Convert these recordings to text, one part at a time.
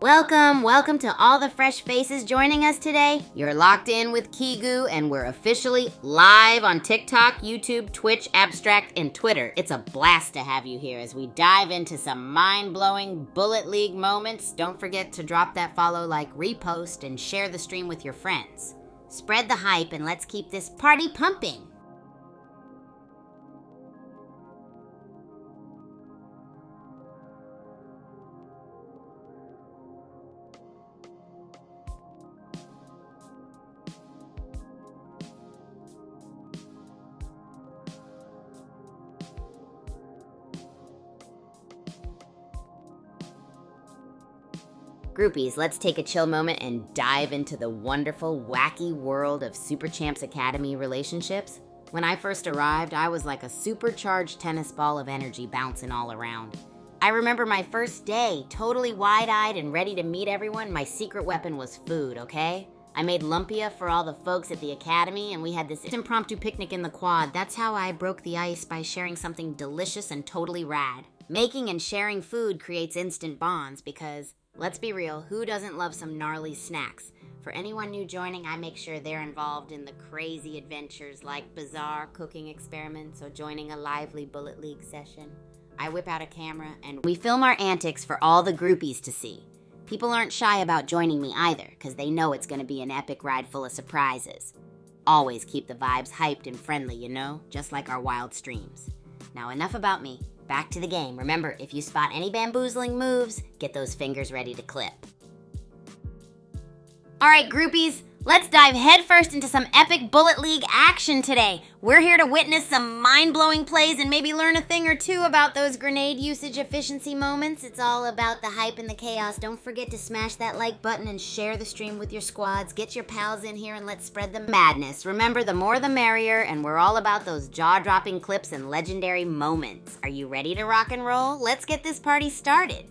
Welcome to all the fresh faces joining us today. You're locked in with Kigu, and we're officially live on TikTok, YouTube, Twitch, Abstract, and Twitter. It's a blast to have you here as we dive into some mind-blowing Bullet League moments. Don't forget to drop that follow, like, repost, and share the stream with your friends. Spread the hype, and let's keep this party pumping. Groupies, let's take a chill moment and dive into the wonderful, wacky world of Super Champs Academy relationships. When I first arrived, I was like a supercharged tennis ball of energy bouncing all around. I remember my first day, totally wide-eyed and ready to meet everyone. My secret weapon was food, okay? I made lumpia for all the folks at the academy, and we had this impromptu picnic in the quad. That's how I broke the ice, by sharing something delicious and totally rad. Making and sharing food creates instant bonds because, let's be real, who doesn't love some gnarly snacks? For anyone new joining, I make sure they're involved in the crazy adventures like bizarre cooking experiments or joining a lively Bullet League session. I whip out a camera and we film our antics for all the groupies to see. People aren't shy about joining me either, because they know it's going to be an epic ride full of surprises. Always keep the vibes hyped and friendly, you know, just like our wild streams. Now enough about me. Back to the game. Remember, if you spot any bamboozling moves, get those fingers ready to clip. All right, groupies, let's dive headfirst into some epic Bullet League action today. We're here to witness some mind-blowing plays and maybe learn a thing or two about those grenade usage efficiency moments. It's all about the hype and the chaos. Don't forget to smash that like button and share the stream with your squads. Get your pals in here and let's spread the madness. Remember, the more the merrier, and we're all about those jaw-dropping clips and legendary moments. Are you ready to rock and roll? Let's get this party started.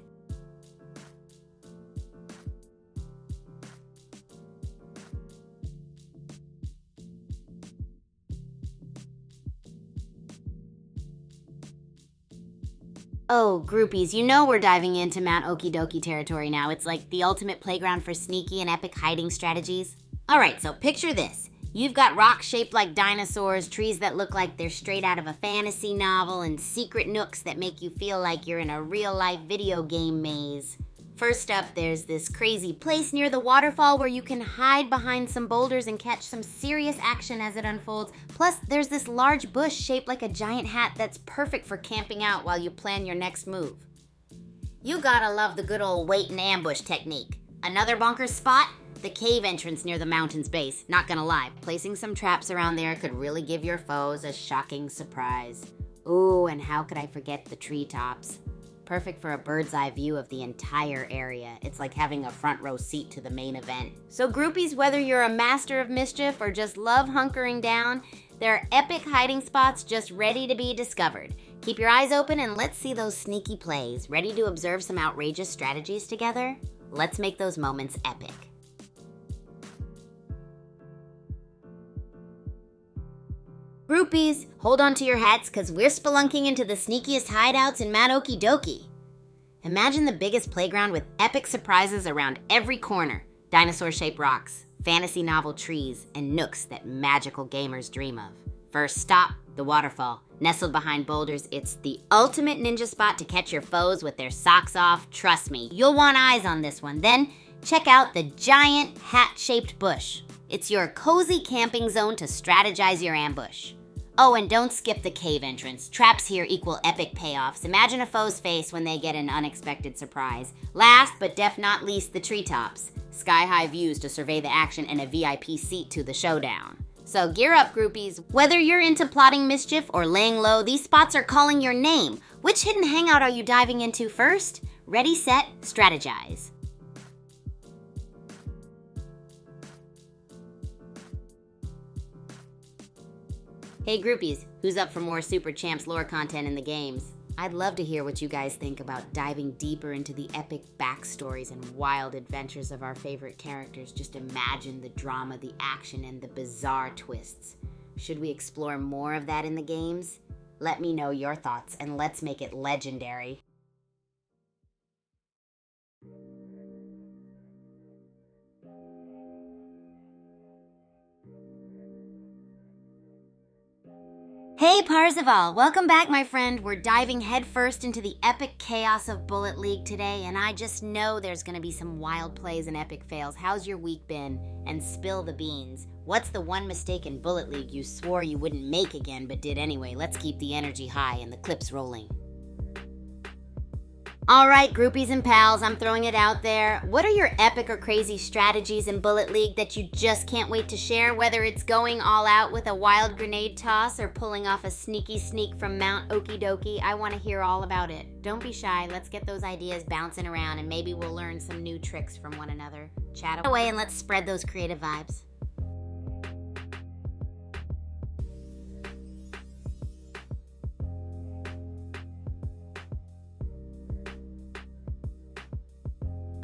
Oh, groupies, you know we're diving into Mount Okie Dokie territory now. It's like the ultimate playground for sneaky and epic hiding strategies. All right, so picture this. You've got rocks shaped like dinosaurs, trees that look like they're straight out of a fantasy novel, and secret nooks that make you feel like you're in a real-life video game maze. First up, there's this crazy place near the waterfall where you can hide behind some boulders and catch some serious action as it unfolds. Plus, there's this large bush shaped like a giant hat that's perfect for camping out while you plan your next move. You gotta love the good old wait and ambush technique. Another bonkers spot? The cave entrance near the mountain's base. Not gonna lie, placing some traps around there could really give your foes a shocking surprise. Ooh, and how could I forget the treetops? Perfect for a bird's eye view of the entire area. It's like having a front row seat to the main event. So groupies, whether you're a master of mischief or just love hunkering down, there are epic hiding spots just ready to be discovered. Keep your eyes open and let's see those sneaky plays. Ready to observe some outrageous strategies together? Let's make those moments epic. Groupies, hold on to your hats because we're spelunking into the sneakiest hideouts in Mount Okie Dokie. Imagine the biggest playground with epic surprises around every corner. Dinosaur-shaped rocks, fantasy novel trees, and nooks that magical gamers dream of. First stop, the waterfall. Nestled behind boulders, it's the ultimate ninja spot to catch your foes with their socks off. Trust me, you'll want eyes on this one. Then, check out the giant hat-shaped bush. It's your cozy camping zone to strategize your ambush. Oh, and don't skip the cave entrance. Traps here equal epic payoffs. Imagine a foe's face when they get an unexpected surprise. Last, but def not least, the treetops. Sky-high views to survey the action and a VIP seat to the showdown. So gear up, groupies. Whether you're into plotting mischief or laying low, these spots are calling your name. Which hidden hangout are you diving into first? Ready, set, strategize. Hey groupies, who's up for more Super Champs lore content in the games? I'd love to hear what you guys think about diving deeper into the epic backstories and wild adventures of our favorite characters. Just imagine the drama, the action, and the bizarre twists. Should we explore more of that in the games? Let me know your thoughts and let's make it legendary. Hey Parzival, welcome back my friend. We're diving headfirst into the epic chaos of Bullet League today, and I just know there's gonna be some wild plays and epic fails. How's your week been? And spill the beans. What's the one mistake in Bullet League you swore you wouldn't make again but did anyway? Let's keep the energy high and the clips rolling. All right, groupies and pals, I'm throwing it out there. What are your epic or crazy strategies in Bullet League that you just can't wait to share? Whether it's going all out with a wild grenade toss or pulling off a sneaky sneak from Mount Okie Dokie, I want to hear all about it. Don't be shy, let's get those ideas bouncing around and maybe we'll learn some new tricks from one another. Chat away and let's spread those creative vibes.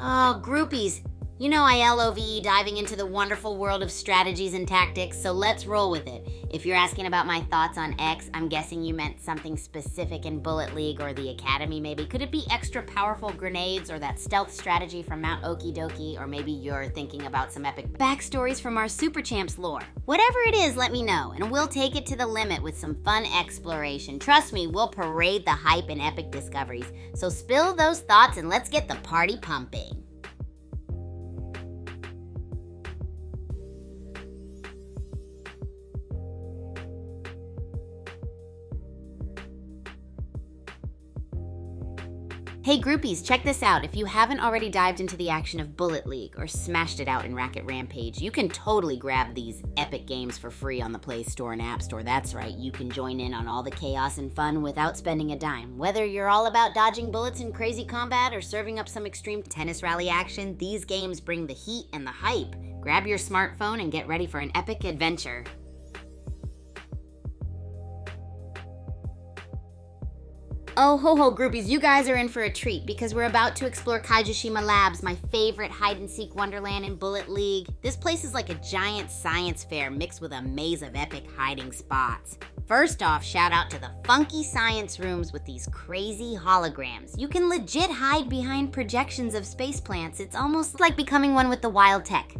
Oh, groupies. You know I love diving into the wonderful world of strategies and tactics, so let's roll with it. If you're asking about my thoughts on X, I'm guessing you meant something specific in Bullet League or the Academy maybe. Could it be extra powerful grenades or that stealth strategy from Mount Okie Dokie? Or maybe you're thinking about some epic backstories from our Super Champs lore. Whatever it is, let me know, and we'll take it to the limit with some fun exploration. Trust me, we'll parade the hype and epic discoveries. So spill those thoughts and let's get the party pumping. Hey groupies, check this out. If you haven't already dived into the action of Bullet League or smashed it out in Racket Rampage, you can totally grab these epic games for free on the Play Store and App Store. That's right, you can join in on all the chaos and fun without spending a dime. Whether you're all about dodging bullets in crazy combat or serving up some extreme tennis rally action, these games bring the heat and the hype. Grab your smartphone and get ready for an epic adventure. Oh ho ho groupies, you guys are in for a treat because we're about to explore Kaijushima Labs, my favorite hide-and-seek wonderland in Bullet League. This place is like a giant science fair mixed with a maze of epic hiding spots. First off, shout out to the funky science rooms with these crazy holograms. You can legit hide behind projections of space plants. It's almost like becoming one with the wild tech.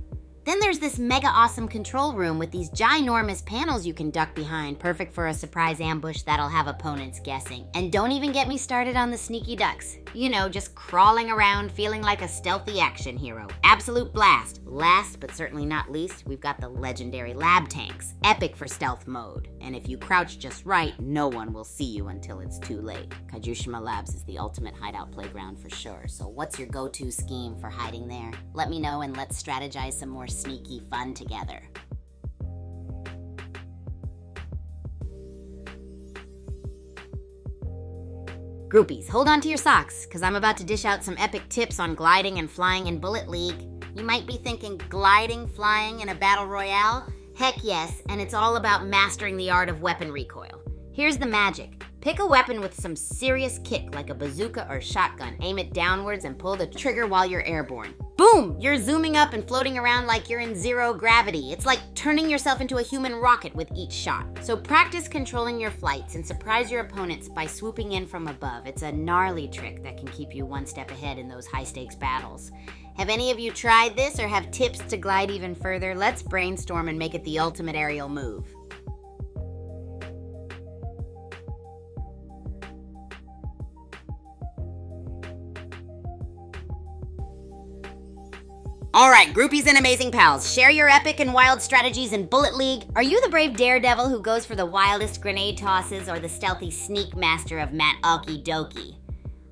Then there's this mega awesome control room with these ginormous panels you can duck behind, perfect for a surprise ambush that'll have opponents guessing. And don't even get me started on the sneaky ducks. You know, just crawling around feeling like a stealthy action hero. Absolute blast. Last but certainly not least, we've got the legendary lab tanks, epic for stealth mode. And if you crouch just right, no one will see you until it's too late. Kaijushima Labs is the ultimate hideout playground for sure. So what's your go-to scheme for hiding there? Let me know and let's strategize some more sneaky fun together. Groupies, hold on to your socks, because I'm about to dish out some epic tips on gliding and flying in Bullet League. You might be thinking, gliding, flying in a battle royale? Heck yes, and it's all about mastering the art of weapon recoil. Here's the magic. Pick a weapon with some serious kick, like a bazooka or shotgun. Aim it downwards and pull the trigger while you're airborne. Boom! You're zooming up and floating around like you're in zero gravity. It's like turning yourself into a human rocket with each shot. So practice controlling your flights and surprise your opponents by swooping in from above. It's a gnarly trick that can keep you one step ahead in those high-stakes battles. Have any of you tried this or have tips to glide even further? Let's brainstorm and make it the ultimate aerial move. All right, groupies and amazing pals, share your epic and wild strategies in Bullet League. Are you the brave daredevil who goes for the wildest grenade tosses or the stealthy sneak master of Mount Okie Dokie?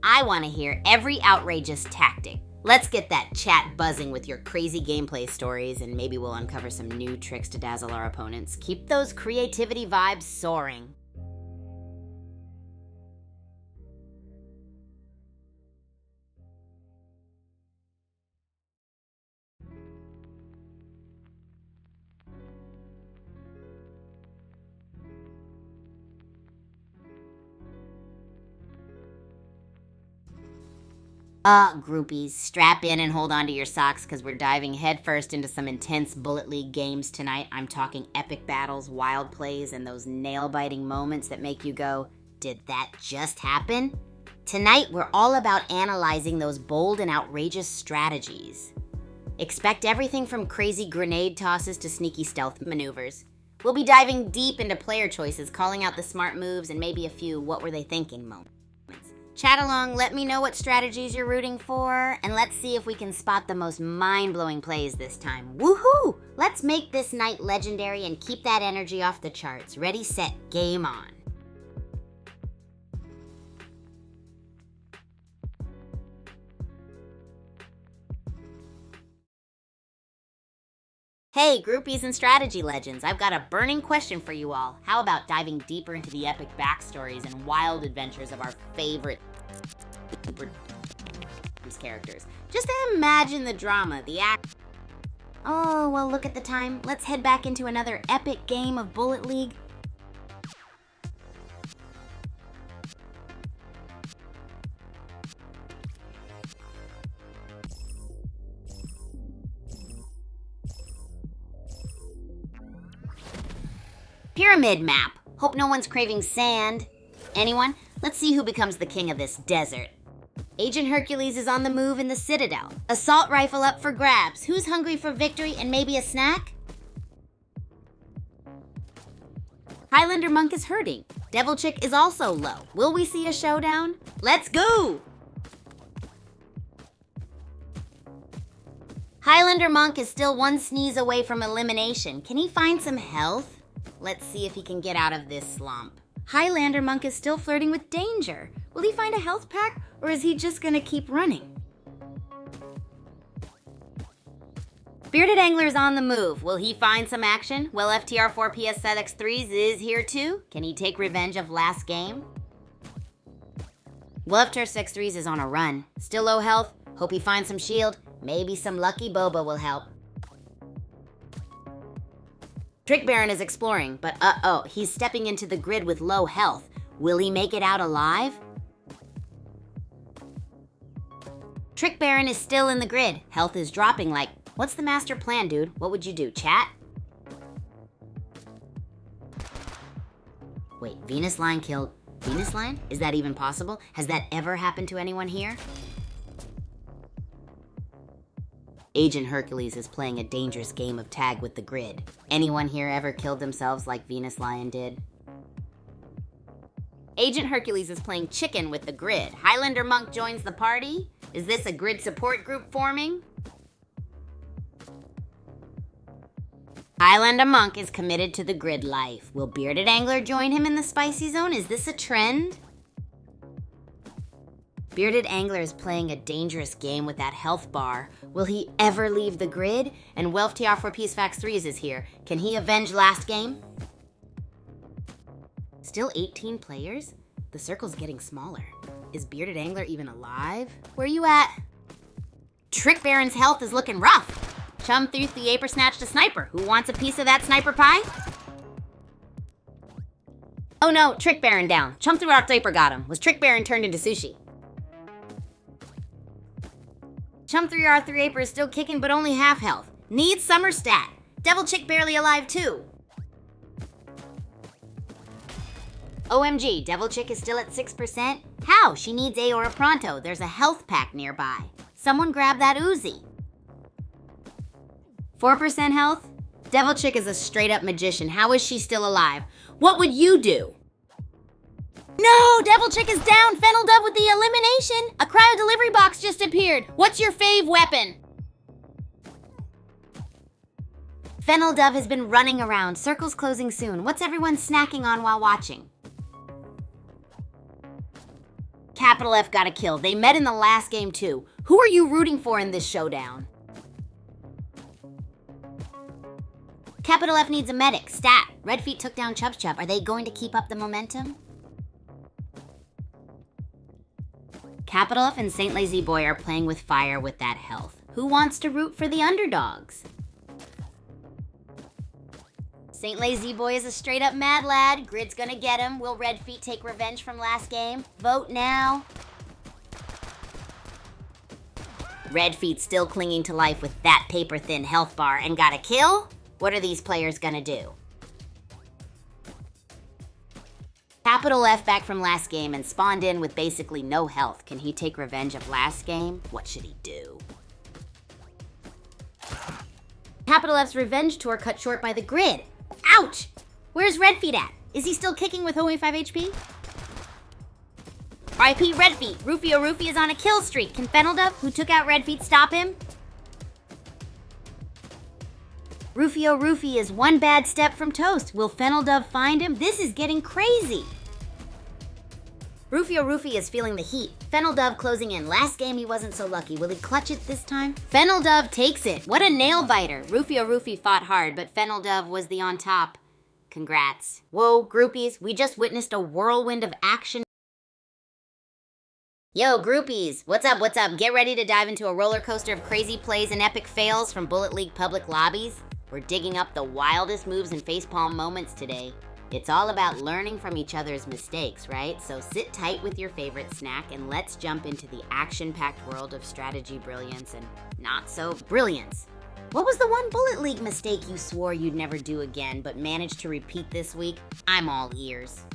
I want to hear every outrageous tactic. Let's get that chat buzzing with your crazy gameplay stories and maybe we'll uncover some new tricks to dazzle our opponents. Keep those creativity vibes soaring. Groupies, strap in and hold on to your socks because we're diving headfirst into some intense Bullet League games tonight. I'm talking epic battles, wild plays, and those nail-biting moments that make you go, did that just happen? Tonight, we're all about analyzing those bold and outrageous strategies. Expect everything from crazy grenade tosses to sneaky stealth maneuvers. We'll be diving deep into player choices, calling out the smart moves, and maybe a few what were they thinking moments. Chat along, let me know what strategies you're rooting for, and let's see if we can spot the most mind-blowing plays this time. Woohoo! Let's make this night legendary and keep that energy off the charts. Ready, set, game on. Hey, groupies and strategy legends, I've got a burning question for you all. How about diving deeper into the epic backstories and wild adventures of our favorite characters? Just imagine the drama, the act. Oh, well, look at the time. Let's head back into another epic game of Bullet League. Pyramid map. Hope no one's craving sand. Anyone? Let's see who becomes the king of this desert. Agent Hercules is on the move in the Citadel. Assault rifle up for grabs. Who's hungry for victory and maybe a snack? Highlander Monk is hurting. Devil Chick is also low. Will we see a showdown? Let's go! Highlander Monk is still one sneeze away from elimination. Can he find some health? Let's see if he can get out of this slump. Highlander Monk is still flirting with danger. Will he find a health pack, or is he just gonna keep running? Bearded Angler is on the move. Will he find some action? Well, FTR4 PSZX3s is here too. Can he take revenge of last game? Well, FTR6 is on a run. Still low health. Hope he finds some shield. Maybe some lucky boba will help. Trick Baron is exploring, but he's stepping into the grid with low health. Will he make it out alive? Trick Baron is still in the grid. Health is dropping like, what's the master plan, dude? What would you do, chat? Wait, Venus Lion killed Venus Lion? Is that even possible? Has that ever happened to anyone here? Agent Hercules is playing a dangerous game of tag with the grid. Anyone here ever killed themselves like Venus Lion did? Agent Hercules is playing chicken with the grid. Highlander Monk joins the party? Is this a grid support group forming? Highlander Monk is committed to the grid life. Will Bearded Angler join him in the spicy zone? Is this a trend? Bearded Angler is playing a dangerous game with that health bar. Will he ever leave the grid? And WelfTR4 PSFax3s is here. Can he avenge last game? Still 18 players? The circle's getting smaller. Is Bearded Angler even alive? Where you at? Trick Baron's health is looking rough. Chum threw the Aper snatched a sniper. Who wants a piece of that sniper pie? Oh no, Trick Baron down. Chum threw our Aper got him. Was Trick Baron turned into sushi? Chum 3R3 Aper is still kicking but only half health. Needs summer stat. Devil Chick barely alive too. OMG, Devil Chick is still at 6%? How? She needs Aora pronto. There's a health pack nearby. Someone grab that Uzi. 4% health? Devil Chick is a straight up magician. How is she still alive? What would you do? No! Devil Chick is down! Fennel Dove with the elimination! A cryo delivery box just appeared! What's your fave weapon? Fennel Dove has been running around. Circle's closing soon. What's everyone snacking on while watching? Capital F got a kill. They met in the last game too. Who are you rooting for in this showdown? Capital F needs a medic. Stat. Red Feet took down Chub Chub. Are they going to keep up the momentum? Capital F and Saint Lazy Boy are playing with fire with that health. Who wants to root for the underdogs? Saint Lazy Boy is a straight up mad lad. Grid's gonna get him. Will Red Feet take revenge from last game? Vote now. Red Feet still clinging to life with that paper thin health bar and got a kill? What are these players gonna do? Capital F back from last game and spawned in with basically no health. Can he take revenge of last game? What should he do? Capital F's revenge tour cut short by the grid. Ouch! Where's Redfeet at? Is he still kicking with only 5 HP? RIP Redfeet. Rufio Rufy is on a kill streak. Can Fenneldove, who took out Redfeet, stop him? Rufio Rufy is one bad step from toast. Will Fenneldove find him? This is getting crazy. Rufio Rufy is feeling the heat. Fenneldove closing in. Last game he wasn't so lucky. Will he clutch it this time? Fenneldove takes it. What a nail biter. Rufio Rufy fought hard, but Fenneldove was the on top. Congrats. Whoa, groupies, we just witnessed a whirlwind of action. Yo, groupies, what's up, what's up? Get ready to dive into a roller coaster of crazy plays and epic fails from Bullet League public lobbies. We're digging up the wildest moves and facepalm moments today. It's all about learning from each other's mistakes, right? So sit tight with your favorite snack and let's jump into the action-packed world of strategy brilliance and not so brilliance. What was the one Bullet League mistake you swore you'd never do again but managed to repeat this week? I'm all ears.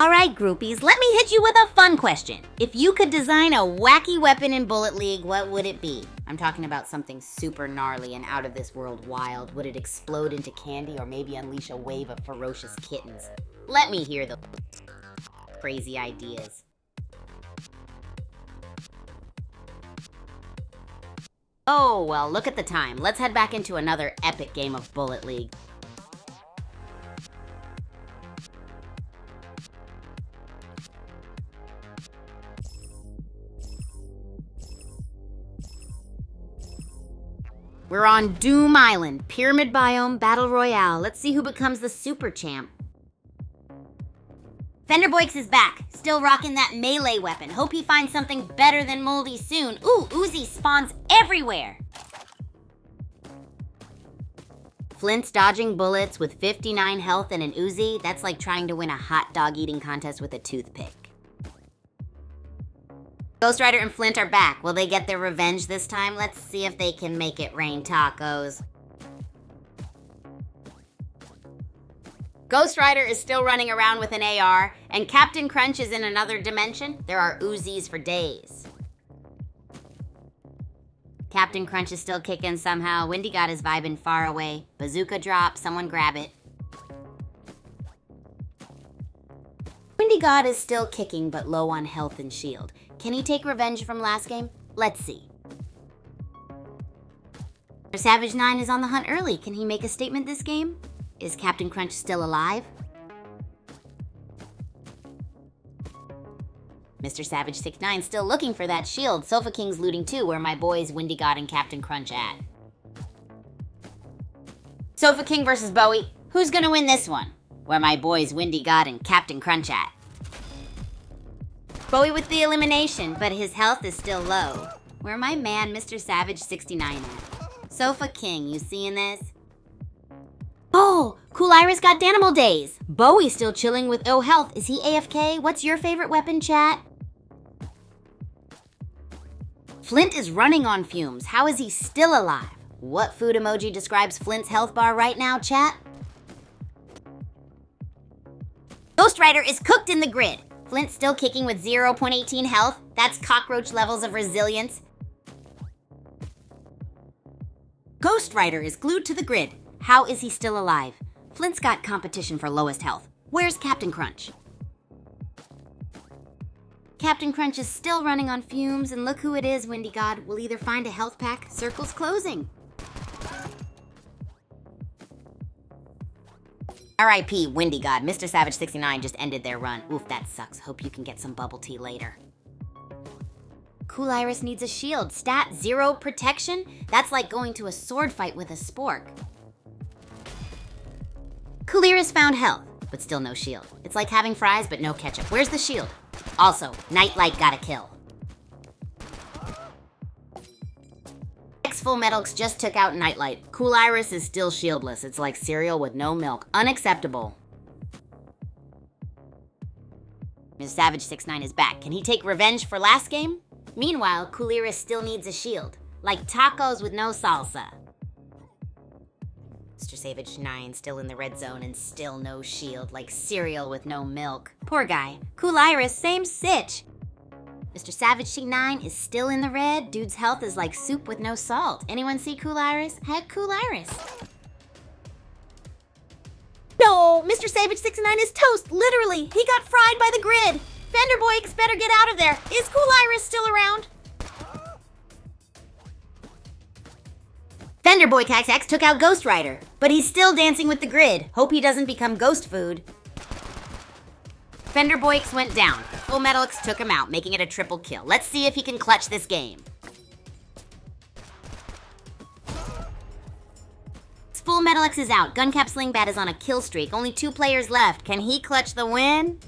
Alright groupies, let me hit you with a fun question. If you could design a wacky weapon in Bullet League, what would it be? I'm talking about something super gnarly and out of this world wild. Would it explode into candy or maybe unleash a wave of ferocious kittens? Let me hear those crazy ideas. Oh, well, look at the time. Let's head back into another epic game of Bullet League. We're on Doom Island, Pyramid Biome Battle Royale. Let's see who becomes the super champ. Fenderboix is back, still rocking that melee weapon. Hope he finds something better than Moldy soon. Ooh, Uzi spawns everywhere. Flint's dodging bullets with 59 health and an Uzi. That's like trying to win a hot dog eating contest with a toothpick. Ghost Rider and Flint are back. Will they get their revenge this time? Let's see if they can make it rain tacos. Ghost Rider is still running around with an AR, and Captain Crunch is in another dimension. There are Uzis for days. Captain Crunch is still kicking somehow. Windy God is vibing far away. Bazooka drop, someone grab it. Windy God is still kicking but low on health and shield. Can he take revenge from last game? Let's see. Savage 9 is on the hunt early. Can he make a statement this game? Is Captain Crunch still alive? Mr. Savage 69 still looking for that shield. Sofa King's looting too. Where my boys Windy God and Captain Crunch at? Sofa King versus Bowie. Who's gonna win this one? Where my boys Windy God and Captain Crunch at? Bowie with the elimination, but his health is still low. Where my man Mr. Savage 69 at? Sofa King, you seeing this? Oh, Cool Iris got Danimal Days. Bowie still chilling with ill health. Is he AFK? What's your favorite weapon, chat? Flint is running on fumes. How is he still alive? What food emoji describes Flint's health bar right now, chat? Ghost Rider is cooked in the grid. Flint still kicking with 0.18 health. That's cockroach levels of resilience. Ghost Rider is glued to the grid. How is he still alive? Flint's got competition for lowest health. Where's Captain Crunch? Captain Crunch is still running on fumes, and look who it is, Windy God. We'll either find a health pack, circle's closing. RIP Windy God. Mr. Savage 69 just ended their run. Oof, that sucks. Hope you can get some bubble tea later. Cool Iris needs a shield. Stat 0 protection? That's like going to a sword fight with a spork. Cool Iris found health, but still no shield. It's like having fries but no ketchup. Where's the shield? Also, Nightlight got a kill. Full Metals just took out Nightlight. Cool Iris is still shieldless. It's like cereal with no milk. Unacceptable. Ms. Savage 69 is back. Can he take revenge for last game? Meanwhile, Cool Iris still needs a shield. Like tacos with no salsa. Mr. Savage 9 still in the red zone and still no shield. Like cereal with no milk. Poor guy. Cool Iris, same sitch. Mr. Savage C9 is still in the red. Dude's health is like soup with no salt. Anyone see Cool Iris? Heck, Cool Iris. No, Mr. Savage 69 is toast, literally. He got fried by the grid. Fenderboy better get out of there. Is Cool Iris still around? Fenderboy XX took out Ghost Rider, but he's still dancing with the grid. Hope he doesn't become ghost food. Fenderboy went down. Full Metal X took him out, making it a triple kill. Let's see if he can clutch this game. Full Metal X is out. Guncap Slingbat is on a kill streak. Only 2 players left. Can he clutch the win?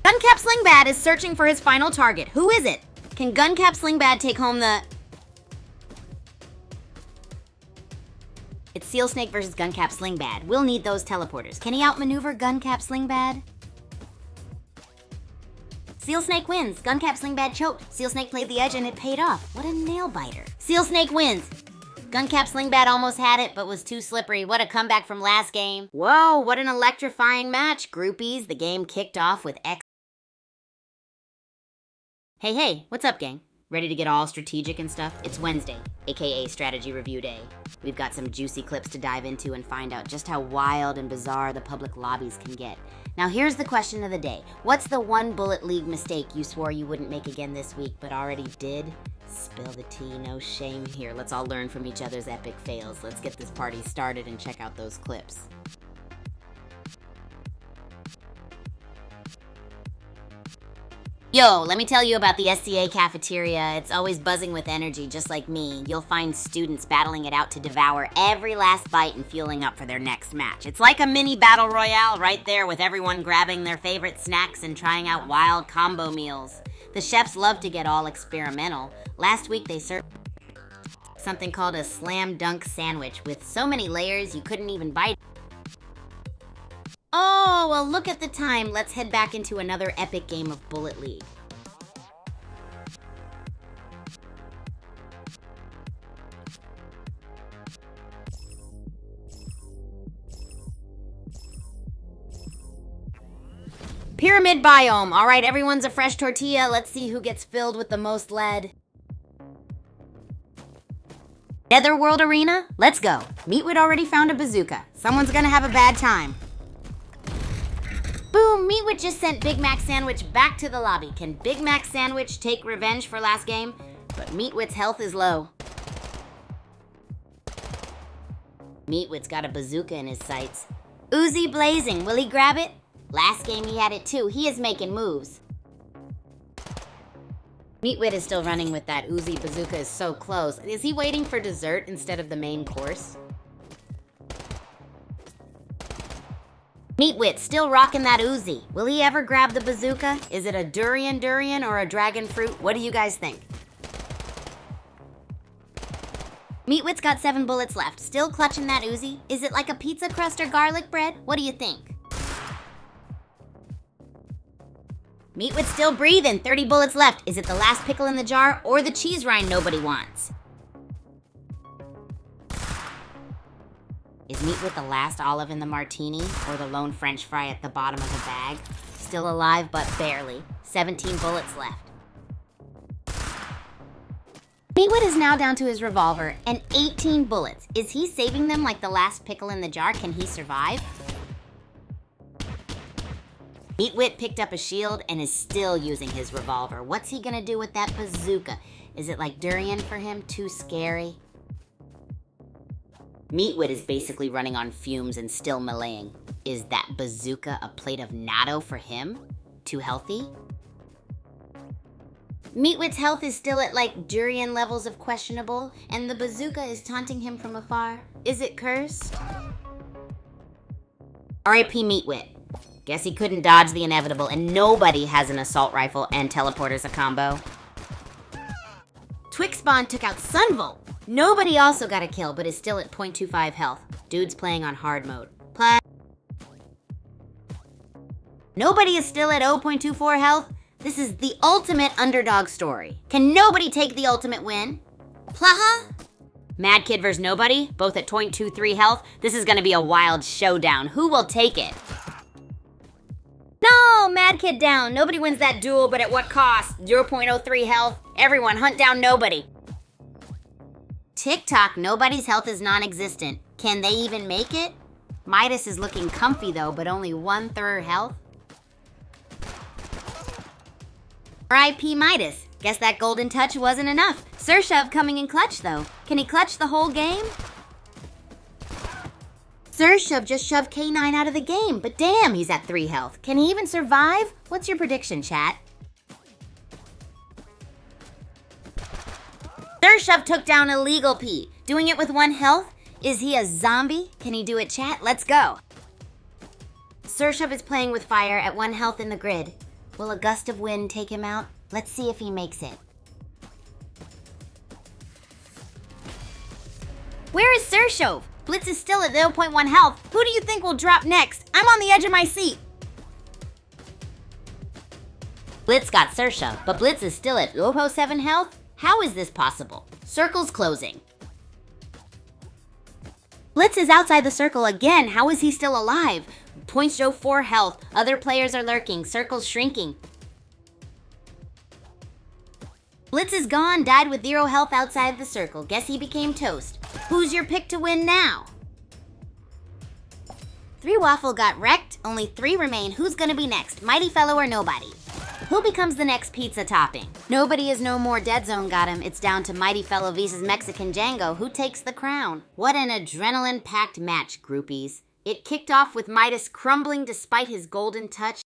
Guncap Slingbat is searching for his final target. Who is it? Can Guncap Slingbat take home the... It's Seal Snake versus Guncap Slingbad. We'll need those teleporters. Can he outmaneuver Guncap Slingbad? Seal Snake wins. Guncap Slingbad choked. Seal Snake played the edge and it paid off. What a nail biter. Seal Snake wins. Guncap Slingbad almost had it, but was too slippery. What a comeback from last game. Whoa, what an electrifying match, groupies. The game kicked off with X. Hey, what's up, gang? Ready to get all strategic and stuff? It's Wednesday, aka Strategy Review Day. We've got some juicy clips to dive into and find out just how wild and bizarre the public lobbies can get. Now here's the question of the day. What's the one Bullet League mistake you swore you wouldn't make again this week but already did? Spill the tea, no shame here. Let's all learn from each other's epic fails. Let's get this party started and check out those clips. Yo, let me tell you about the SCA cafeteria. It's always buzzing with energy, just like me. You'll find students battling it out to devour every last bite and fueling up for their next match. It's like a mini battle royale right there, with everyone grabbing their favorite snacks and trying out wild combo meals. The chefs love to get all experimental. Last week they served something called a slam dunk sandwich with so many layers you couldn't even bite. Oh, well, look at the time. Let's head back into another epic game of Bullet League. Pyramid biome. All right, everyone's a fresh tortilla. Let's see who gets filled with the most lead. Netherworld Arena? Let's go. Meatwood already found a bazooka. Someone's gonna have a bad time. Boom, Meatwood just sent Big Mac Sandwich back to the lobby. Can Big Mac Sandwich take revenge for last game? But Meatwood's health is low. Meatwood's got a bazooka in his sights. Uzi blazing, will he grab it? Last game he had it too. He is making moves. Meatwood is still running with that Uzi bazooka is so close. Is he waiting for dessert instead of the main course? Meatwit still rocking that Uzi. Will he ever grab the bazooka? Is it a durian or a dragon fruit? What do you guys think? Meatwit's got 7 bullets left. Still clutching that Uzi? Is it like a pizza crust or garlic bread? What do you think? Meatwit's still breathing. 30 bullets left. Is it the last pickle in the jar or the cheese rind nobody wants? Is Meatwit the last olive in the martini or the lone French fry at the bottom of the bag? Still alive, but barely. 17 bullets left. Meatwit is now down to his revolver and 18 bullets. Is he saving them like the last pickle in the jar? Can he survive? Meatwit picked up a shield and is still using his revolver. What's he gonna do with that bazooka? Is it like durian for him? Too scary? Meatwit is basically running on fumes and still meleeing. Is that bazooka a plate of natto for him? Too healthy? Meatwit's health is still at like durian levels of questionable, and the bazooka is taunting him from afar. Is it cursed? R.I.P. Meatwit. Guess he couldn't dodge the inevitable, and nobody has an assault rifle and teleporters a combo. Twixbon took out Sunvolt. Nobody also got a kill, but is still at 0.25 health. Dude's playing on hard mode. Nobody is still at 0.24 health. This is the ultimate underdog story. Can nobody take the ultimate win? Plaha? Mad Kid versus nobody, both at 0.23 health. This is gonna be a wild showdown. Who will take it? No! No, Mad Kid down. Nobody wins that duel, but at what cost? 0.03 health. Everyone, hunt down nobody. TikTok, nobody's health is non-existent. Can they even make it? Midas is looking comfy though, but only 1/3 health. R.I.P. Midas. Guess that golden touch wasn't enough. Surshov coming in clutch though. Can he clutch the whole game? Surshov just shoved K9 out of the game, but damn, he's at 3 health. Can he even survive? What's your prediction, chat? Surshov took down Illegal P. Doing it with 1 health? Is he a zombie? Can he do it, chat? Let's go. Surshov is playing with fire at 1 health in the grid. Will a gust of wind take him out? Let's see if he makes it. Where is Surshov? Blitz is still at 0.1 health. Who do you think will drop next? I'm on the edge of my seat. Blitz got Surshov, but Blitz is still at 0.7 health? How is this possible? Circle's closing. Blitz is outside the circle again. How is he still alive? Points show 4 health. Other players are lurking. Circle's shrinking. Blitz is gone. Died with 0 health outside the circle. Guess he became toast. Who's your pick to win now? 3 Waffle got wrecked. Only 3 remain. Who's gonna be next? Mighty Fellow or nobody? Who becomes the next pizza topping? Nobody is no more. Dead Zone got him. It's down to Mighty Fellow vs Mexican Django. Who takes the crown? What an adrenaline-packed match, groupies. It kicked off with Midas crumbling despite his golden touch.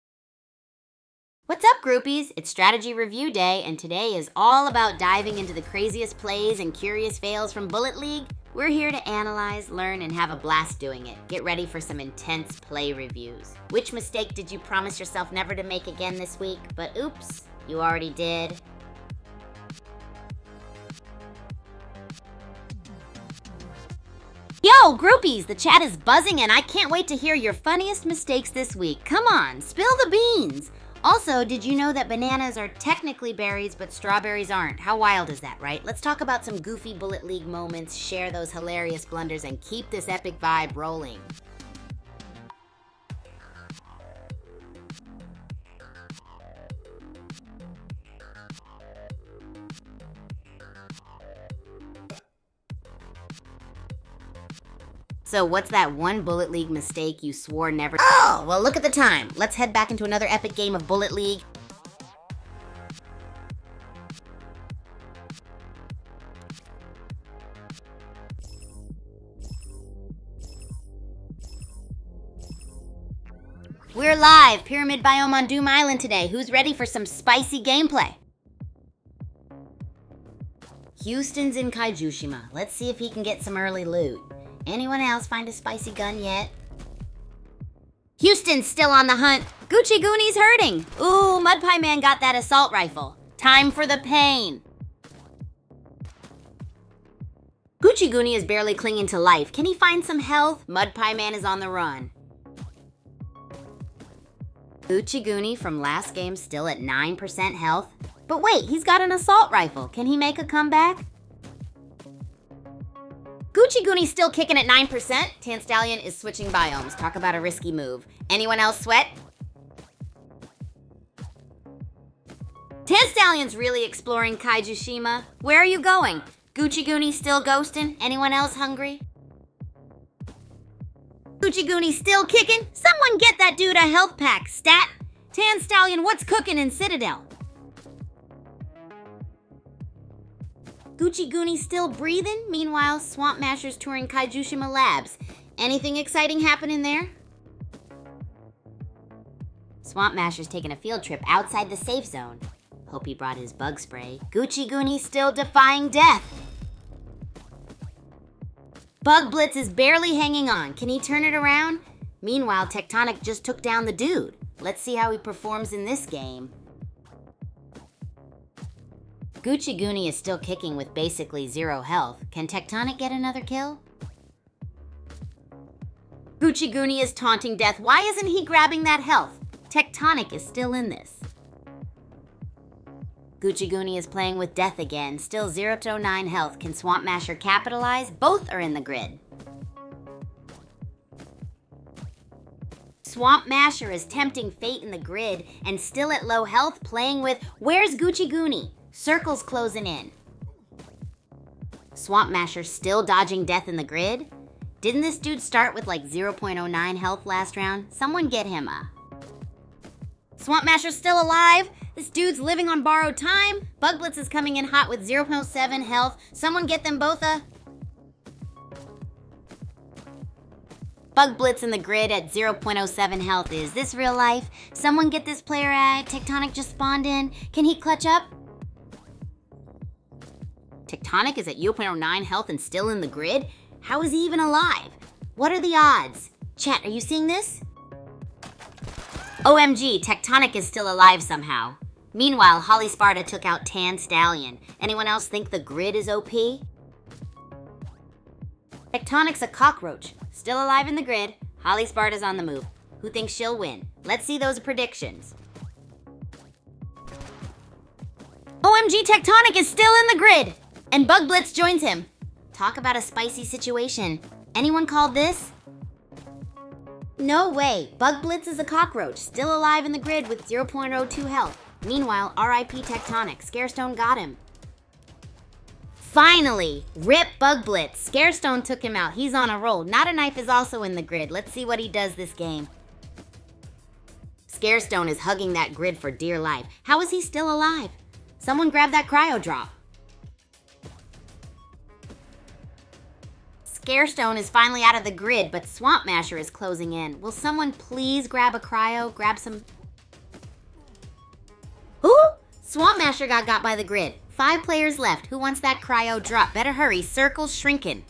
What's up, groupies? It's Strategy Review Day, and today is all about diving into the craziest plays and curious fails from Bullet League. We're here to analyze, learn, and have a blast doing it. Get ready for some intense play reviews. Which mistake did you promise yourself never to make again this week? But oops, you already did. Yo, groupies, the chat is buzzing and I can't wait to hear your funniest mistakes this week. Come on, spill the beans. Also, did you know that bananas are technically berries, but strawberries aren't? How wild is that, right? Let's talk about some goofy Bullet League moments, share those hilarious blunders, and keep this epic vibe rolling. So what's that one Bullet League mistake you swore never? Oh, well look at the time. Let's head back into another epic game of Bullet League. We're live, Pyramid Biome on Doom Island today. Who's ready for some spicy gameplay? Houston's in Kaijushima. Let's see if he can get some early loot. Anyone else find a spicy gun yet? Houston's still on the hunt. Gucci Gooney's hurting. Ooh, Mud Pie Man got that assault rifle. Time for the pain. Gucci Gooney is barely clinging to life. Can he find some health? Mud Pie Man is on the run. Gucci Gooney from last game still at 9% health. But wait, he's got an assault rifle. Can he make a comeback? Gucci Gooney's still kicking at 9%. Tan Stallion is switching biomes. Talk about a risky move. Anyone else sweat? Tan Stallion's really exploring Kaijushima. Where are you going? Gucci Gooney still ghosting? Anyone else hungry? Gucci Gooney still kicking? Someone get that dude a health pack, stat! Tan Stallion, what's cooking in Citadel? Gucci Gooney still breathing? Meanwhile, Swamp Masher's touring Kaijushima Labs. Anything exciting happening there? Swamp Masher's taking a field trip outside the safe zone. Hope he brought his bug spray. Gucci Gooney still defying death. Bug Blitz is barely hanging on. Can he turn it around? Meanwhile, Tectonic just took down the dude. Let's see how he performs in this game. Gucci Gooney is still kicking with basically 0 health. Can Tectonic get another kill? Gucci Gooney is taunting death. Why isn't he grabbing that health? Tectonic is still in this. Gucci Gooney is playing with death again. Still 0 to 9 health. Can Swamp Masher capitalize? Both are in the grid. Swamp Masher is tempting fate in the grid and still at low health playing with Where's Gucci Goonie? Circle's closing in. Swamp Masher still dodging death in the grid? Didn't this dude start with like 0.09 health last round? Someone get him a... Swamp Masher's still alive? This dude's living on borrowed time? Bug Blitz is coming in hot with 0.7 health. Someone get them both a... Bug Blitz in the grid at 0.07 health. Is this real life? Someone get this player at Tectonic just spawned in. Can he clutch up? Tectonic is at 0.09 health and still in the grid? How is he even alive? What are the odds? Chat, are you seeing this? OMG, Tectonic is still alive somehow. Meanwhile, Holly Sparta took out Tan Stallion. Anyone else think the grid is OP? Tectonic's a cockroach. Still alive in the grid. Holly Sparta's on the move. Who thinks she'll win? Let's see those predictions. OMG, Tectonic is still in the grid! And Bug Blitz joins him. Talk about a spicy situation. Anyone called this? No way. Bug Blitz is a cockroach, still alive in the grid with 0.02 health. Meanwhile, RIP Tectonic. Scarestone got him. Finally! RIP Bug Blitz. Scarestone took him out. He's on a roll. Not a Knife is also in the grid. Let's see what he does this game. Scarestone is hugging that grid for dear life. How is he still alive? Someone grab that cryo drop. Scarestone is finally out of the grid, but Swamp Masher is closing in. Will someone please grab a cryo? Grab some... Who? Swamp Masher got by the grid. 5 players left. Who wants that cryo drop? Better hurry. Circle's shrinking.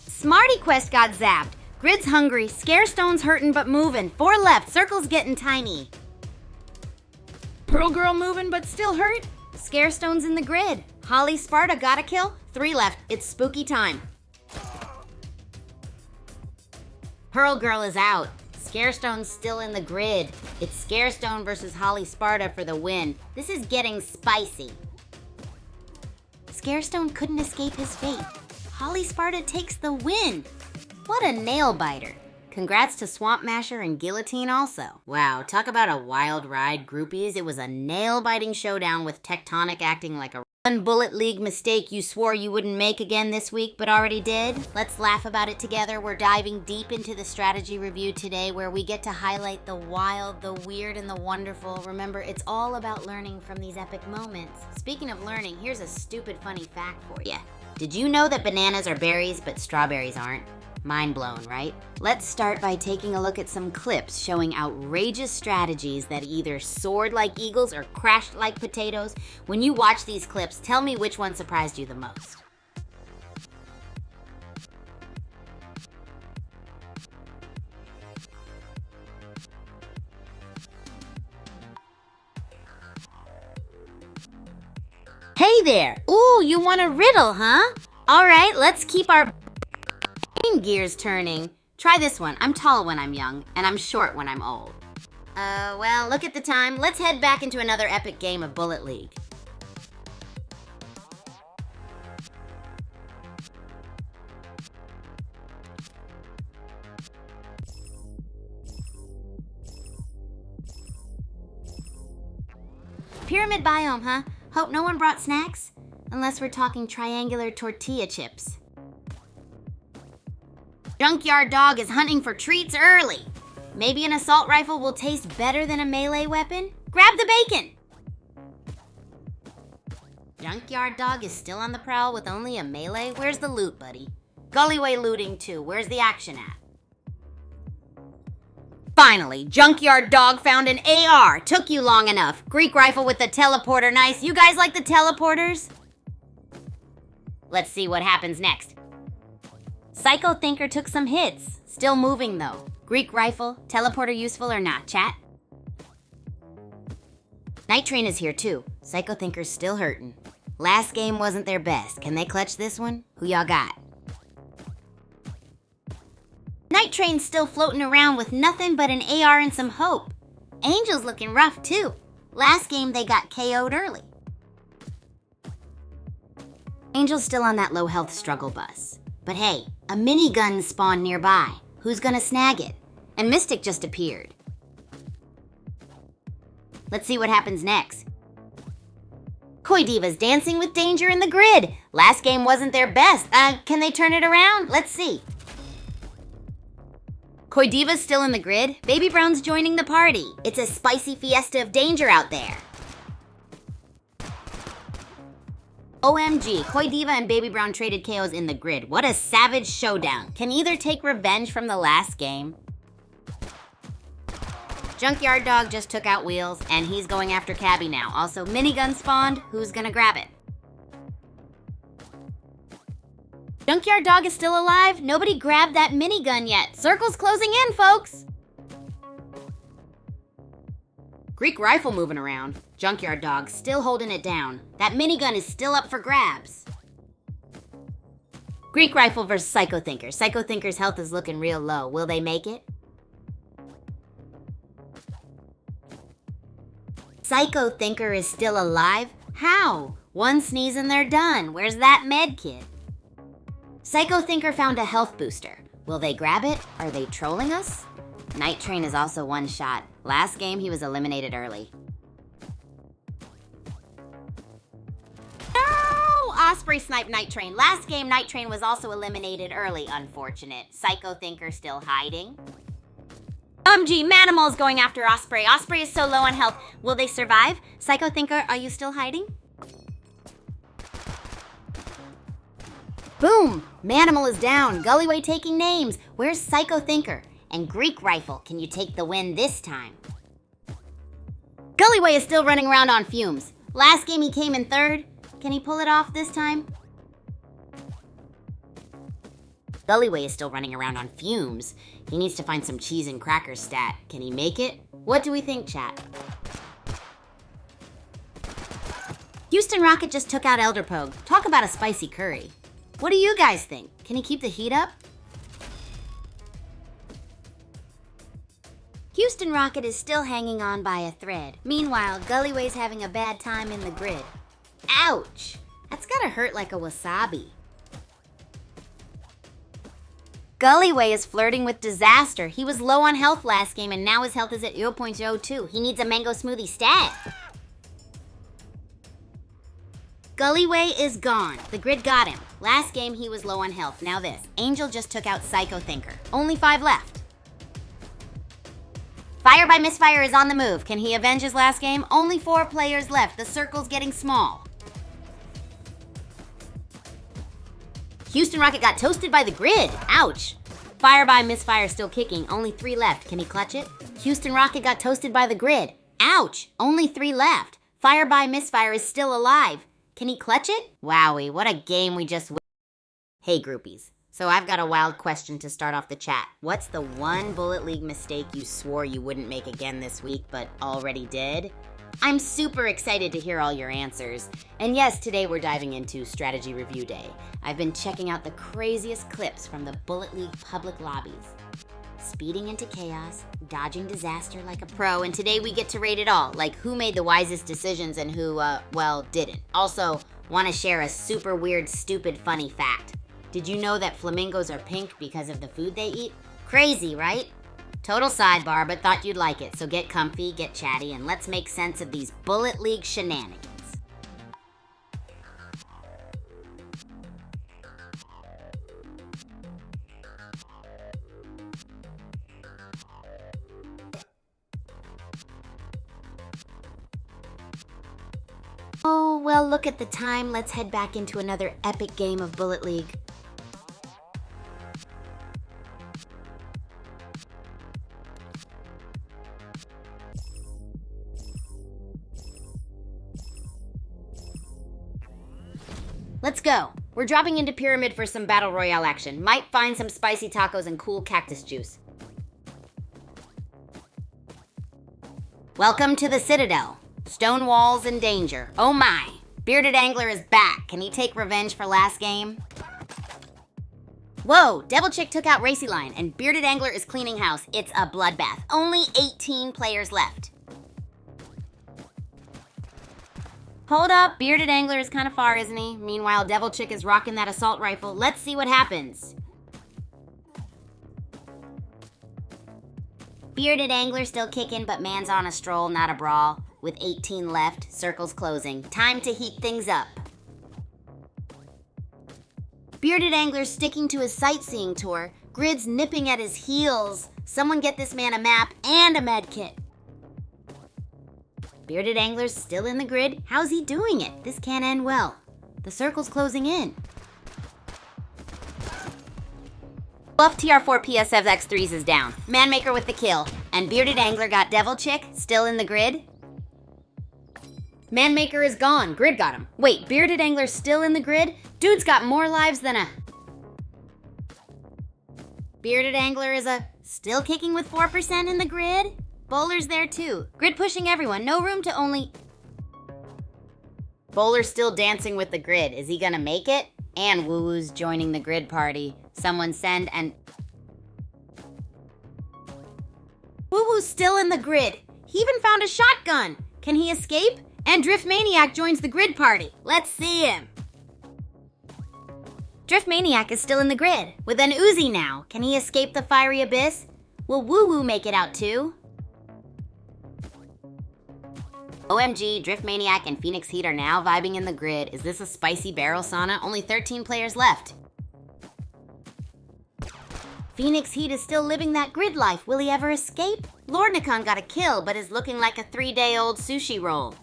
Smarty Quest got zapped. Grid's hungry. Scarestone's hurting but moving. 4 left. Circle's getting tiny. Pearl Girl moving but still hurt. Scarestone's in the grid. Holly Sparta got a kill. 3 left. It's spooky time. Pearl Girl is out. Scarestone's still in the grid. It's Scarestone versus Holly Sparta for the win. This is getting spicy. Scarestone couldn't escape his fate. Holly Sparta takes the win. What a nail biter. Congrats to Swamp Masher and Guillotine also. Wow, talk about a wild ride, groupies. It was a nail-biting showdown with Tectonic acting like a one Bullet League mistake you swore you wouldn't make again this week but already did. Let's laugh about it together. We're diving deep into the strategy review today where we get to highlight the wild, the weird, and the wonderful. Remember, it's all about learning from these epic moments. Speaking of learning, here's a stupid funny fact for you. Did you know that bananas are berries but strawberries aren't? Mind blown, right? Let's start by taking a look at some clips showing outrageous strategies that either soared like eagles or crashed like potatoes. When you watch these clips, tell me which one surprised you the most. Hey there! Ooh, you want a riddle, huh? All right, let's keep our gears turning. Try this one. I'm tall when I'm young, and I'm short when I'm old. Well, look at the time. Let's head back into another epic game of Bullet League. Pyramid biome, huh? Hope no one brought snacks? Unless we're talking triangular tortilla chips. Junkyard Dog is hunting for treats early. Maybe an assault rifle will taste better than a melee weapon? Grab the bacon! Junkyard Dog is still on the prowl with only a melee? Where's the loot, buddy? Gullyway looting too. Where's the action at? Finally, Junkyard Dog found an AR. Took you long enough. Greek rifle with the teleporter. Nice. You guys like the teleporters? Let's see what happens next. Psycho Thinker took some hits. Still moving though. Greek rifle, teleporter useful or not, chat? Night Train is here too. Psycho Thinker's still hurting. Last game wasn't their best. Can they clutch this one? Who y'all got? Night Train's still floating around with nothing but an AR and some hope. Angel's looking rough too. Last game they got KO'd early. Angel's still on that low health struggle bus. But hey, a minigun spawned nearby. Who's gonna snag it? And Mystic just appeared. Let's see what happens next. Koi Diva's dancing with danger in the grid. Last game wasn't their best. Can they turn it around? Let's see. Koi Diva's still in the grid. Baby Brown's joining the party. It's a spicy fiesta of danger out there. OMG, Koi Diva and Baby Brown traded KOs in the grid. What a savage showdown. Can either take revenge from the last game? Junkyard Dog just took out Wheels, and he's going after Cabby now. Also, Minigun spawned. Who's gonna grab it? Junkyard Dog is still alive? Nobody grabbed that minigun yet. Circle's closing in, folks. Greek Rifle moving around. Junkyard Dog still holding it down. That minigun is still up for grabs. Greek Rifle versus Psycho Thinker. Psycho Thinker's health is looking real low. Will they make it? Psycho Thinker is still alive? How? One sneeze and they're done. Where's that med kit? Psycho Thinker found a health booster. Will they grab it? Are they trolling us? Night Train is also one shot. Last game, he was eliminated early. No! Osprey sniped Night Train. Last game, Night Train was also eliminated early. Unfortunate. Psycho Thinker still hiding. Manimal's going after Osprey. Osprey is so low on health. Will they survive? Psycho Thinker, are you still hiding? Boom! Manimal is down. Gullyway taking names. Where's Psycho Thinker? And Greek Rifle, can you take the win this time? Gullyway is still running around on fumes. Last game he came in third. Can he pull it off this time? Gullyway is still running around on fumes. He needs to find some cheese and crackers stat. Can he make it? What do we think, chat? Houston Rocket just took out Elder Pogue. Talk about a spicy curry. What do you guys think? Can he keep the heat up? Houston Rocket is still hanging on by a thread. Meanwhile, Gullyway's having a bad time in the grid. Ouch! That's gotta hurt like a wasabi. Gullyway is flirting with disaster. He was low on health last game and now his health is at 0.02. He needs a mango smoothie stat. Gullyway is gone. The grid got him. Last game he was low on health. Now this. Angel just took out Psycho Thinker. Only 5 left. Fire by Misfire is on the move. Can he avenge his last game? Only 4 players left. The circle's getting small. Houston Rocket got toasted by the grid. Ouch. Fire by Misfire still kicking. Only 3 left. Can he clutch it? Houston Rocket got toasted by the grid. Ouch. Only 3 left. Fire by Misfire is still alive. Can he clutch it? Wowie, what a game we just... Hey groupies. So I've got a wild question to start off the chat. What's the one Bullet League mistake you swore you wouldn't make again this week but already did? I'm super excited to hear all your answers. And yes, today we're diving into Strategy Review Day. I've been checking out the craziest clips from the Bullet League public lobbies. Speeding into chaos, dodging disaster like a pro, and today we get to rate it all, like who made the wisest decisions and who, well, didn't. Also, want to share a super weird, stupid, funny fact. Did you know that flamingos are pink because of the food they eat? Crazy, right? Total sidebar, but thought you'd like it, so get comfy, get chatty, and let's make sense of these Bullet League shenanigans. Oh, well, look at the time. Let's head back into another epic game of Bullet League. Let's go. We're dropping into Pyramid for some Battle Royale action. Might find some spicy tacos and cool cactus juice. Welcome to the Citadel. Stone walls and danger. Oh my. Bearded Angler is back. Can he take revenge for last game? Whoa, Devil Chick took out Racy Lion and Bearded Angler is cleaning house. It's a bloodbath. Only 18 players left. Hold up, Bearded Angler is kind of far, isn't he? Meanwhile, Devil Chick is rocking that assault rifle. Let's see what happens. Bearded Angler still kicking, but man's on a stroll, not a brawl. With 18 left, circles closing. Time to heat things up. Bearded Angler's sticking to his sightseeing tour. Grid's nipping at his heels. Someone get this man a map and a med kit. Bearded Angler's still in the grid. How's he doing it? This can't end well. The circle's closing in. Buff TR4 PSF X3s is down. Manmaker with the kill. And Bearded Angler got Devil Chick, still in the grid. Manmaker is gone. Grid got him. Wait, Bearded Angler's still in the grid? Dude's got more lives than a... Bearded Angler is still kicking with 4% in the grid? Bowler's there too. Grid pushing everyone. No room to only... Bowler's still dancing with the grid. Is he gonna make it? And Woo Woo's joining the grid party. Someone send and... Woo Woo's still in the grid. He even found a shotgun. Can he escape? And Drift Maniac joins the grid party. Let's see him. Drift Maniac is still in the grid. With an Uzi now. Can he escape the fiery abyss? Will Woo Woo make it out too? OMG, Drift Maniac and Phoenix Heat are now vibing in the grid. Is this a spicy barrel sauna? Only 13 players left. Phoenix Heat is still living that grid life. Will he ever escape? Lord Nikon got a kill, but is looking like a 3-day-old sushi roll.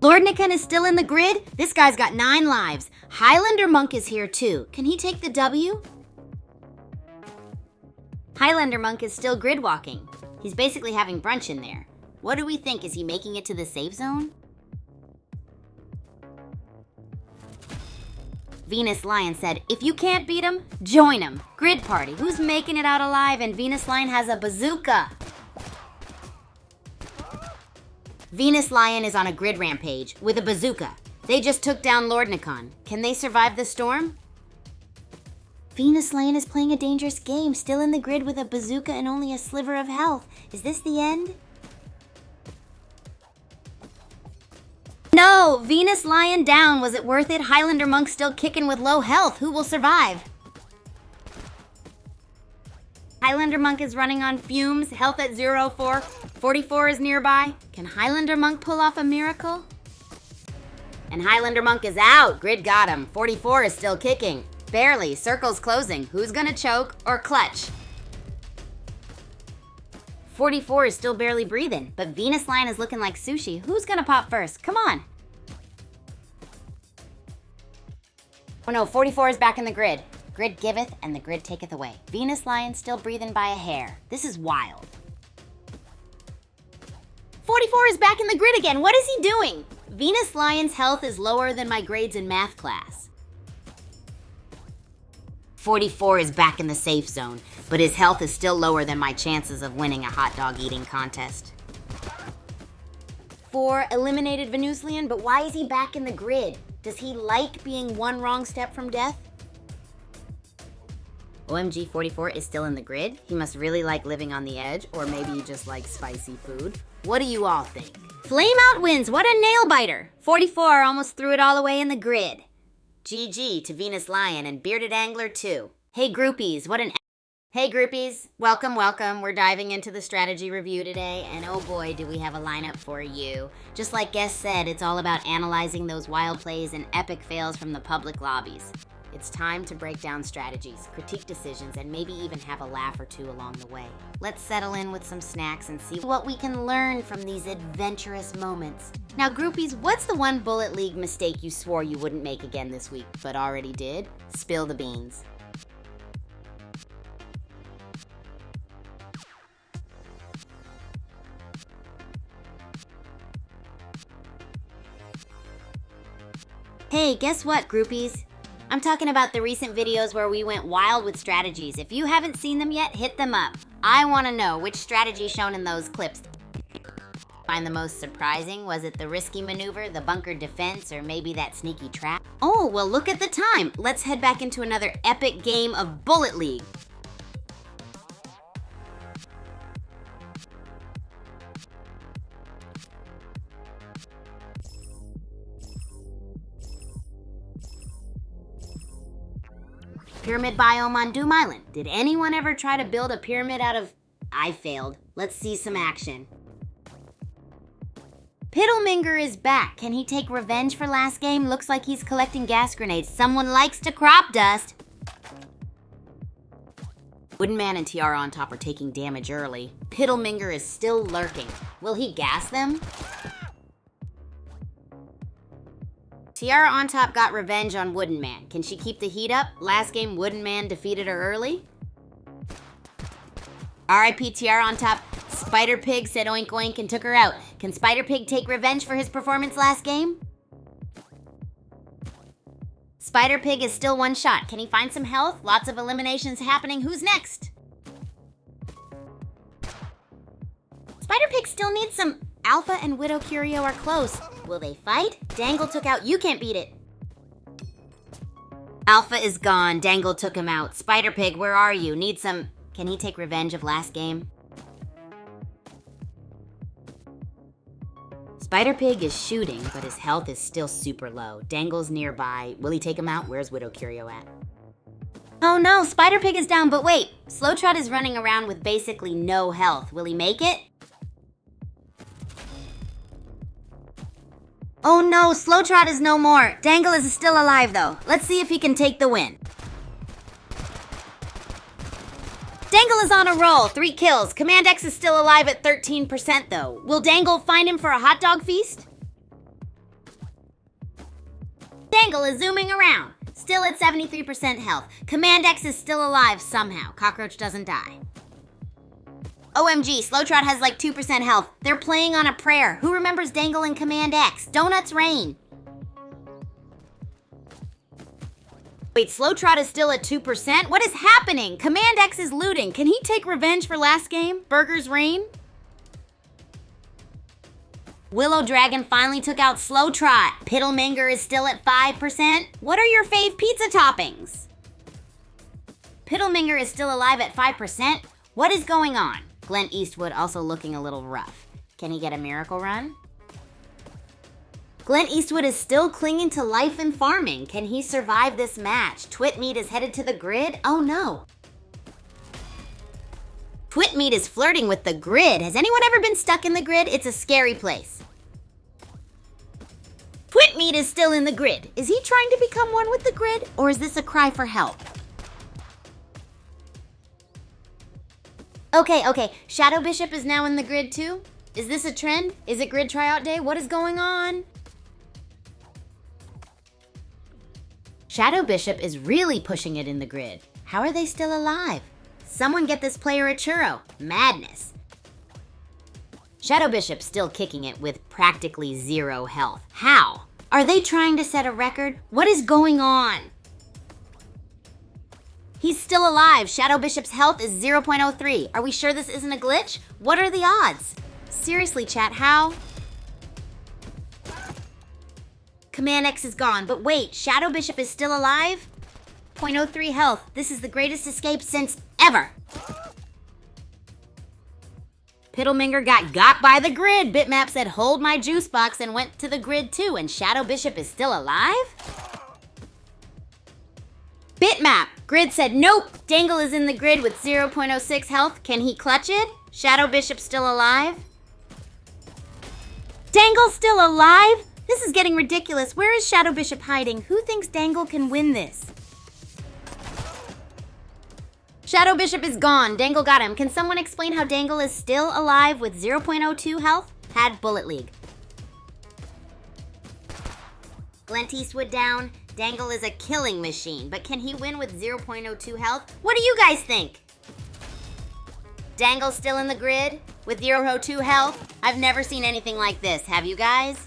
Lord Nikon is still in the grid? This guy's got 9 lives. Highlander Monk is here too. Can he take the W? Highlander Monk is still grid walking. He's basically having brunch in there. What do we think? Is he making it to the safe zone? Venus Lion said, if you can't beat him, join him. Grid party. Who's making it out alive? And Venus Lion has a bazooka. Venus Lion is on a grid rampage with a bazooka. They just took down Lord Nikon. Can they survive the storm? Venus Lion is playing a dangerous game, still in the grid with a bazooka and only a sliver of health. Is this the end? No! Venus Lion down. Was it worth it? Highlander Monk still kicking with low health. Who will survive? Highlander Monk is running on fumes. Health at 0-4. 44 is nearby. Can Highlander Monk pull off a miracle? And Highlander Monk is out. Grid got him. 44 is still kicking. Barely. Circle's closing. Who's gonna choke or clutch? 44 is still barely breathing, but Venus Lion is looking like sushi. Who's gonna pop first? Come on. Oh no, 44 is back in the grid. Grid giveth and the grid taketh away. Venus Lion still breathing by a hair. This is wild. 44 is back in the grid again. What is he doing? Venus Lion's health is lower than my grades in math class. 44 is back in the safe zone, but his health is still lower than my chances of winning a hot dog eating contest. 4 eliminated Venusian, but why is he back in the grid? Does he like being one wrong step from death? OMG 44 is still in the grid? He must really like living on the edge, or maybe he just likes spicy food. What do you all think? Flame Out wins, what a nail biter! 44 almost threw it all away in the grid. GG to Venus Lion and Bearded Angler too. Hey groupies, Hey groupies, welcome, welcome. We're diving into the strategy review today, and oh boy, do we have a lineup for you. Just like Guest said, it's all about analyzing those wild plays and epic fails from the public lobbies. It's time to break down strategies, critique decisions, and maybe even have a laugh or two along the way. Let's settle in with some snacks and see what we can learn from these adventurous moments. Now groupies, what's the one Bullet League mistake you swore you wouldn't make again this week, but already did? Spill the beans. Hey, guess what, groupies? I'm talking about the recent videos where we went wild with strategies. If you haven't seen them yet, hit them up. I want to know which strategy shown in those clips find the most surprising. Was it the risky maneuver, the bunker defense, or maybe that sneaky trap? Oh, well look at the time. Let's head back into another epic game of Bullet League. pyramid biome on Doom Island. Did anyone ever try to build a pyramid out of... I failed. Let's see some action. Piddleminger is back. Can he take revenge for last game? Looks like he's collecting gas grenades. Someone likes to crop dust. Wooden Man and Tiara on top are taking damage early. Piddleminger is still lurking. Will he gas them? Tiara on top got revenge on Wooden Man. Can she keep the heat up? Last game, Wooden Man defeated her early. R.I.P. Tiara on top. Spider Pig said oink oink and took her out. Can Spider Pig take revenge for his performance last game? Spider Pig is still one shot. Can he find some health? Lots of eliminations happening. Who's next? Spider Pig still needs some... Alpha and Widow Curio are close. Will they fight? Dangle took out You Can't Beat It. Alpha is gone. Dangle took him out. Spider Pig, where are you? Need some... Can he take revenge of last game? Spider Pig is shooting, but his health is still super low. Dangle's nearby. Will he take him out? Where's Widow Curio at? Oh no, Spider Pig is down, but wait. Slowtrot is running around with basically no health. Will he make it? Oh no, Slowtrot is no more. Dangle is still alive though. Let's see if he can take the win. Dangle is on a roll, 3 kills. Command X is still alive at 13% though. Will Dangle find him for a hot dog feast? Dangle is zooming around, still at 73% health. Command X is still alive somehow. Cockroach doesn't die. OMG, Slowtrot has like 2% health. They're playing on a prayer. Who remembers Dangle and Command X? Donuts rain. Wait, Slowtrot is still at 2%? What is happening? Command X is looting. Can he take revenge for last game? Burgers rain? Willow Dragon finally took out Slowtrot. Piddleminger is still at 5%. What are your fave pizza toppings? Piddleminger is still alive at 5%. What is going on? Glenn Eastwood also looking a little rough. Can he get a miracle run? Glenn Eastwood is still clinging to life and farming. Can he survive this match? Twitmeat is headed to the grid? Oh no. Twitmeat is flirting with the grid. Has anyone ever been stuck in the grid? It's a scary place. Twitmeat is still in the grid. Is he trying to become one with the grid? Or is this a cry for help? Okay. Shadow Bishop is now in the grid too? Is this a trend? Is it grid tryout day? What is going on? Shadow Bishop is really pushing it in the grid. How are they still alive? Someone get this player a churro. Madness. Shadow Bishop still kicking it with practically 0 health. How? Are they trying to set a record? What is going on? He's still alive. Shadow Bishop's health is 0.03. Are we sure this isn't a glitch? What are the odds? Seriously, chat, how? Command X is gone, but wait, Shadow Bishop is still alive? 0.03 health. This is the greatest escape since ever. Piddleminger got by the grid. Bitmap said, hold my juice box and went to the grid too, and Shadow Bishop is still alive? Bitmap. Grid said, nope. Dangle is in the grid with 0.06 health. Can he clutch it? Shadow Bishop still alive? Dangle still alive? This is getting ridiculous. Where is Shadow Bishop hiding? Who thinks Dangle can win this? Shadow Bishop is gone. Dangle got him. Can someone explain how Dangle is still alive with 0.02 health? Had Bullet League. Glenn Eastwood down. Dangle is a killing machine, but can he win with 0.02 health? What do you guys think? Dangle still in the grid with 0.02 health? I've never seen anything like this. Have you guys?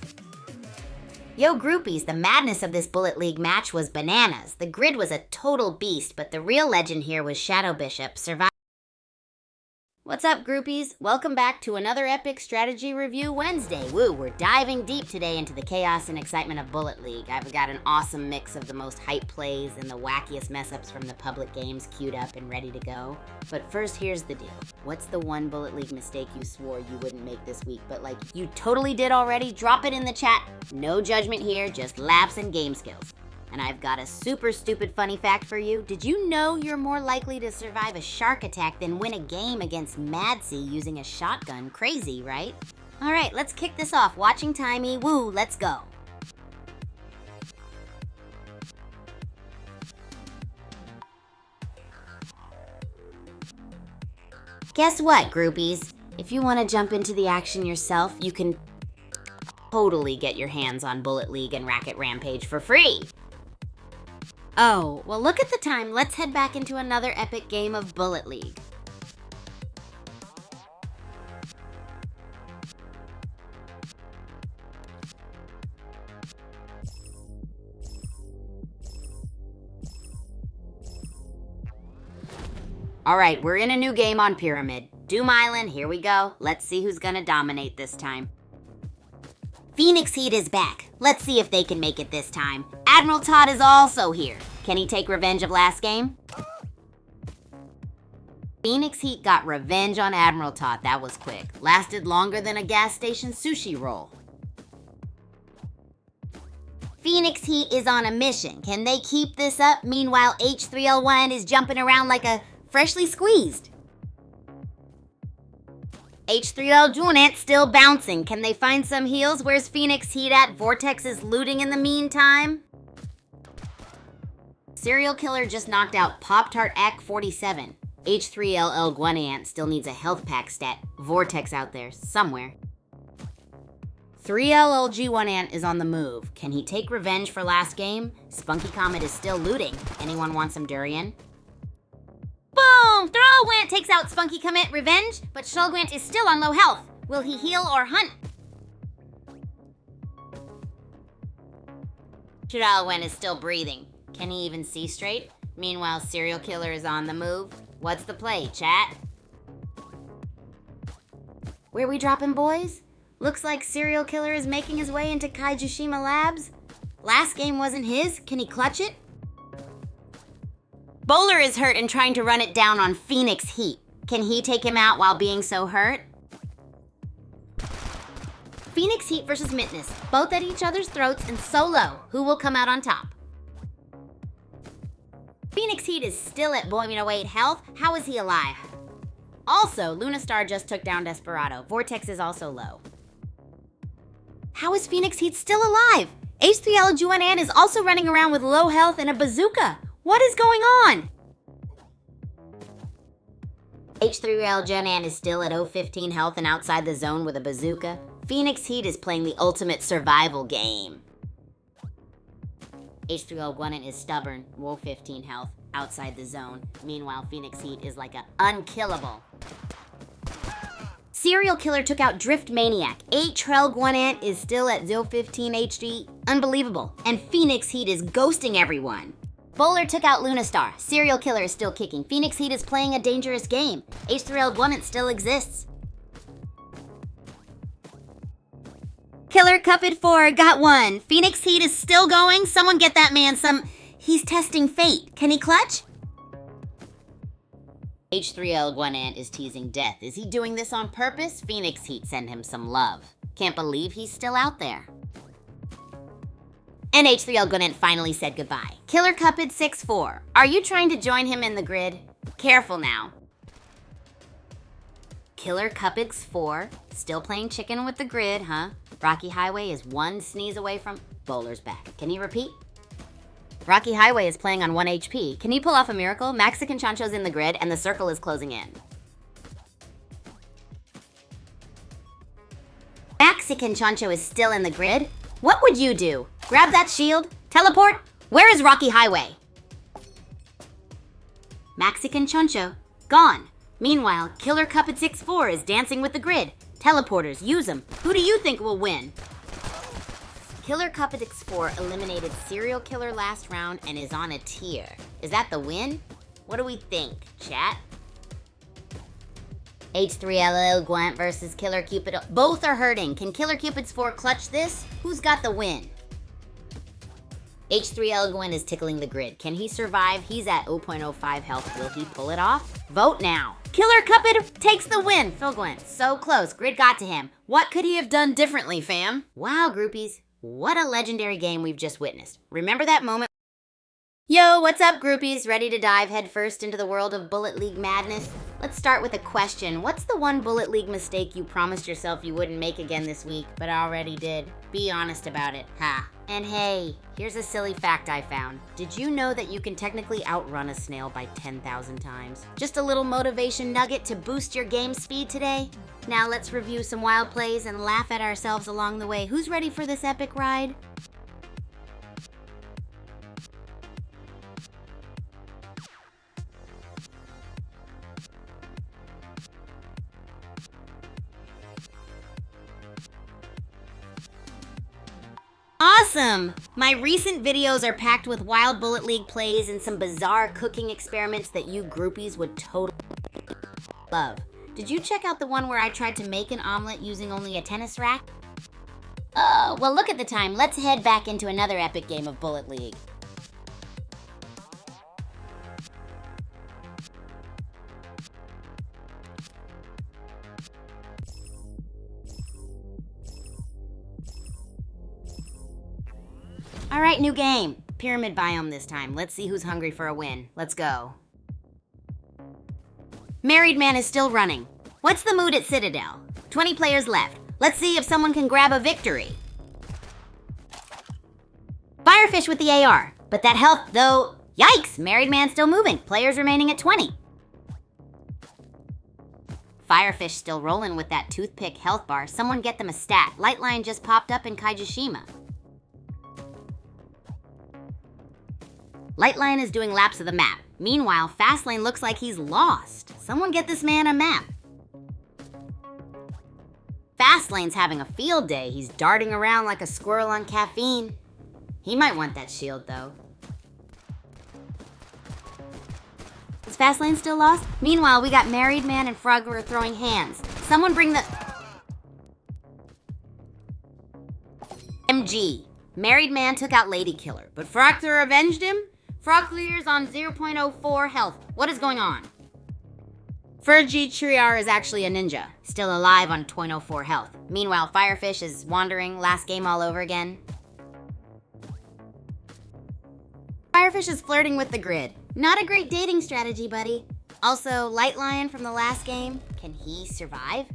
Yo, groupies, the madness of this Bullet League match was bananas. The grid was a total beast, but the real legend here was Shadow Bishop. What's up, groupies? Welcome back to another Epic Strategy Review Wednesday. Woo, we're diving deep today into the chaos and excitement of Bullet League. I've got an awesome mix of the most hype plays and the wackiest mess-ups from the public games queued up and ready to go. But first, here's the deal. What's the one Bullet League mistake you swore you wouldn't make this week, but like you totally did already? Drop it in the chat. No judgment here, just laps and game skills. And I've got a super stupid funny fact for you. Did you know you're more likely to survive a shark attack than win a game against Madsy using a shotgun? Crazy, right? All right, let's kick this off. Watching timey, woo, let's go. Guess what, groupies? If you want to jump into the action yourself, you can totally get your hands on Bullet League and Racket Rampage for free. Oh, well look at the time. Let's head back into another epic game of Bullet League. Alright, we're in a new game on Pyramid. Doom Island, here we go. Let's see who's gonna dominate this time. Phoenix Heat is back. Let's see if they can make it this time. Admiral Todd is also here. Can he take revenge of last game? Phoenix Heat got revenge on Admiral Todd. That was quick. Lasted longer than a gas station sushi roll. Phoenix Heat is on a mission. Can they keep this up? Meanwhile, H3L1 is jumping around like a freshly squeezed. H3L Junant still bouncing. Can they find some heals? Where's Phoenix Heat at? Vortex is looting in the meantime. Serial Killer just knocked out Pop-Tart Act 47. H3LL Guanant still needs a health pack stat. Vortex out there somewhere. 3LLG Guanant is on the move. Can he take revenge for last game? Spunky Comet is still looting. Anyone want some durian? Boom! Throwgwant takes out Spunky Comet revenge, but Shulgwant is still on low health. Will he heal or hunt? Shiralwent is still breathing. Can he even see straight? Meanwhile, Serial Killer is on the move. What's the play, chat? Where we dropping, boys? Looks like Serial Killer is making his way into Kaijushima Labs. Last game wasn't his. Can he clutch it? Bowler is hurt and trying to run it down on Phoenix Heat. Can he take him out while being so hurt? Phoenix Heat versus Mitness, both at each other's throats and solo. Who will come out on top? Phoenix Heat is still at 0.08 health. How is he alive? Also, Lunastar just took down Desperado. Vortex is also low. How is Phoenix Heat still alive? H3L Juanan is also running around with low health and a bazooka. What is going on? H3L Juanan is still at 015 health and outside the zone with a bazooka. Phoenix Heat is playing the ultimate survival game. H3L Guanan is stubborn, 015 health, outside the zone. Meanwhile, Phoenix Heat is like a unkillable. Serial Killer took out Drift Maniac. H3L Guanan is still at 015 HD. Unbelievable. And Phoenix Heat is ghosting everyone. Bowler took out Lunastar. Serial Killer is still kicking. Phoenix Heat is playing a dangerous game. H3L Guanan still exists. Killer Cupid 4 got one. Phoenix Heat is still going. Someone get that man some... He's testing fate. Can he clutch? H3L Guanan is teasing death. Is he doing this on purpose? Phoenix Heat send him some love. Can't believe he's still out there. And H3L Guanan finally said goodbye. Killer Cupid 6-4. Are you trying to join him in the grid? Careful now. Killer Cupid 4. Still playing chicken with the grid, huh? Rocky Highway is one sneeze away from... Bowler's back. Can you repeat? Rocky Highway is playing on 1 HP. Can you pull off a miracle? Mexican Chancho's in the grid and the circle is closing in. Mexican Chancho is still in the grid. What would you do? Grab that shield? Teleport? Where is Rocky Highway? Mexican Chancho, gone. Meanwhile, Killer Cupid 6-4 is dancing with the grid. Teleporters, use them. Who do you think will win? Killer Cupid X4 eliminated Serial Killer last round and is on a tier. Is that the win? What do we think, chat? H3LL Gwent versus Killer Cupid. Both are hurting. Can Killer Cupid's 4 clutch this? Who's got the win? H3L Gwent is tickling the grid. Can he survive? He's at 0.05 health. Will he pull it off? Vote now. Killer Cupid takes the win. Phil Gwent, so close. Grid got to him. What could he have done differently, fam? Wow, groupies. What a legendary game we've just witnessed. Remember that moment Yo, what's up, groupies? Ready to dive headfirst into the world of Bullet League madness? Let's start with a question. What's the one Bullet League mistake you promised yourself you wouldn't make again this week, but already did? Be honest about it. Ha. And hey, here's a silly fact I found. Did you know that you can technically outrun a snail by 10,000 times? Just a little motivation nugget to boost your game speed today? Now let's review some wild plays and laugh at ourselves along the way. Who's ready for this epic ride? Awesome! My recent videos are packed with wild Bullet League plays and some bizarre cooking experiments that you groupies would totally love. Did you check out the one where I tried to make an omelet using only a tennis rack? Oh, well look at the time. Let's head back into another epic game of Bullet League. All right, new game. Pyramid biome this time. Let's see who's hungry for a win. Let's go. Married Man is still running. What's the mood at Citadel? 20 players left. Let's see if someone can grab a victory. Firefish with the AR. But that health, though... Yikes! Married Man still moving. Players remaining at 20. Firefish still rolling with that toothpick health bar. Someone get them a stat. Lightline just popped up in Kaijishima. Lightline is doing laps of the map. Meanwhile, Fastlane looks like he's lost. Someone get this man a map. Fastlane's having a field day. He's darting around like a squirrel on caffeine. He might want that shield, though. Is Fastlane still lost? Meanwhile, we got Married Man and Frogger throwing hands. Someone bring the... MG. Married Man took out Lady Killer, but Frogger avenged him? Frogler's on 0.04 health. What is going on? Fergie Triar is actually a ninja, still alive on 0.04 health. Meanwhile, Firefish is wandering, last game all over again. Firefish is flirting with the grid. Not a great dating strategy, buddy. Also, Light Lion from the last game, can he survive?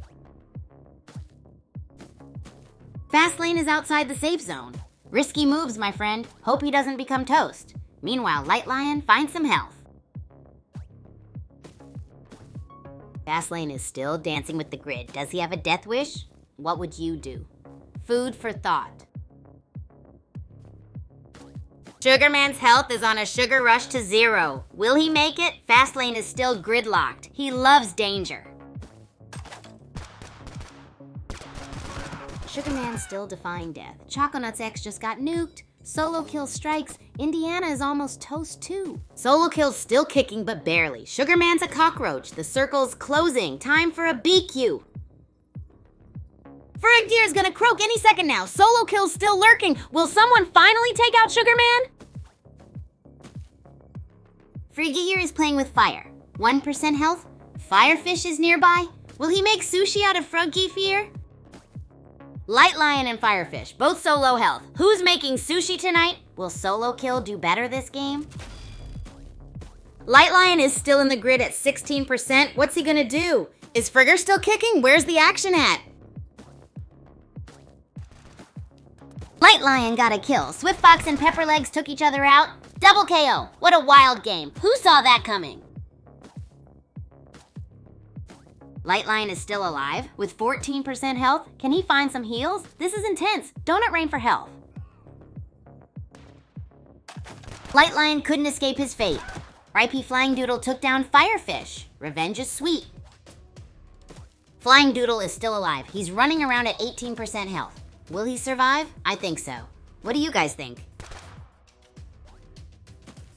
Fastlane is outside the safe zone. Risky moves, my friend. Hope he doesn't become toast. Meanwhile, Light Lion finds some health. Fastlane is still dancing with the grid. Does he have a death wish? What would you do? Food for thought. Sugarman's health is on a sugar rush to 0. Will he make it? Fastlane is still gridlocked. He loves danger. Sugarman's still defying death. Choconuts X just got nuked. Solo kill strikes. Indiana is almost toast too. Solo kill's still kicking, but barely. Sugarman's a cockroach. The circle's closing. Time for a BQ. Frigdeer is gonna croak any second now. Solo kill's still lurking. Will someone finally take out Sugarman? Frigdeer is playing with fire. 1% health. Firefish is nearby. Will he make sushi out of Froggear? Light Lion and Firefish, both so low health. Who's making sushi tonight? Will Solo Kill do better this game? Light Lion is still in the grid at 16%. What's he gonna do? Is Frigger still kicking? Where's the action at? Light Lion got a kill. Swiftfox and Pepperlegs took each other out. Double KO. What a wild game. Who saw that coming? Light Lion is still alive, with 14% health. Can he find some heals? This is intense. Donut Rain for health. Light Lion couldn't escape his fate. Ripey Flying Doodle took down Firefish. Revenge is sweet. Flying Doodle is still alive. He's running around at 18% health. Will he survive? I think so. What do you guys think?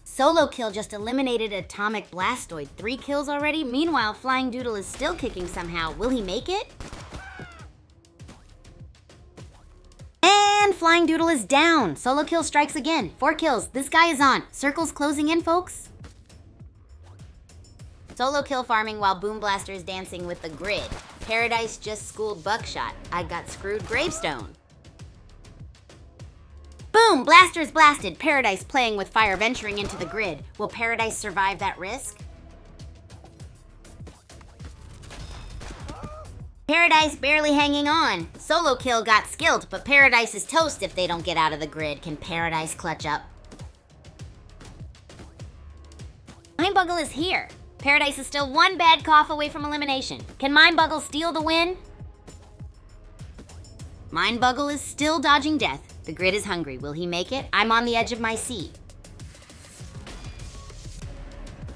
Solo Kill just eliminated Atomic Blastoid. 3 kills already? Meanwhile, Flying Doodle is still kicking somehow. Will he make it? And Flying Doodle is down. Solo Kill strikes again. 4 kills. This guy is on. Circle's closing in, folks. Solo Kill farming while Boom Blaster is dancing with the grid. Paradise just schooled Buckshot. I got screwed Gravestone. Boom! Boom! Blasters blasted. Paradise playing with fire venturing into the grid. Will Paradise survive that risk? Paradise barely hanging on. Solo kill got skilled, but Paradise is toast if they don't get out of the grid. Can Paradise clutch up? Mindbuggle is here. Paradise is still one bad cough away from elimination. Can Mindbuggle steal the win? Mindbuggle is still dodging death. The grid is hungry. Will he make it? I'm on the edge of my seat.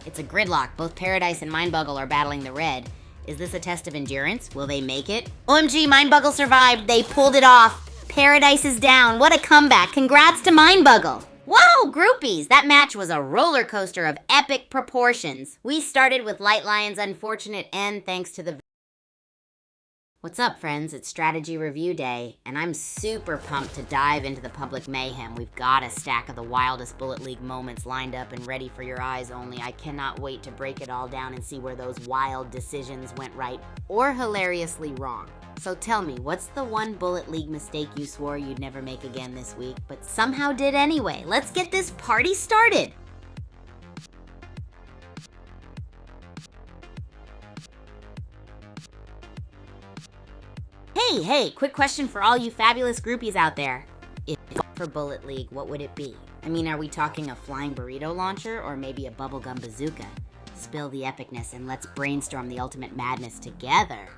It's a gridlock. Both Paradise and Mindbuggle are battling the red. Is this a test of endurance? Will they make it? OMG, Mindbuggle survived. They pulled it off. Paradise is down. What a comeback. Congrats to Mindbuggle. Whoa, groupies! That match was a roller coaster of epic proportions. We started with Light Lion's unfortunate end thanks to the... What's up, friends? It's Strategy Review Day, and I'm super pumped to dive into the public mayhem. We've got a stack of the wildest Bullet League moments lined up and ready for your eyes only. I cannot wait to break it all down and see where those wild decisions went right or hilariously wrong. So tell me, what's the one Bullet League mistake you swore you'd never make again this week, but somehow did anyway? Let's get this party started! Hey, quick question for all you fabulous groupies out there. If for Bullet League, what would it be? I mean, are we talking a flying burrito launcher or maybe a bubblegum bazooka? Spill the epicness and let's brainstorm the ultimate madness together.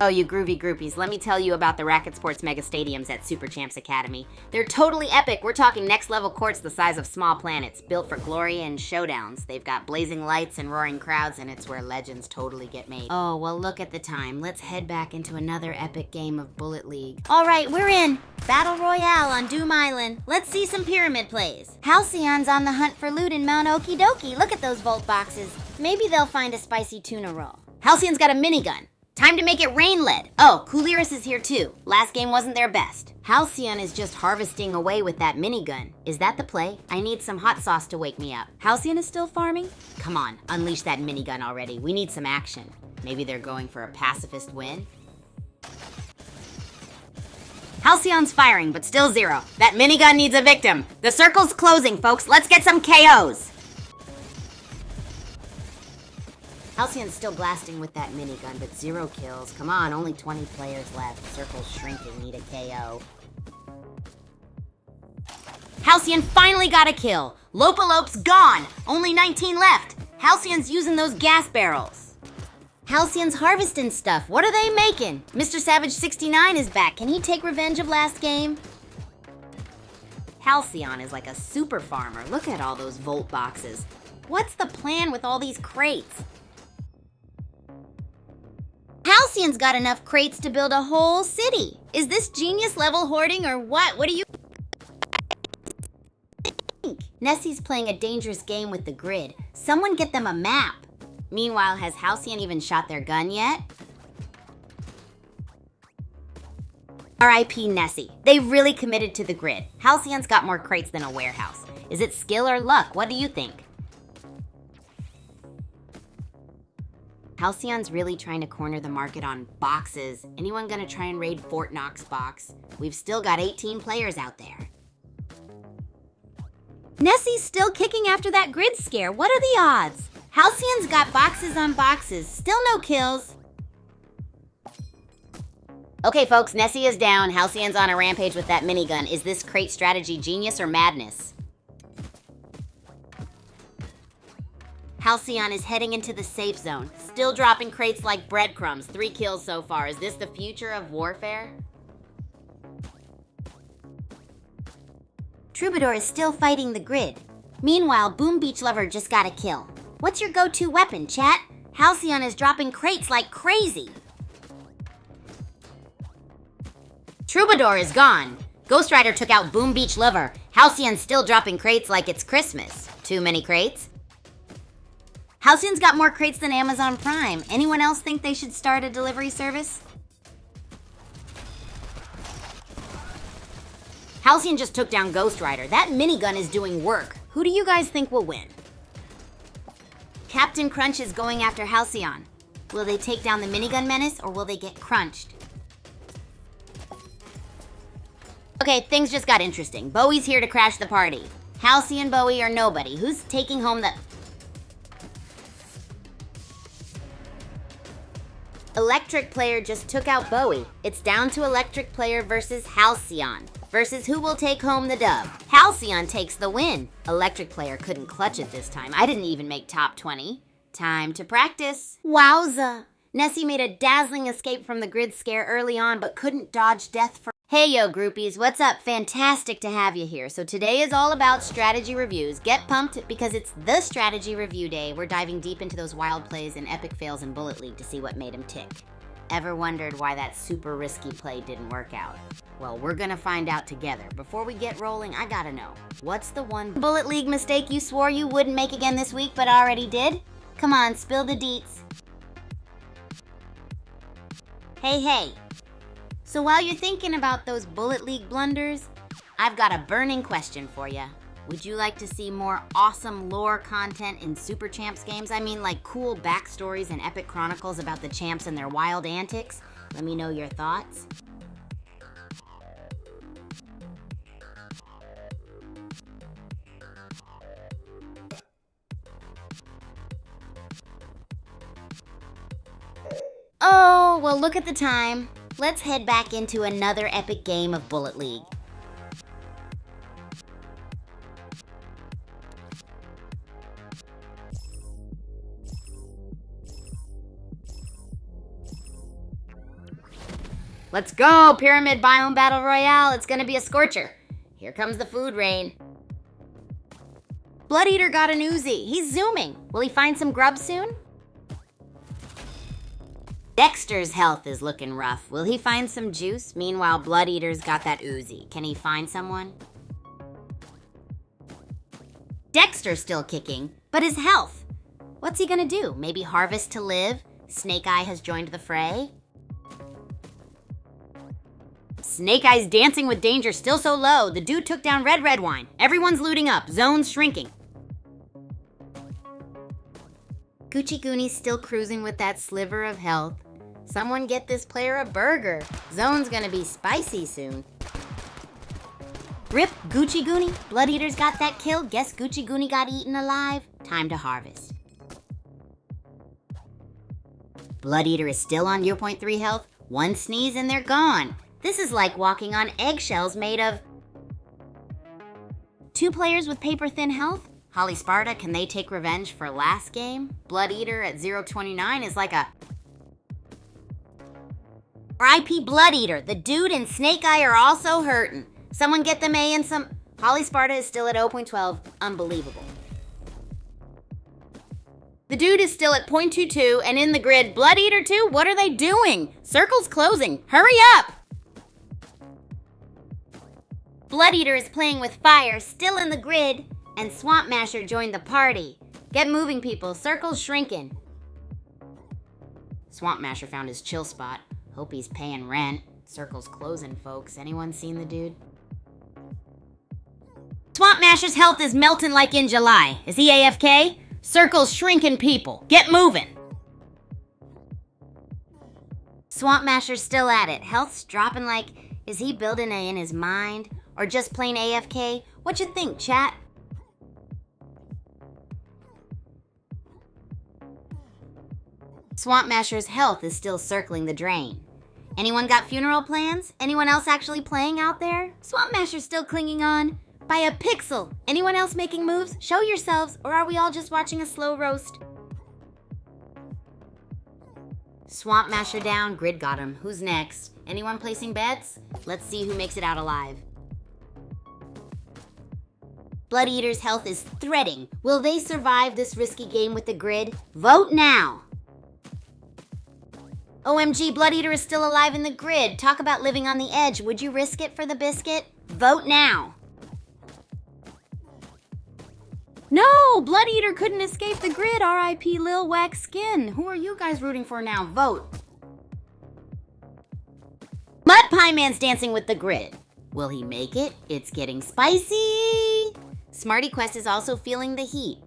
Oh, you groovy groupies, let me tell you about the Racket Sports Mega Stadiums at Super Champs Academy. They're totally epic. We're talking next level courts the size of small planets, built for glory and showdowns. They've got blazing lights and roaring crowds, and it's where legends totally get made. Oh, well, look at the time. Let's head back into another epic game of Bullet League. All right, we're in. Battle Royale on Doom Island. Let's see some pyramid plays. Halcyon's on the hunt for loot in Mount Okidoki. Look at those vault boxes. Maybe they'll find a spicy tuna roll. Halcyon's got a minigun. Time to make it rain lead. Oh, Cooliris is here too. Last game wasn't their best. Halcyon is just harvesting away with that minigun. Is that the play? I need some hot sauce to wake me up. Halcyon is still farming? Come on, unleash that minigun already. We need some action. Maybe they're going for a pacifist win? Halcyon's firing, but still zero. That minigun needs a victim. The circle's closing, folks. Let's get some KOs. Halcyon's still blasting with that minigun, but 0 kills. Come on, only 20 players left. Circle's shrinking, need a KO. Halcyon finally got a kill. Lopalope's gone. Only 19 left. Halcyon's using those gas barrels. Halcyon's harvesting stuff. What are they making? Mr. Savage 69 is back. Can he take revenge of last game? Halcyon is like a super farmer. Look at all those vault boxes. What's the plan with all these crates? Halcyon's got enough crates to build a whole city. Is this genius level hoarding or what? What do you think? Nessie's playing a dangerous game with the grid. Someone get them a map. Meanwhile, has Halcyon even shot their gun yet? R.I.P. Nessie. They really committed to the grid. Halcyon's got more crates than a warehouse. Is it skill or luck? What do you think? Halcyon's really trying to corner the market on boxes. Anyone gonna try and raid Fort Knox box? We've still got 18 players out there. Nessie's still kicking after that grid scare. What are the odds? Halcyon's got boxes on boxes. Still no kills. Okay, folks, Nessie is down. Halcyon's on a rampage with that minigun. Is this crate strategy genius or madness? Halcyon is heading into the safe zone, still dropping crates like breadcrumbs. 3 kills so far. Is this the future of warfare? Troubadour is still fighting the grid. Meanwhile, Boom Beach Lover just got a kill. What's your go-to weapon, chat? Halcyon is dropping crates like crazy. Troubadour is gone. Ghost Rider took out Boom Beach Lover. Halcyon's still dropping crates like it's Christmas. Too many crates? Halcyon's got more crates than Amazon Prime. Anyone else think they should start a delivery service? Halcyon just took down Ghost Rider. That minigun is doing work. Who do you guys think will win? Captain Crunch is going after Halcyon. Will they take down the minigun menace, or will they get crunched? Okay, things just got interesting. Bowie's here to crash the party. Halsey and Bowie are nobody. Who's taking home the... Electric Player just took out Bowie. It's down to Electric Player versus Halcyon. Versus who will take home the dub. Halcyon takes the win. Electric Player couldn't clutch it this time. I didn't even make top 20. Time to practice. Wowza. Nessie made a dazzling escape from the grid scare early on, but couldn't dodge death for... Hey yo groupies, what's up? Fantastic to have you here. So today is all about strategy reviews. Get pumped because it's the strategy review day. We're diving deep into those wild plays and epic fails in Bullet League to see what made him tick. Ever wondered why that super risky play didn't work out? Well, we're gonna find out together. Before we get rolling, I gotta know, what's the one Bullet League mistake you swore you wouldn't make again this week but already did? Come on, spill the deets. Hey. So while you're thinking about those Bullet League blunders, I've got a burning question for you. Would you like to see more awesome lore content in Super Champs games? I mean, like cool backstories and epic chronicles about the champs and their wild antics? Let me know your thoughts. Oh, well, look at the time. Let's head back into another epic game of Bullet League. Let's go, Pyramid Biome Battle Royale. It's gonna be a scorcher. Here comes the food rain. Blood Eater got an Uzi. He's zooming. Will he find some grub soon? Dexter's health is looking rough. Will he find some juice? Meanwhile, Blood Eater's got that Uzi. Can he find someone? Dexter's still kicking, but his health. What's he gonna do? Maybe harvest to live? Snake Eye has joined the fray. Snake Eye's Dancing with Danger still so low. The dude took down Red Wine. Everyone's looting up. Zone's shrinking. Gucci Goonie's still cruising with that sliver of health. Someone get this player a burger. Zone's gonna be spicy soon. Rip Gucci Goonie. Blood Eater's got that kill. Guess Gucci Goonie got eaten alive. Time to harvest. Blood Eater is still on 0.3 health. One sneeze and they're gone. This is like walking on eggshells made of... Two players with paper-thin health? Holly Sparta, can they take revenge for last game? Blood Eater at 0.29 is like a... RIP Blood Eater, the dude and Snake Eye are also hurting. Someone get them A and some... Holly Sparta is still at 0.12, unbelievable. The dude is still at 0.22 and in the grid. Blood Eater too? What are they doing? Circle's closing, hurry up! Blood Eater is playing with fire, still in the grid, and Swamp Masher joined the party. Get moving, people. Circle's shrinking. Swamp Masher found his chill spot. Hope he's paying rent. Circle's closing, folks. Anyone seen the dude? Swamp Masher's health is melting like in July. Is he AFK? Circle's shrinking, people. Get moving. Swamp Masher's still at it. Health's dropping like... Is he building A in his mind? Or just plain AFK? What you think, chat? Swamp Masher's health is still circling the drain. Anyone got funeral plans? Anyone else actually playing out there? Swamp Masher's still clinging on by a pixel. Anyone else making moves? Show yourselves, or are we all just watching a slow roast? Swamp Masher down, Grid got him. Who's next? Anyone placing bets? Let's see who makes it out alive. Blood Eater's health is threading. Will they survive this risky game with the grid? Vote now! OMG, Blood Eater is still alive in the grid. Talk about living on the edge. Would you risk it for the biscuit? Vote now! No! Blood Eater couldn't escape the grid. RIP Lil Wax Skin. Who are you guys rooting for now? Vote. Mud Pie Man's dancing with the grid. Will he make it? It's getting spicy! Smarty Quest is also feeling the heat.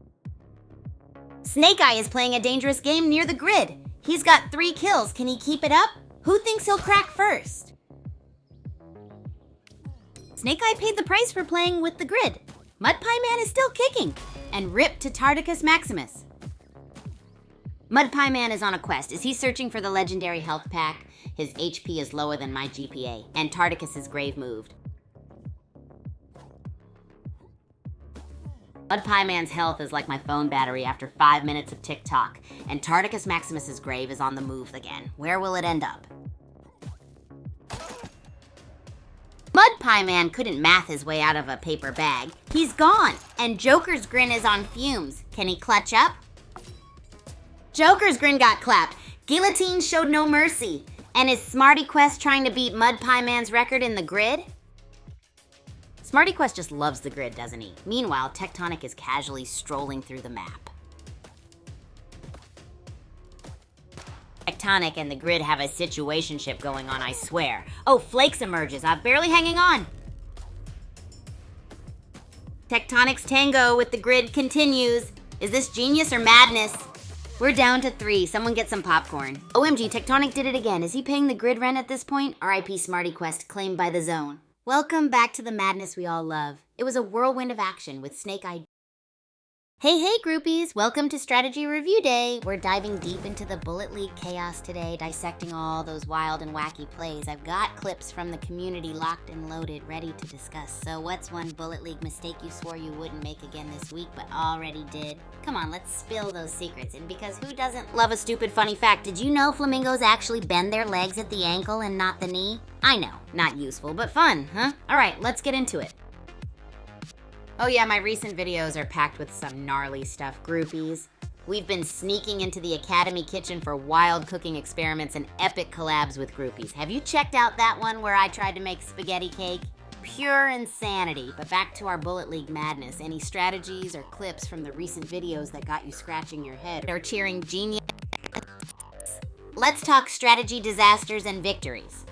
Snake Eye is playing a dangerous game near the grid. He's got 3 kills. Can he keep it up? Who thinks he'll crack first? Snake Eye paid the price for playing with the grid. Mud Pie Man is still kicking. And rip to Tardicus Maximus. Mud Pie Man is on a quest. Is he searching for the legendary health pack? His HP is lower than my GPA, and Tardicus is grave moved. Mud Pie Man's health is like my phone battery after 5 minutes of TikTok, and Tardicus Maximus's grave is on the move again. Where will it end up? Mud Pie Man couldn't math his way out of a paper bag. He's gone, and Joker's Grin is on fumes. Can he clutch up? Joker's Grin got clapped. Guillotine showed no mercy. And is Smarty Quest trying to beat Mud Pie Man's record in the grid? Smarty Quest just loves the grid, doesn't he? Meanwhile, Tectonic is casually strolling through the map. Tectonic and the grid have a situationship going on, I swear. Oh, Flakes emerges. I'm barely hanging on. Tectonic's tango with the grid continues. Is this genius or madness? We're down to 3. Someone get some popcorn. OMG, Tectonic did it again. Is he paying the grid rent at this point? RIP Smarty Quest, claimed by the zone. Welcome back to the madness we all love. It was a whirlwind of action with Snake Eye. Hey groupies, welcome to Strategy Review Day. We're diving deep into the Bullet League chaos today, dissecting all those wild and wacky plays. I've got clips from the community locked and loaded, ready to discuss. So what's one Bullet League mistake you swore you wouldn't make again this week, but already did? Come on, let's spill those secrets. And because who doesn't love a stupid funny fact, did you know flamingos actually bend their legs at the ankle and not the knee? I know, not useful, but fun, huh? All right, let's get into it. Oh yeah, my recent videos are packed with some gnarly stuff, groupies. We've been sneaking into the Academy kitchen for wild cooking experiments and epic collabs with groupies. Have you checked out that one where I tried to make spaghetti cake? Pure insanity. But back to our Bullet League madness. Any strategies or clips from the recent videos that got you scratching your head or cheering genius? Let's talk strategy disasters and victories.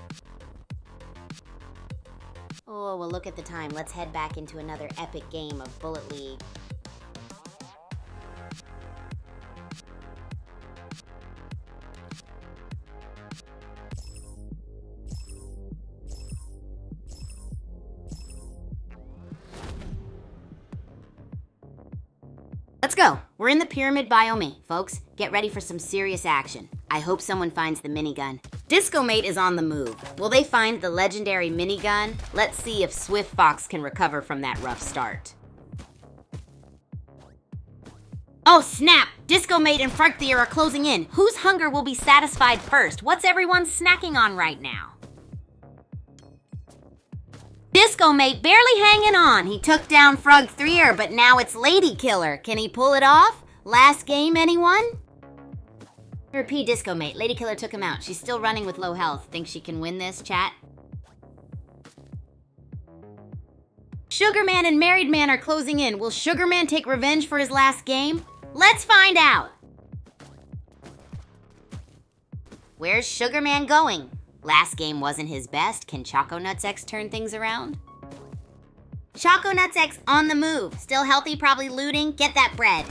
Oh, well, look at the time. Let's head back into another epic game of Bullet League. Let's go. We're in the pyramid biome, folks. Get ready for some serious action. I hope someone finds the minigun. Disco Mate is on the move. Will they find the legendary minigun? Let's see if Swift Fox can recover from that rough start. Oh snap! Disco Mate and Frogthier are closing in. Whose hunger will be satisfied first? What's everyone snacking on right now? Disco Mate barely hanging on. He took down Frogthier, but now it's Lady Killer. Can he pull it off? Last game, anyone? Repeat, Disco Mate. Lady Killer took him out. She's still running with low health. Think she can win this, chat? Sugarman and Married Man are closing in. Will Sugarman take revenge for his last game? Let's find out! Where's Sugarman going? Last game wasn't his best. Can Choco Nuts X turn things around? Choco Nuts X on the move. Still healthy, probably looting. Get that bread.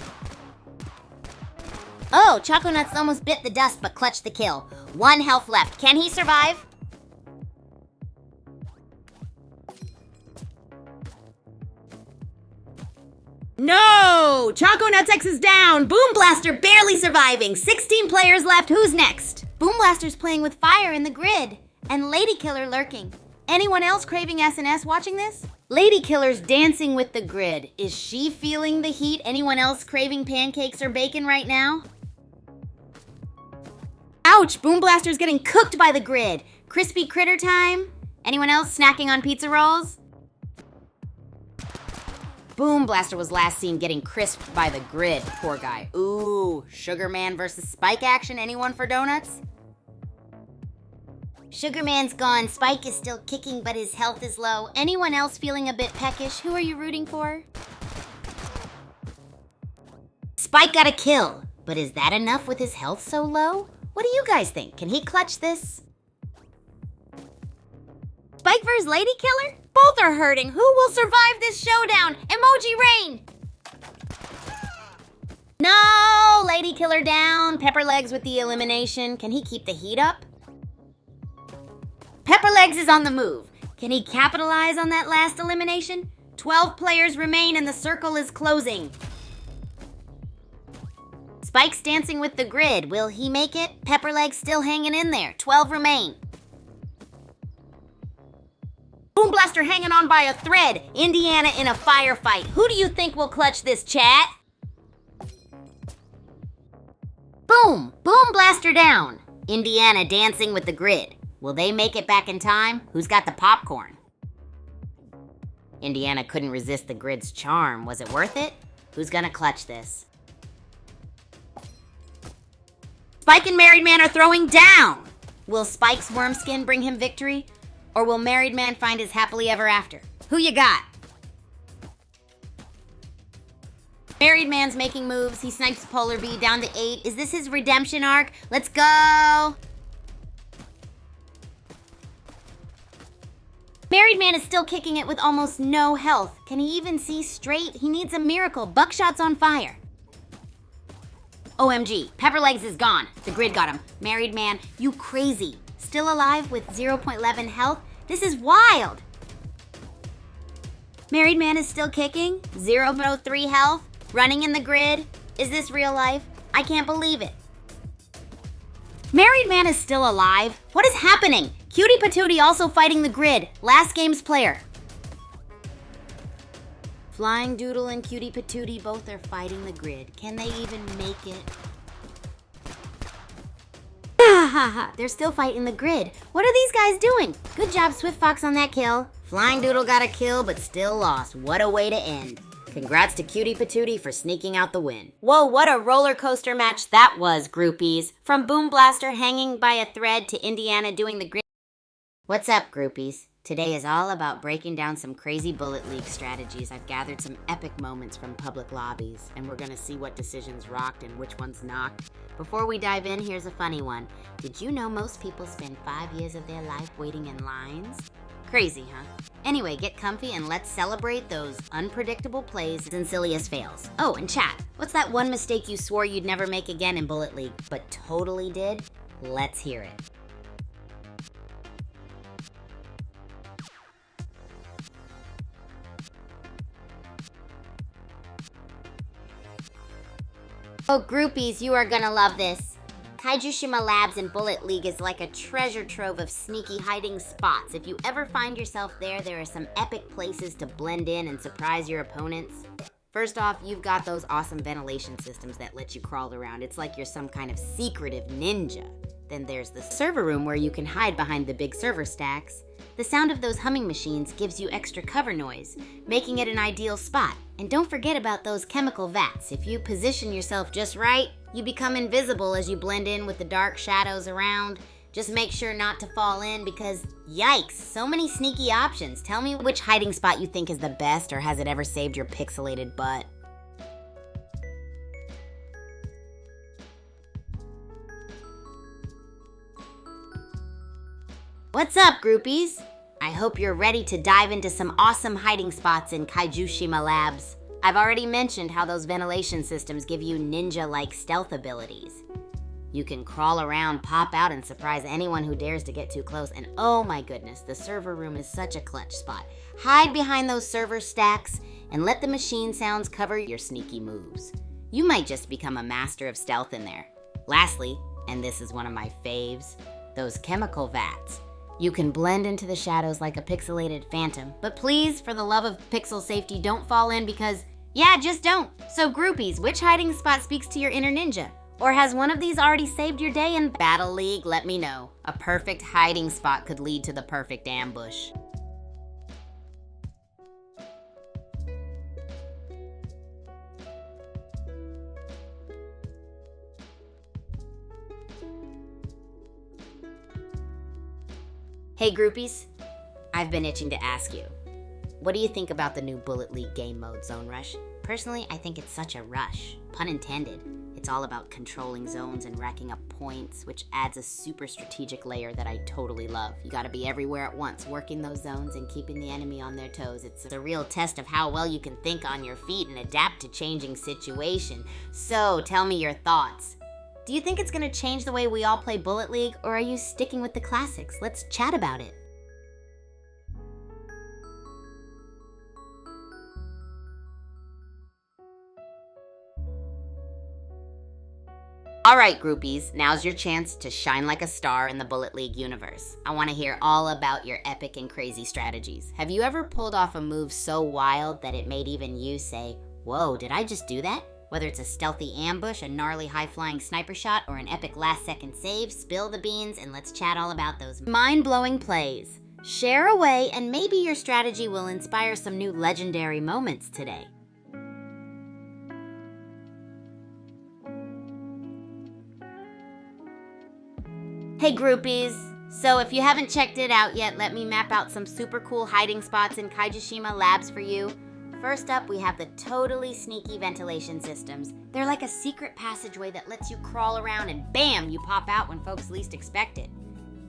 Oh, Choco Nuts almost bit the dust but clutched the kill. 1 health left. Can he survive? No! Choco Nuts X is down! Boom Blaster barely surviving! 16 players left, who's next? Boom Blaster's playing with fire in the grid, and Lady Killer lurking. Anyone else craving SNS watching this? Lady Killer's dancing with the grid. Is she feeling the heat? Anyone else craving pancakes or bacon right now? Ouch! Boom Blaster's getting cooked by the grid. Crispy critter time? Anyone else snacking on pizza rolls? Boom Blaster was last seen getting crisped by the grid. Poor guy. Ooh, Sugarman versus Spike action. Anyone for donuts? Sugarman's gone. Spike is still kicking, but his health is low. Anyone else feeling a bit peckish? Who are you rooting for? Spike got a kill, but is that enough with his health so low? What do you guys think? Can he clutch this? Spike vs. Lady Killer? Both are hurting. Who will survive this showdown? Emoji rain! No! Lady Killer down. Pepperlegs with the elimination. Can he keep the heat up? Pepperlegs is on the move. Can he capitalize on that last elimination? 12 players remain and the circle is closing. Spike's dancing with the grid. Will he make it? Pepperlegs still hanging in there. 12 remain. Boom Blaster hanging on by a thread. Indiana in a firefight. Who do you think will clutch this, chat? Boom! Boom Blaster down. Indiana dancing with the grid. Will they make it back in time? Who's got the popcorn? Indiana couldn't resist the grid's charm. Was it worth it? Who's gonna clutch this? Spike and Married Man are throwing down! Will Spike's worm skin bring him victory? Or will Married Man find his happily ever after? Who you got? Married Man's making moves. He snipes Polar Bee down to 8. Is this his redemption arc? Let's go! Married Man is still kicking it with almost no health. Can he even see straight? He needs a miracle. Buckshot's on fire. OMG, Pepperlegs is gone. The grid got him. Married Man, you crazy. Still alive with 0.11 health? This is wild. Married Man is still kicking. 0.03 health. Running in the grid. Is this real life? I can't believe it. Married Man is still alive? What is happening? Cutie Patootie also fighting the grid. Last game's player. Flying Doodle and Cutie Patootie both are fighting the grid. Can they even make it? They're still fighting the grid. What are these guys doing? Good job, Swift Fox, on that kill. Flying Doodle got a kill, but still lost. What a way to end. Congrats to Cutie Patootie for sneaking out the win. Whoa, what a roller coaster match that was, groupies. From Boom Blaster hanging by a thread to Indiana doing the grid. What's up, groupies? Today is all about breaking down some crazy Bullet League strategies. I've gathered some epic moments from public lobbies, and we're gonna see what decisions rocked and which ones knocked. Before we dive in, here's a funny one. Did you know most people spend 5 years of their life waiting in lines? Crazy, huh? Anyway, get comfy and let's celebrate those unpredictable plays and silliest fails. Oh, and chat, what's that one mistake you swore you'd never make again in Bullet League, but totally did? Let's hear it. Oh, groupies, you are gonna love this. Kaijushima Labs in Bullet League is like a treasure trove of sneaky hiding spots. If you ever find yourself there, there are some epic places to blend in and surprise your opponents. First off, you've got those awesome ventilation systems that let you crawl around. It's like you're some kind of secretive ninja. Then there's the server room where you can hide behind the big server stacks. The sound of those humming machines gives you extra cover noise, making it an ideal spot. And don't forget about those chemical vats. If you position yourself just right, you become invisible as you blend in with the dark shadows around. Just make sure not to fall in because, yikes, so many sneaky options. Tell me which hiding spot you think is the best, or has it ever saved your pixelated butt? What's up, groupies? I hope you're ready to dive into some awesome hiding spots in Kaijushima Labs. I've already mentioned how those ventilation systems give you ninja-like stealth abilities. You can crawl around, pop out, and surprise anyone who dares to get too close. And oh my goodness, the server room is such a clutch spot. Hide behind those server stacks and let the machine sounds cover your sneaky moves. You might just become a master of stealth in there. Lastly, and this is one of my faves, those chemical vats. You can blend into the shadows like a pixelated phantom, but please, for the love of pixel safety, don't fall in because, yeah, just don't. So groupies, which hiding spot speaks to your inner ninja? Or has one of these already saved your day in Battle League? Let me know. A perfect hiding spot could lead to the perfect ambush. Hey groupies, I've been itching to ask you, what do you think about the new Bullet League game mode, Zone Rush? Personally, I think it's such a rush, pun intended. It's all about controlling zones and racking up points, which adds a super strategic layer that I totally love. You gotta be everywhere at once, working those zones and keeping the enemy on their toes. It's a real test of how well you can think on your feet and adapt to changing situations. So, tell me your thoughts. Do you think it's gonna change the way we all play Bullet League, or are you sticking with the classics? Let's chat about it. All right, groupies, now's your chance to shine like a star in the Bullet League universe. I want to hear all about your epic and crazy strategies. Have you ever pulled off a move so wild that it made even you say, "Whoa, did I just do that?" Whether it's a stealthy ambush, a gnarly high-flying sniper shot, or an epic last-second save, spill the beans and let's chat all about those mind-blowing plays. Share away, and maybe your strategy will inspire some new legendary moments today. Hey groupies! So if you haven't checked it out yet, let me map out some super cool hiding spots in Kaijishima Labs for you. First up, we have the totally sneaky ventilation systems. They're like a secret passageway that lets you crawl around and bam, you pop out when folks least expect it.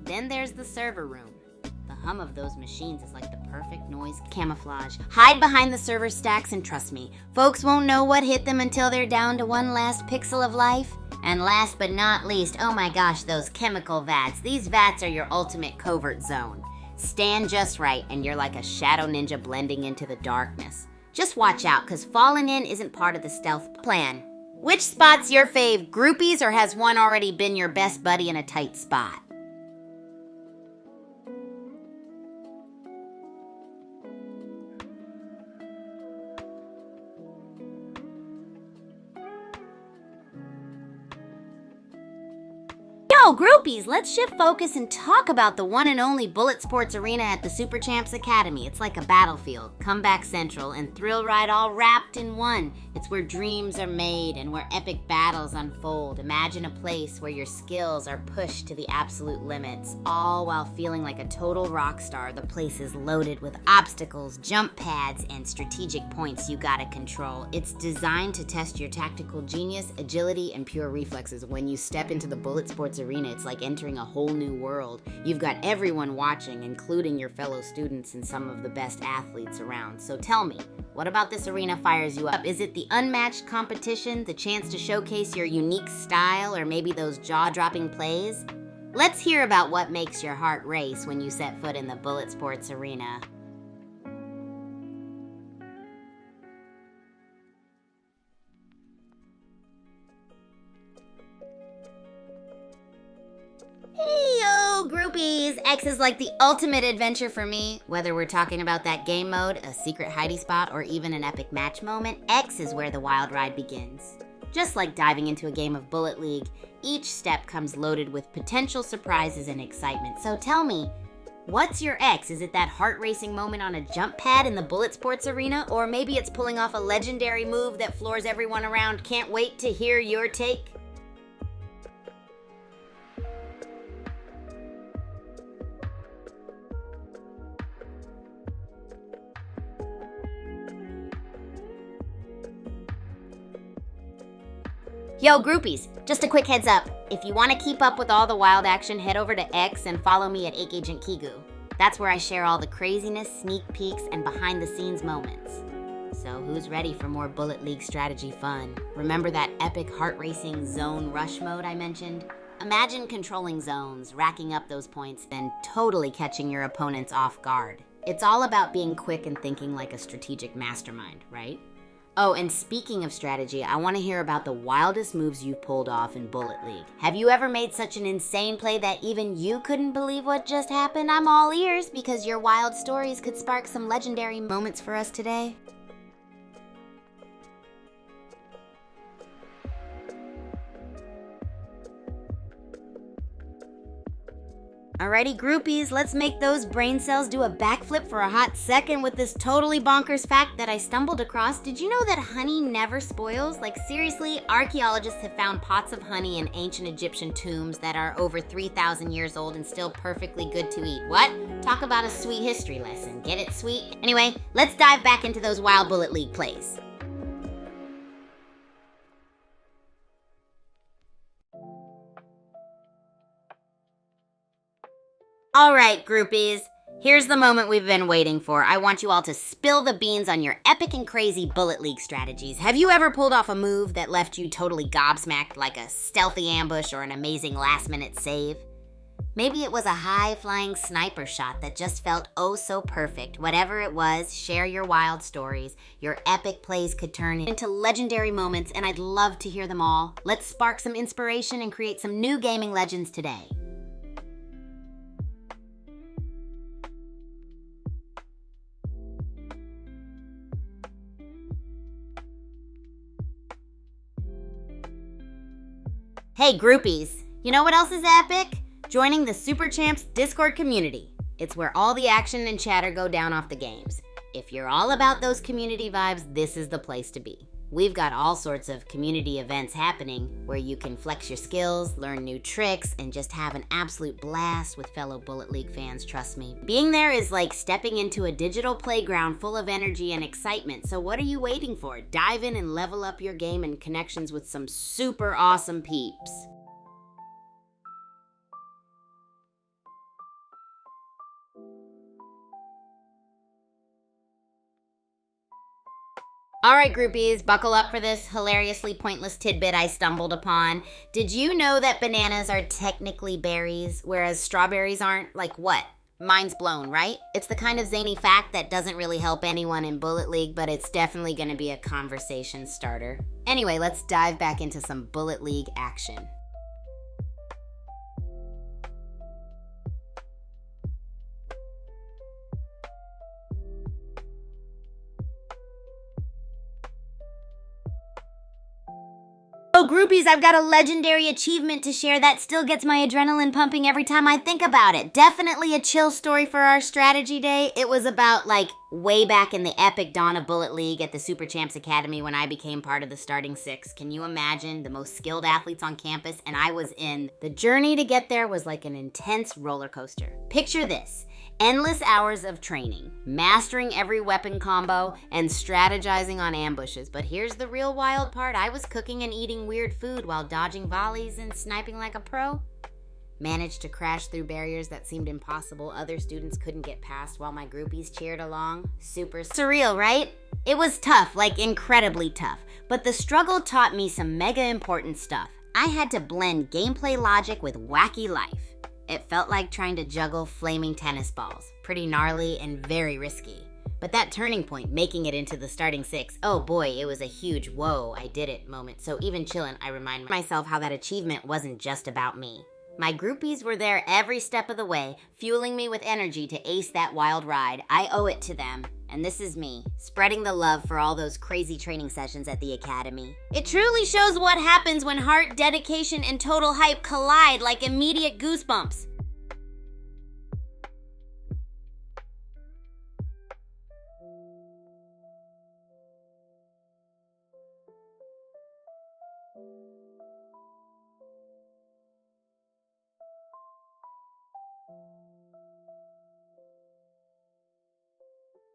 Then there's the server room. The hum of those machines is like the perfect noise camouflage. Hide behind the server stacks and trust me, folks won't know what hit them until they're down to one last pixel of life. And last but not least, oh my gosh, those chemical vats. These vats are your ultimate covert zone. Stand just right and you're like a shadow ninja blending into the darkness. Just watch out, cause falling in isn't part of the stealth plan. Which spot's your fave, groupies, or has one already been your best buddy in a tight spot? Yo, groupies, let's shift focus and talk about the one and only Bullet Sports Arena at the Super Champs Academy. It's like a battlefield, comeback central, and thrill ride all wrapped in one. It's where dreams are made and where epic battles unfold. Imagine a place where your skills are pushed to the absolute limits, all while feeling like a total rock star. The place is loaded with obstacles, jump pads, and strategic points you gotta control. It's designed to test your tactical genius, agility, and pure reflexes. When you step into the Bullet Sports Arena, it's like entering a whole new world. You've got everyone watching, including your fellow students and some of the best athletes around. So tell me, what about this arena fires you up? Is it the unmatched competition, the chance to showcase your unique style, or maybe those jaw-dropping plays? Let's hear about what makes your heart race when you set foot in the Bullet Sports Arena. Hey-yo, groupies! X is like the ultimate adventure for me. Whether we're talking about that game mode, a secret hidey spot, or even an epic match moment, X is where the wild ride begins. Just like diving into a game of Bullet League, each step comes loaded with potential surprises and excitement. So tell me, what's your X? Is it that heart-racing moment on a jump pad in the Bullet Sports Arena? Or maybe it's pulling off a legendary move that floors everyone around? Can't wait to hear your take. Yo, groupies, just a quick heads up. If you want to keep up with all the wild action, head over to X and follow me at Agent Kigu. That's where I share all the craziness, sneak peeks, and behind-the-scenes moments. So who's ready for more Bullet League strategy fun? Remember that epic heart-racing zone rush mode I mentioned? Imagine controlling zones, racking up those points, then totally catching your opponents off guard. It's all about being quick and thinking like a strategic mastermind, right? Oh, and speaking of strategy, I want to hear about the wildest moves you've pulled off in Bullet League. Have you ever made such an insane play that even you couldn't believe what just happened? I'm all ears because your wild stories could spark some legendary moments for us today. Alrighty, groupies, let's make those brain cells do a backflip for a hot second with this totally bonkers fact that I stumbled across. Did you know that honey never spoils? Like, seriously, archaeologists have found pots of honey in ancient Egyptian tombs that are over 3,000 years old and still perfectly good to eat. What? Talk about a sweet history lesson. Get it, sweet? Anyway, let's dive back into those wild Bullet League plays. All right, groupies. Here's the moment we've been waiting for. I want you all to spill the beans on your epic and crazy Bullet League strategies. Have you ever pulled off a move that left you totally gobsmacked, like a stealthy ambush or an amazing last-minute save? Maybe it was a high-flying sniper shot that just felt oh so perfect. Whatever it was, share your wild stories. Your epic plays could turn into legendary moments, and I'd love to hear them all. Let's spark some inspiration and create some new gaming legends today. Hey groupies, you know what else is epic? Joining the Super Champs Discord community. It's where all the action and chatter go down off the games. If you're all about those community vibes, this is the place to be. We've got all sorts of community events happening where you can flex your skills, learn new tricks, and just have an absolute blast with fellow Bullet League fans, trust me. Being there is like stepping into a digital playground full of energy and excitement, so what are you waiting for? Dive in and level up your game and connections with some super awesome peeps. All right, groupies, buckle up for this hilariously pointless tidbit I stumbled upon. Did you know that bananas are technically berries, whereas strawberries aren't? Like what? Mind's blown, right? It's the kind of zany fact that doesn't really help anyone in Bullet League, but it's definitely gonna be a conversation starter. Anyway, let's dive back into some Bullet League action. Oh, groupies, I've got a legendary achievement to share that still gets my adrenaline pumping every time I think about it. Definitely a chill story for our strategy day. It was about, like, way back in the epic dawn of Bullet League at the Super Champs Academy when I became part of the starting six. Can you imagine? The most skilled athletes on campus, and I was in. The journey to get there was like an intense roller coaster. Picture this. Endless hours of training, mastering every weapon combo, and strategizing on ambushes. But here's the real wild part. I was cooking and eating weird food while dodging volleys and sniping like a pro. Managed to crash through barriers that seemed impossible other students couldn't get past while my groupies cheered along. Super surreal, right? It was tough, like incredibly tough. But the struggle taught me some mega important stuff. I had to blend gameplay logic with wacky life. It felt like trying to juggle flaming tennis balls. Pretty gnarly and very risky. But that turning point, making it into the starting six, oh boy, it was a huge whoa, I did it moment. So even chillin', I remind myself how that achievement wasn't just about me. My groupies were there every step of the way, fueling me with energy to ace that wild ride. I owe it to them. And this is me, spreading the love for all those crazy training sessions at the academy. It truly shows what happens when heart, dedication, and total hype collide like immediate goosebumps.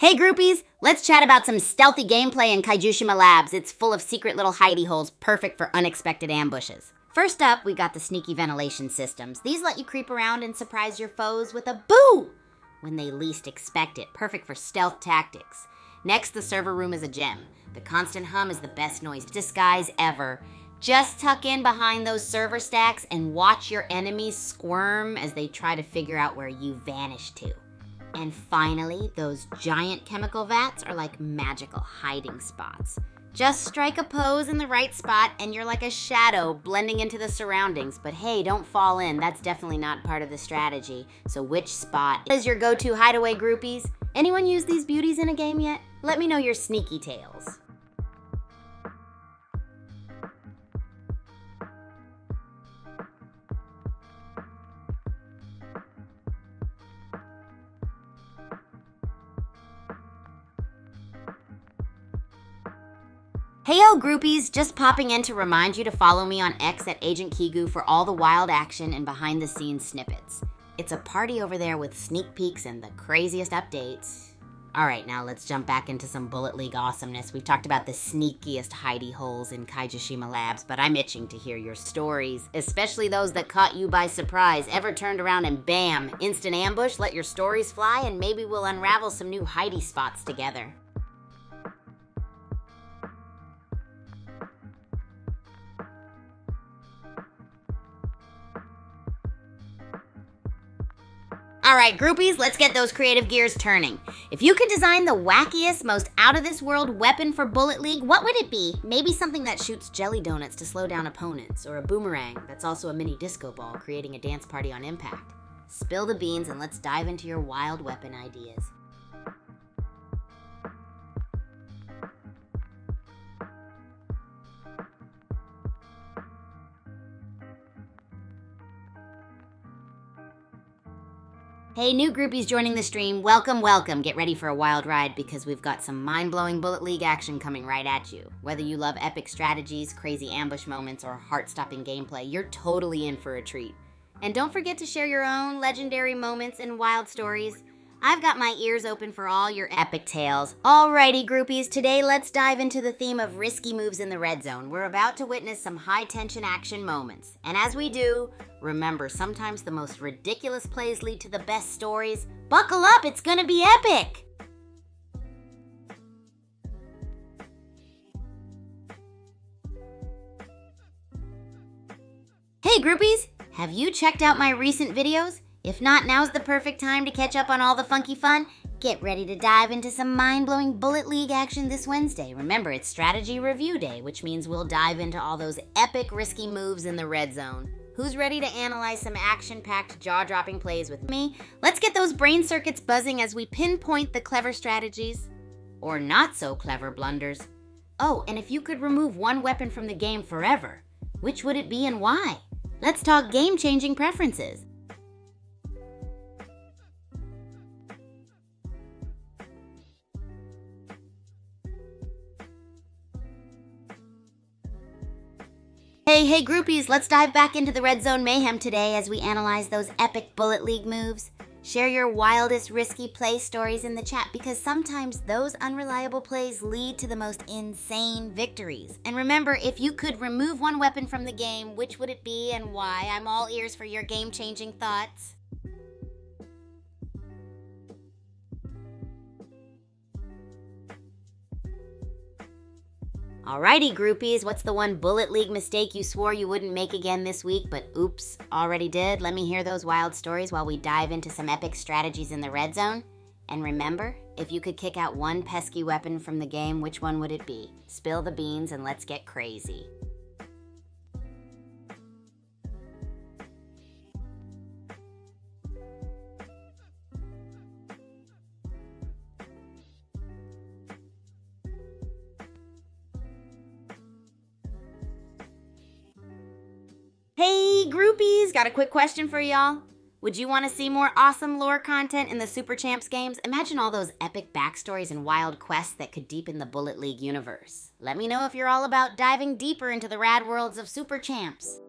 Hey groupies, let's chat about some stealthy gameplay in Kaijushima Labs. It's full of secret little hidey holes, perfect for unexpected ambushes. First up, we got the sneaky ventilation systems. These let you creep around and surprise your foes with a boo when they least expect it, perfect for stealth tactics. Next, the server room is a gem. The constant hum is the best noise disguise ever. Just tuck in behind those server stacks and watch your enemies squirm as they try to figure out where you vanished to. And finally, those giant chemical vats are like magical hiding spots. Just strike a pose in the right spot and you're like a shadow blending into the surroundings. But hey, don't fall in. That's definitely not part of the strategy. So which spot is your go-to hideaway, groupies? Anyone use these beauties in a game yet? Let me know your sneaky tales. Heyo groupies, just popping in to remind you to follow me on X at Agent Kigu for all the wild action and behind the scenes snippets. It's a party over there with sneak peeks and the craziest updates. All right, now let's jump back into some Bullet League awesomeness. We've talked about the sneakiest hidey holes in Kaijishima Labs, but I'm itching to hear your stories, especially those that caught you by surprise, ever turned around and bam, instant ambush, let your stories fly, and maybe we'll unravel some new hidey spots together. All right, groupies, let's get those creative gears turning. If you could design the wackiest, most out-of-this-world weapon for Bullet League, what would it be? Maybe something that shoots jelly donuts to slow down opponents, or a boomerang that's also a mini disco ball, creating a dance party on impact. Spill the beans and let's dive into your wild weapon ideas. Hey, new groupies joining the stream, welcome, welcome. Get ready for a wild ride because we've got some mind-blowing Bullet League action coming right at you. Whether you love epic strategies, crazy ambush moments, or heart-stopping gameplay, you're totally in for a treat. And don't forget to share your own legendary moments and wild stories. I've got my ears open for all your epic tales. Alrighty, groupies, today let's dive into the theme of risky moves in the red zone. We're about to witness some high-tension action moments. And as we do, remember, sometimes the most ridiculous plays lead to the best stories. Buckle up, it's gonna be epic! Hey, groupies! Have you checked out my recent videos? If not, now's the perfect time to catch up on all the funky fun. Get ready to dive into some mind-blowing Bullet League action this Wednesday. Remember, it's Strategy Review Day, which means we'll dive into all those epic, risky moves in the red zone. Who's ready to analyze some action-packed, jaw-dropping plays with me? Let's get those brain circuits buzzing as we pinpoint the clever strategies, or not-so-clever blunders. Oh, and if you could remove one weapon from the game forever, which would it be and why? Let's talk game-changing preferences. Hey groupies, let's dive back into the Red Zone Mayhem today as we analyze those epic Bullet League moves. Share your wildest risky play stories in the chat because sometimes those unreliable plays lead to the most insane victories. And remember, if you could remove one weapon from the game, which would it be and why? I'm all ears for your game-changing thoughts. Alrighty, groupies, what's the one Bullet League mistake you swore you wouldn't make again this week, but oops, already did? Let me hear those wild stories while we dive into some epic strategies in the red zone. And remember, if you could kick out one pesky weapon from the game, which one would it be? Spill the beans and let's get crazy. Hey groupies, got a quick question for y'all. Would you want to see more awesome lore content in the Super Champs games? Imagine all those epic backstories and wild quests that could deepen the Bullet League universe. Let me know if you're all about diving deeper into the rad worlds of Super Champs.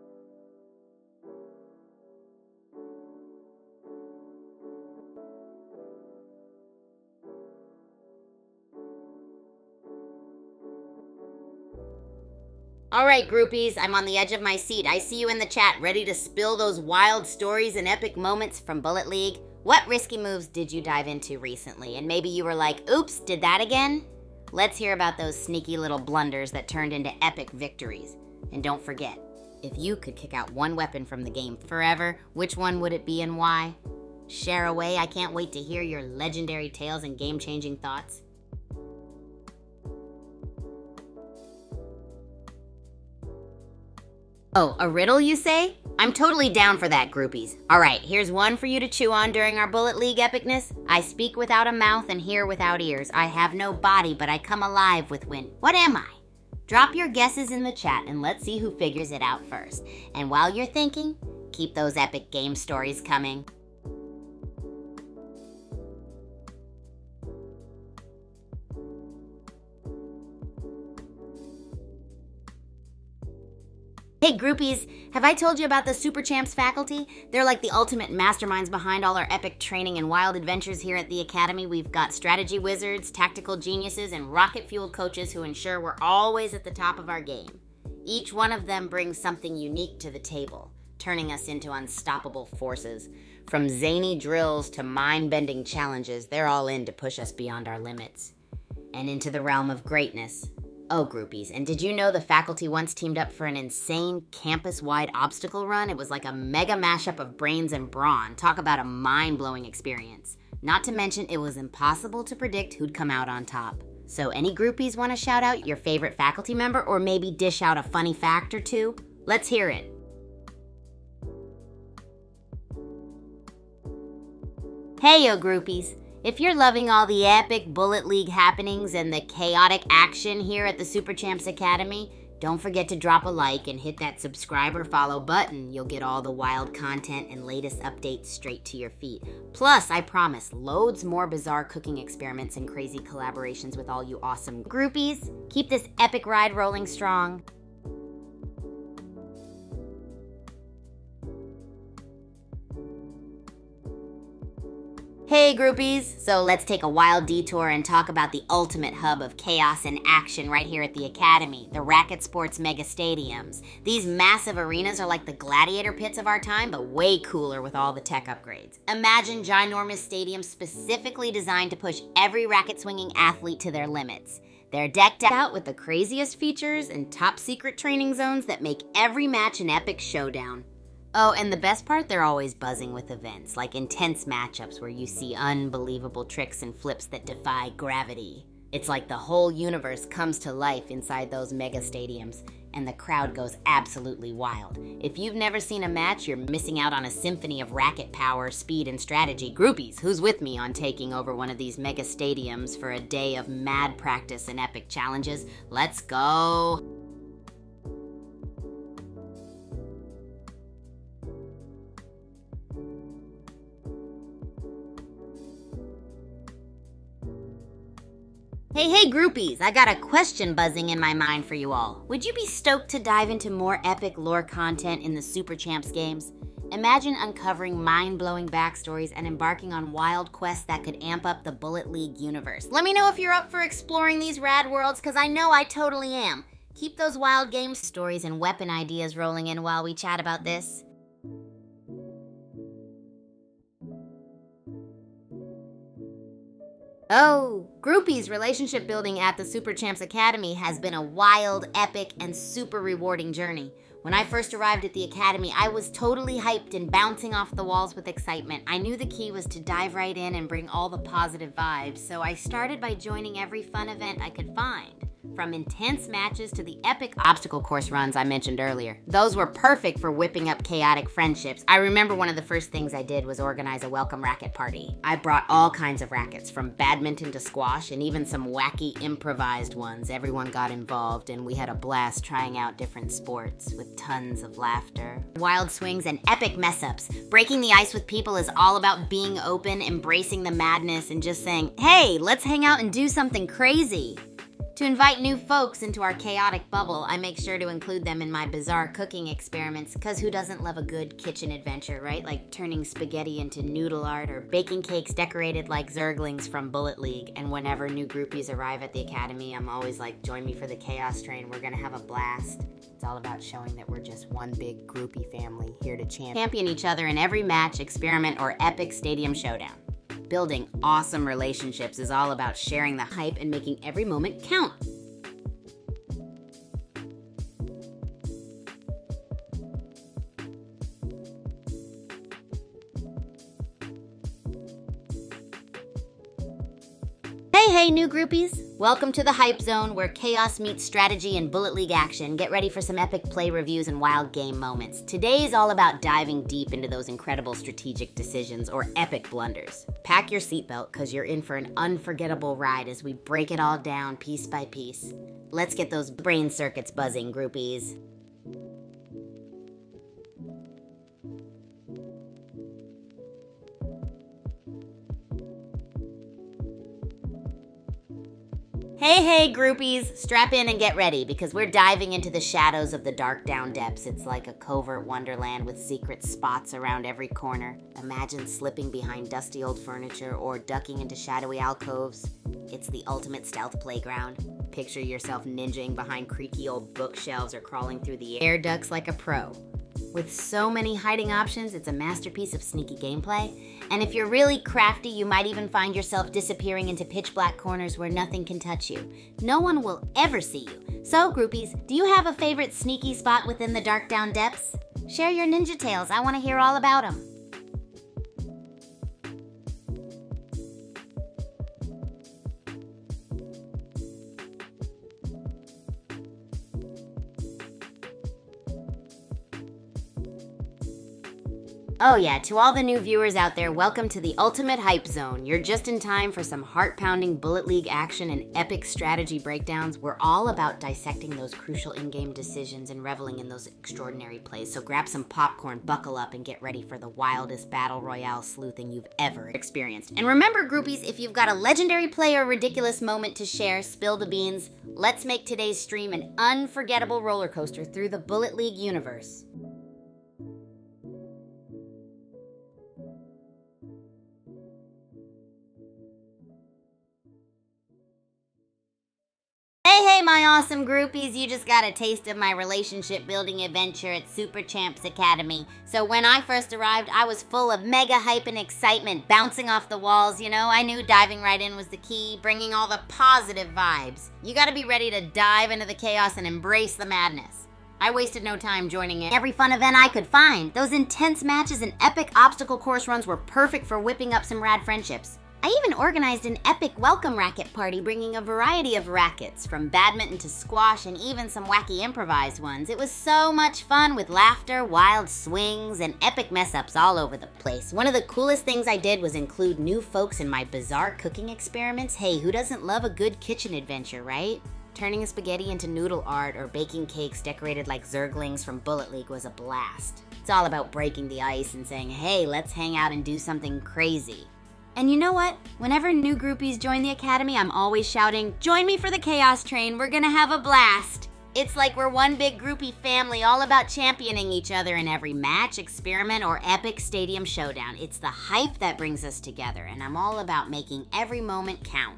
All right, groupies, I'm on the edge of my seat. I see you in the chat, ready to spill those wild stories and epic moments from Bullet League. What risky moves did you dive into recently? And maybe you were like, oops, did that again? Let's hear about those sneaky little blunders that turned into epic victories. And don't forget, if you could kick out one weapon from the game forever, which one would it be and why? Share away, I can't wait to hear your legendary tales and game-changing thoughts. Oh, a riddle, you say? I'm totally down for that, groupies. All right, here's one for you to chew on during our Bullet League epicness. I speak without a mouth and hear without ears. I have no body, but I come alive with wind. What am I? Drop your guesses in the chat and let's see who figures it out first. And while you're thinking, keep those epic game stories coming. Hey groupies, have I told you about the Super Champs faculty? They're like the ultimate masterminds behind all our epic training and wild adventures here at the Academy. We've got strategy wizards, tactical geniuses, and rocket-fueled coaches who ensure we're always at the top of our game. Each one of them brings something unique to the table, turning us into unstoppable forces. From zany drills to mind-bending challenges, they're all in to push us beyond our limits and into the realm of greatness. Oh, groupies, and did you know the faculty once teamed up for an insane campus-wide obstacle run? It was like a mega mashup of brains and brawn. Talk about a mind-blowing experience. Not to mention, it was impossible to predict who'd come out on top. So any groupies want to shout out your favorite faculty member or maybe dish out a funny fact or two? Let's hear it. Hey, yo, groupies. If you're loving all the epic Bullet League happenings and the chaotic action here at the Super Champs Academy, don't forget to drop a like and hit that subscribe or follow button. You'll get all the wild content and latest updates straight to your feed. Plus, I promise, loads more bizarre cooking experiments and crazy collaborations with all you awesome groupies. Keep this epic ride rolling strong. Hey groupies! So let's take a wild detour and talk about the ultimate hub of chaos and action right here at the Academy, the Racket Sports Mega Stadiums. These massive arenas are like the gladiator pits of our time, but way cooler with all the tech upgrades. Imagine ginormous stadiums specifically designed to push every racket-swinging athlete to their limits. They're decked out with the craziest features and top secret training zones that make every match an epic showdown. Oh, and the best part, they're always buzzing with events, like intense matchups where you see unbelievable tricks and flips that defy gravity. It's like the whole universe comes to life inside those mega stadiums, and the crowd goes absolutely wild. If you've never seen a match, you're missing out on a symphony of racket power, speed, and strategy. Groupies, who's with me on taking over one of these mega stadiums for a day of mad practice and epic challenges? Let's go! Hey groupies, I got a question buzzing in my mind for you all. Would you be stoked to dive into more epic lore content in the Super Champs games? Imagine uncovering mind-blowing backstories and embarking on wild quests that could amp up the Bullet League universe. Let me know if you're up for exploring these rad worlds, because I know I totally am. Keep those wild game stories and weapon ideas rolling in while we chat about this. Oh, groupies, relationship building at the Super Champs Academy has been a wild, epic, and super rewarding journey. When I first arrived at the Academy, I was totally hyped and bouncing off the walls with excitement. I knew the key was to dive right in and bring all the positive vibes, so I started by joining every fun event I could find. From intense matches to the epic obstacle course runs I mentioned earlier. Those were perfect for whipping up chaotic friendships. I remember one of the first things I did was organize a welcome racket party. I brought all kinds of rackets, from badminton to squash, and even some wacky improvised ones. Everyone got involved, and we had a blast trying out different sports with tons of laughter, wild swings, and epic mess-ups. Breaking the ice with people is all about being open, embracing the madness, and just saying, hey, let's hang out and do something crazy. To invite new folks into our chaotic bubble, I make sure to include them in my bizarre cooking experiments, because who doesn't love a good kitchen adventure, right? Like turning spaghetti into noodle art or baking cakes decorated like Zerglings from Bullet League. And whenever new groupies arrive at the Academy, I'm always like, join me for the chaos train. We're gonna have a blast. It's all about showing that we're just one big groupie family here to champion each other in every match, experiment, or epic stadium showdown. Building awesome relationships is all about sharing the hype and making every moment count. Hey, new groupies! Welcome to the Hype Zone, where chaos meets strategy and Bullet League action. Get ready for some epic play reviews and wild game moments. Today is all about diving deep into those incredible strategic decisions or epic blunders. Pack your seatbelt, because you're in for an unforgettable ride as we break it all down piece by piece. Let's get those brain circuits buzzing, groupies. Hey, groupies, strap in and get ready because we're diving into the shadows of the dark down depths. It's like a covert wonderland with secret spots around every corner. Imagine slipping behind dusty old furniture or ducking into shadowy alcoves. It's the ultimate stealth playground. Picture yourself ninjaing behind creaky old bookshelves or crawling through the air ducts like a pro. With so many hiding options, it's a masterpiece of sneaky gameplay. And if you're really crafty, you might even find yourself disappearing into pitch black corners where nothing can touch you. No one will ever see you. So, groupies, do you have a favorite sneaky spot within the dark down depths? Share your ninja tales. I want to hear all about them. Oh yeah, to all the new viewers out there, welcome to the Ultimate Hype Zone. You're just in time for some heart-pounding Bullet League action and epic strategy breakdowns. We're all about dissecting those crucial in-game decisions and reveling in those extraordinary plays. So grab some popcorn, buckle up, and get ready for the wildest battle royale sleuthing you've ever experienced. And remember, groupies, if you've got a legendary play or ridiculous moment to share, spill the beans. Let's make today's stream an unforgettable roller coaster through the Bullet League universe. Hey, my awesome groupies, you just got a taste of my relationship building adventure at Super Champs Academy. So when I first arrived, I was full of mega hype and excitement, bouncing off the walls, I knew diving right in was the key, bringing all the positive vibes. You gotta be ready to dive into the chaos and embrace the madness. I wasted no time joining every fun event I could find. Those intense matches and epic obstacle course runs were perfect for whipping up some rad friendships. I even organized an epic welcome racket party, bringing a variety of rackets, from badminton to squash and even some wacky improvised ones. It was so much fun with laughter, wild swings, and epic mess-ups all over the place. One of the coolest things I did was include new folks in my bizarre cooking experiments. Hey, who doesn't love a good kitchen adventure, right? Turning spaghetti into noodle art or baking cakes decorated like Zerglings from Bullet League was a blast. It's all about breaking the ice and saying, hey, let's hang out and do something crazy. And you know what? Whenever new groupies join the academy, I'm always shouting, join me for the chaos train, we're gonna have a blast. It's like we're one big groupie family, all about championing each other in every match, experiment, or epic stadium showdown. It's the hype that brings us together, and I'm all about making every moment count.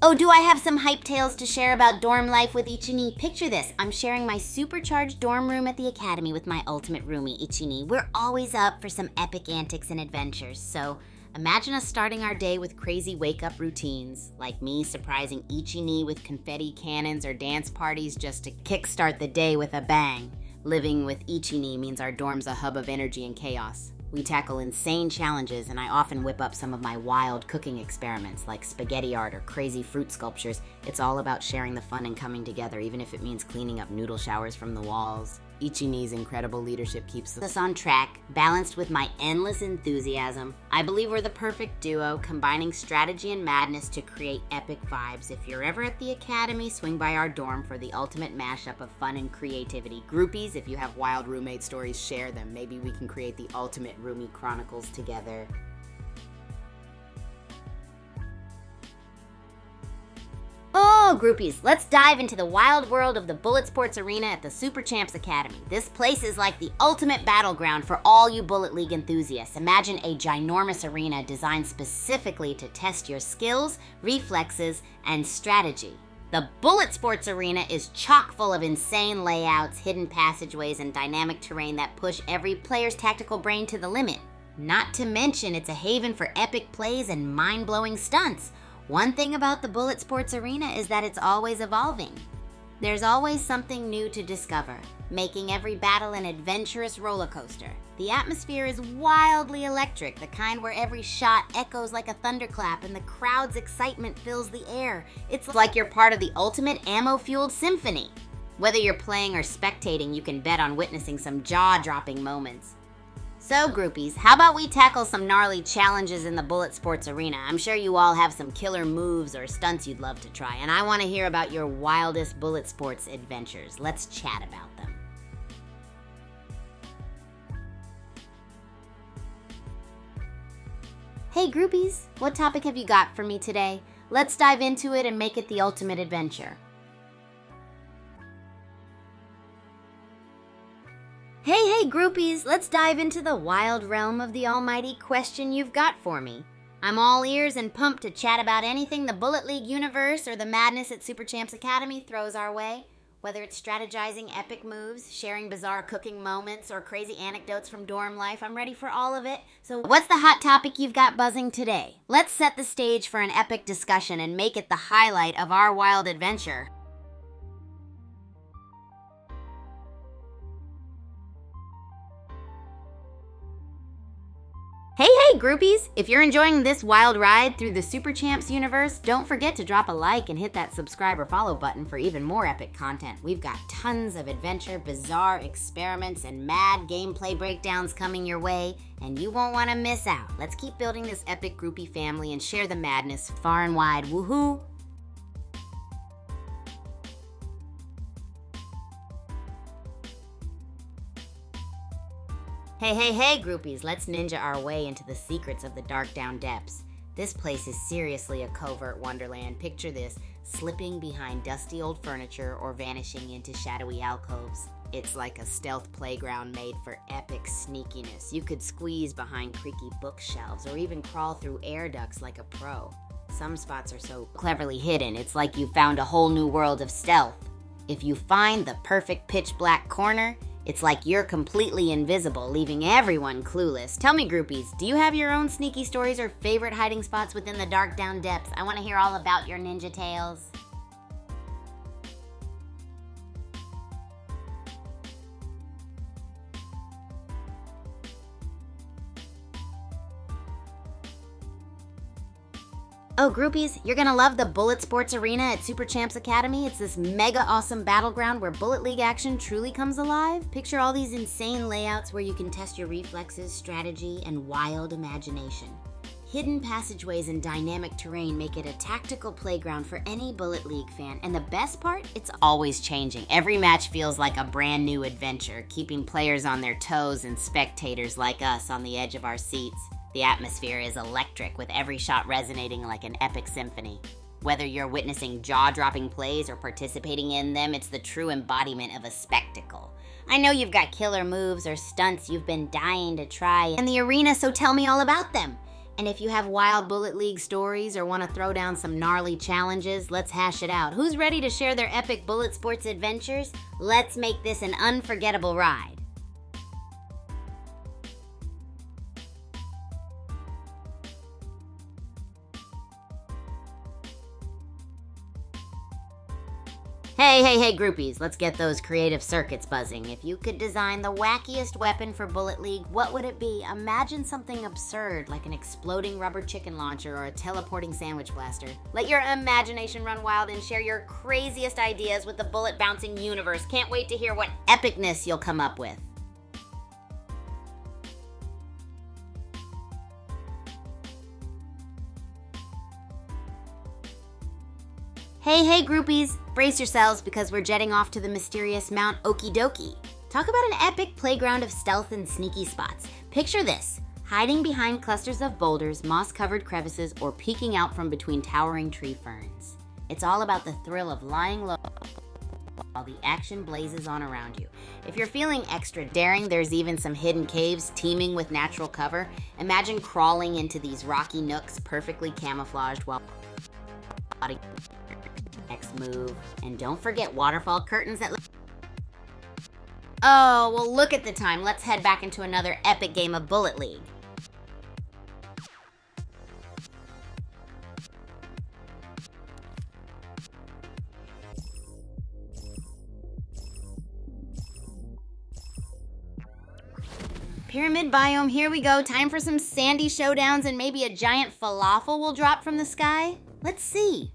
Oh, do I have some hype tales to share about dorm life with Ichini? Picture this, I'm sharing my supercharged dorm room at the academy with my ultimate roomie, Ichini. We're always up for some epic antics and adventures, so imagine us starting our day with crazy wake-up routines, like me surprising Ichini with confetti cannons or dance parties just to kickstart the day with a bang. Living with Ichini means our dorm's a hub of energy and chaos. We tackle insane challenges, and I often whip up some of my wild cooking experiments like spaghetti art or crazy fruit sculptures. It's all about sharing the fun and coming together, even if it means cleaning up noodle showers from the walls. Ichini's incredible leadership keeps us on track, balanced with my endless enthusiasm. I believe we're the perfect duo, combining strategy and madness to create epic vibes. If you're ever at the academy, swing by our dorm for the ultimate mashup of fun and creativity. Groupies, if you have wild roommate stories, share them. Maybe we can create the ultimate roomie chronicles together. Oh, groupies, let's dive into the wild world of the Bullet Sports Arena at the Super Champs Academy. This place is like the ultimate battleground for all you Bullet League enthusiasts. Imagine a ginormous arena designed specifically to test your skills, reflexes, and strategy. The Bullet Sports Arena is chock full of insane layouts, hidden passageways, and dynamic terrain that push every player's tactical brain to the limit. Not to mention, it's a haven for epic plays and mind-blowing stunts. One thing about the Bullet Sports Arena is that it's always evolving. There's always something new to discover, making every battle an adventurous roller coaster. The atmosphere is wildly electric, the kind where every shot echoes like a thunderclap and the crowd's excitement fills the air. It's like you're part of the ultimate ammo-fueled symphony. Whether you're playing or spectating, you can bet on witnessing some jaw-dropping moments. So, groupies, how about we tackle some gnarly challenges in the Bullet Sports Arena? I'm sure you all have some killer moves or stunts you'd love to try, and I want to hear about your wildest Bullet Sports adventures. Let's chat about them. Hey groupies, what topic have you got for me today? Let's dive into it and make it the ultimate adventure. Hey groupies, let's dive into the wild realm of the almighty question you've got for me. I'm all ears and pumped to chat about anything the Bullet League universe or the madness at Super Champs Academy throws our way. Whether it's strategizing epic moves, sharing bizarre cooking moments, or crazy anecdotes from dorm life, I'm ready for all of it. So what's the hot topic you've got buzzing today? Let's set the stage for an epic discussion and make it the highlight of our wild adventure. Hey groupies! If you're enjoying this wild ride through the Super Champs universe, don't forget to drop a like and hit that subscribe or follow button for even more epic content. We've got tons of adventure, bizarre experiments, and mad gameplay breakdowns coming your way, and you won't want to miss out. Let's keep building this epic groupie family and share the madness far and wide. Woohoo! Hey groupies, let's ninja our way into the secrets of the Dark Down Depths. This place is seriously a covert wonderland. Picture this, slipping behind dusty old furniture or vanishing into shadowy alcoves. It's like a stealth playground made for epic sneakiness. You could squeeze behind creaky bookshelves or even crawl through air ducts like a pro. Some spots are so cleverly hidden, it's like you found a whole new world of stealth. If you find the perfect pitch black corner, it's like you're completely invisible, leaving everyone clueless. Tell me, groupies, do you have your own sneaky stories or favorite hiding spots within the Dark Down Depths? I want to hear all about your ninja tales. Oh, groupies, you're gonna love the Bullet Sports Arena at Super Champs Academy. It's this mega awesome battleground where Bullet League action truly comes alive. Picture all these insane layouts where you can test your reflexes, strategy, and wild imagination. Hidden passageways and dynamic terrain make it a tactical playground for any Bullet League fan. And the best part, it's always changing. Every match feels like a brand new adventure, keeping players on their toes and spectators like us on the edge of our seats. The atmosphere is electric, with every shot resonating like an epic symphony. Whether you're witnessing jaw-dropping plays or participating in them, it's the true embodiment of a spectacle. I know you've got killer moves or stunts you've been dying to try in the arena, so tell me all about them. And if you have wild Bullet League stories or want to throw down some gnarly challenges, let's hash it out. Who's ready to share their epic Bullet Sports adventures? Let's make this an unforgettable ride. Hey groupies, let's get those creative circuits buzzing. If you could design the wackiest weapon for Bullet League, what would it be? Imagine something absurd like an exploding rubber chicken launcher or a teleporting sandwich blaster. Let your imagination run wild and share your craziest ideas with the bullet bouncing universe. Can't wait to hear what epicness you'll come up with. Hey groupies, brace yourselves because we're jetting off to the mysterious Mount Okidoki. Talk about an epic playground of stealth and sneaky spots. Picture this, hiding behind clusters of boulders, moss-covered crevices, or peeking out from between towering tree ferns. It's all about the thrill of lying low while the action blazes on around you. If you're feeling extra daring, there's even some hidden caves teeming with natural cover. Imagine crawling into these rocky nooks perfectly camouflaged while next move. And don't forget waterfall curtains that Oh, well look at the time. Let's head back into another epic game of Bullet League. Pyramid biome, here we go. Time for some sandy showdowns and maybe a giant falafel will drop from the sky. Let's see.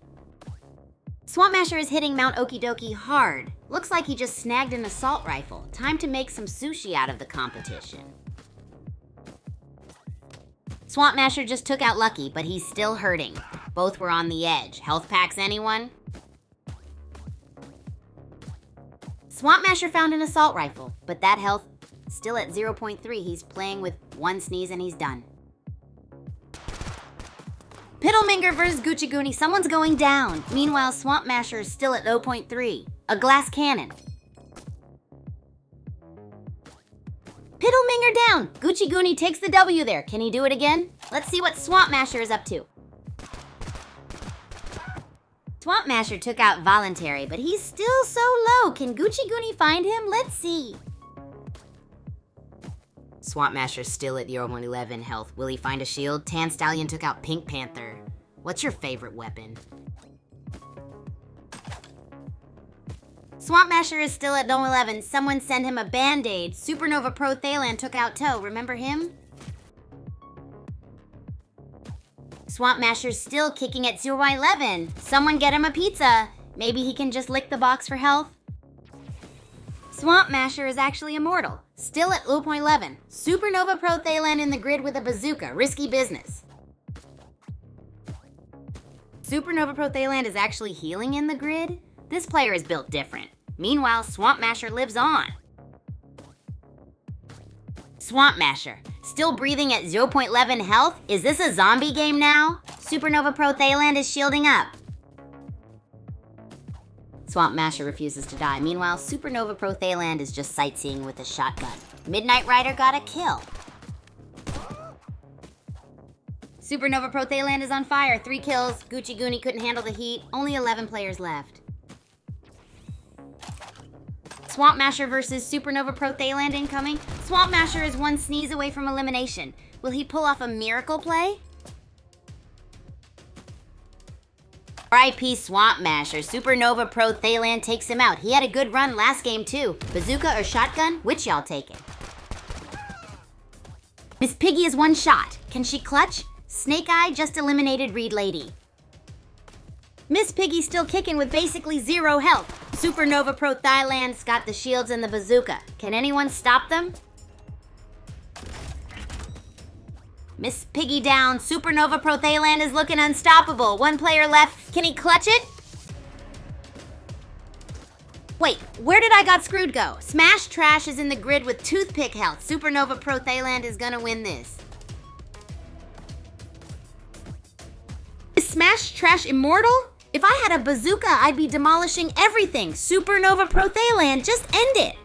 Swamp Masher is hitting Mount Okidoki hard. Looks like he just snagged an assault rifle. Time to make some sushi out of the competition. Swamp Masher just took out Lucky, but he's still hurting. Both were on the edge. Health packs, anyone? Swamp Masher found an assault rifle, but that health still at 0.3. He's playing with one sneeze and he's done. Piddleminger versus Gucci Goonie, someone's going down. Meanwhile, Swamp Masher is still at 0.3. A glass cannon. Piddleminger down! Gucci Goonie takes the W there. Can he do it again? Let's see what Swamp Masher is up to. Swamp Masher took out Voluntary, but he's still so low. Can Gucci Goonie find him? Let's see. Swamp Masher's still at 0.11 health. Will he find a shield? Tan Stallion took out Pink Panther. What's your favorite weapon? Swamp Masher is still at 0.11. Someone send him a Band-Aid. Supernova Pro Thailand took out Toe. Remember him? Swamp Masher's still kicking at 0.11. Someone get him a pizza. Maybe he can just lick the box for health. Swamp Masher is actually immortal. Still at 0.11. Supernova Pro Thailand in the grid with a bazooka. Risky business. Supernova Pro Thailand is actually healing in the grid? This player is built different. Meanwhile, Swamp Masher lives on. Swamp Masher, still breathing at 0.11 health? Is this a zombie game now? Supernova Pro Thailand is shielding up. Swamp Masher refuses to die. Meanwhile, Supernova Pro Thailand is just sightseeing with a shotgun. Midnight Rider got a kill. Supernova Pro Thailand is on fire. 3 kills. Gucci Goonie couldn't handle the heat. Only 11 players left. Swamp Masher versus Supernova Pro Thailand incoming. Swamp Masher is 1 sneeze away from elimination. Will he pull off a miracle play? RIP Swamp Masher. Supernova Pro Thailand takes him out. He had a good run last game too. Bazooka or shotgun? Which y'all taking? Miss Piggy is 1 shot. Can she clutch? Snake Eye just eliminated Reed Lady. Miss Piggy still kicking with basically 0 health. Supernova Pro Thailand's got the shields and the bazooka. Can anyone stop them? Miss Piggy down. Supernova Pro Thailand is looking unstoppable. 1 player left. Can he clutch it? Wait, where did I Got Screwed go? Smash Trash is in the grid with toothpick health. Supernova Pro Thailand is gonna win this. Is Smash Trash immortal? If I had a bazooka, I'd be demolishing everything. Supernova Pro Thailand, just end it.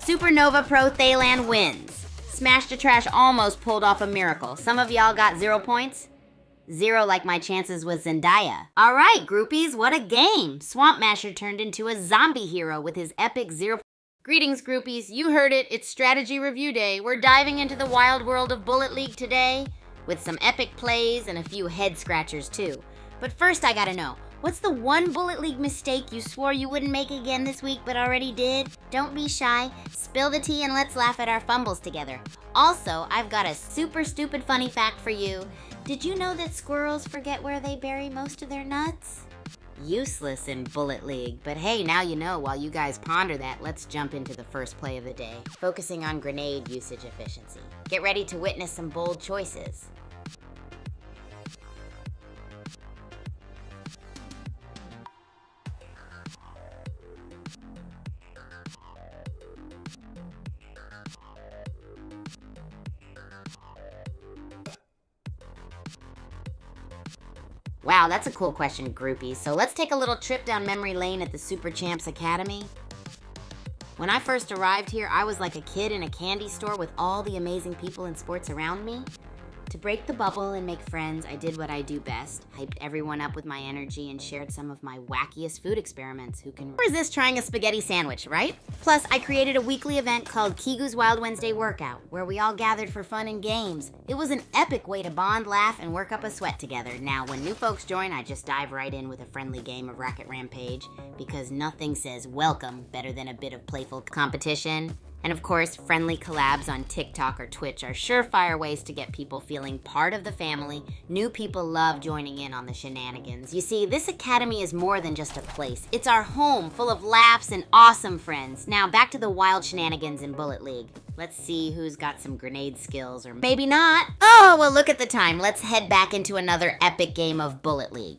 Supernova Pro Thailand wins. Smash to Trash almost pulled off a miracle. Some of y'all got 0 points. 0 like my chances with Zendaya. All right, groupies, what a game. Swamp Masher turned into a zombie hero with his epic 0. Greetings, groupies. You heard it. It's strategy review day. We're diving into the wild world of Bullet League today with some epic plays and a few head scratchers too. But first I gotta know, what's the one Bullet League mistake you swore you wouldn't make again this week but already did? Don't be shy, spill the tea and let's laugh at our fumbles together. Also, I've got a super stupid funny fact for you. Did you know that squirrels forget where they bury most of their nuts? Useless in Bullet League, but hey, now you know. While you guys ponder that, let's jump into the first play of the day, focusing on grenade usage efficiency. Get ready to witness some bold choices. Wow, that's a cool question, groupies. So let's take a little trip down memory lane at the Super Champs Academy. When I first arrived here, I was like a kid in a candy store with all the amazing people in sports around me. To break the bubble and make friends, I did what I do best, hyped everyone up with my energy and shared some of my wackiest food experiments. Who can resist trying a spaghetti sandwich, right? Plus, I created a weekly event called Kigu's Wild Wednesday Workout, where we all gathered for fun and games. It was an epic way to bond, laugh, and work up a sweat together. Now, when new folks join, I just dive right in with a friendly game of Racket Rampage, because nothing says welcome better than a bit of playful competition. And of course, friendly collabs on TikTok or Twitch are surefire ways to get people feeling part of the family. New people love joining in on the shenanigans. You see, this academy is more than just a place. It's our home, full of laughs and awesome friends. Now, back to the wild shenanigans in Bullet League. Let's see who's got some grenade skills, or maybe not. Oh, well, look at the time. Let's head back into another epic game of Bullet League.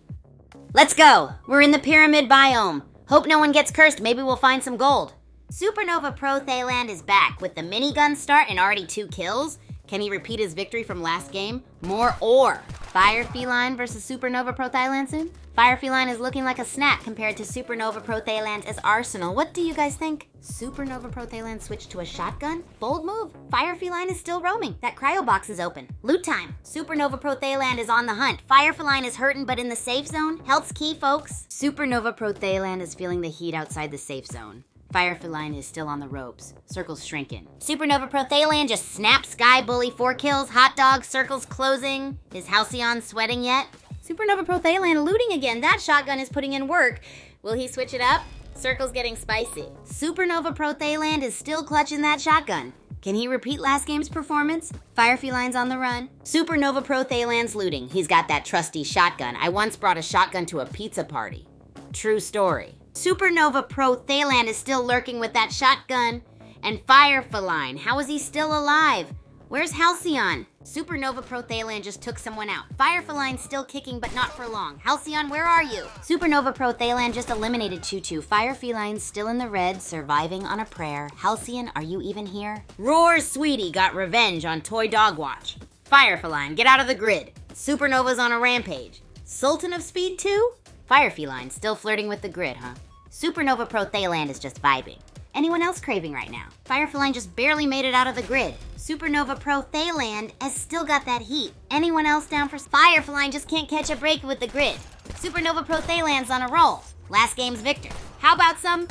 Let's go. We're in the pyramid biome. Hope no one gets cursed. Maybe we'll find some gold. Supernova Pro Thailand is back with the minigun start and already 2 kills. Can he repeat his victory from last game? More ore. Fire Feline versus Supernova Prothailand? Fire Feline is looking like a snack compared to Supernova Prothailand's arsenal. What do you guys think? Supernova Prothailand switched to a shotgun? Bold move. Fire Feline is still roaming. That cryo box is open. Loot time. Supernova Prothailand is on the hunt. Fire Feline is hurting but in the safe zone. Health's key, folks. Supernova Prothailand is feeling the heat outside the safe zone. Fire Feline is still on the ropes. Circles shrinking. Supernova Prothailand just snapped Sky Bully 4 kills. Hot dog, circles closing. Is Halcyon sweating yet? Supernova Prothailand looting again. That shotgun is putting in work. Will he switch it up? Circle's getting spicy. Supernova Prothailand is still clutching that shotgun. Can he repeat last game's performance? Fire Feline's on the run. Supernova Prothailand's looting. He's got that trusty shotgun. I once brought a shotgun to a pizza party. True story. Supernova Prothailand is still lurking with that shotgun. And Fire Feline, how is he still alive? Where's Halcyon? Supernova Prothailand just took someone out. Fire Feline's still kicking, but not for long. Halcyon, where are you? Supernova Prothailand just eliminated Choo Choo. Fire Feline's still in the red, surviving on a prayer. Halcyon, are you even here? Roar Sweetie got revenge on Toy Dog Watch. Fire Feline, get out of the grid. Supernova's on a rampage. Sultan of Speed 2? Fire Feline, still flirting with the grid, huh? Supernova Prothailand is just vibing. Anyone else craving right now? Fire Feline just barely made it out of the grid. Supernova Prothailand has still got that heat. Anyone else down for Fire Feline just can't catch a break with the grid. Supernova Prothailand's on a roll. Last game's victor. How about some?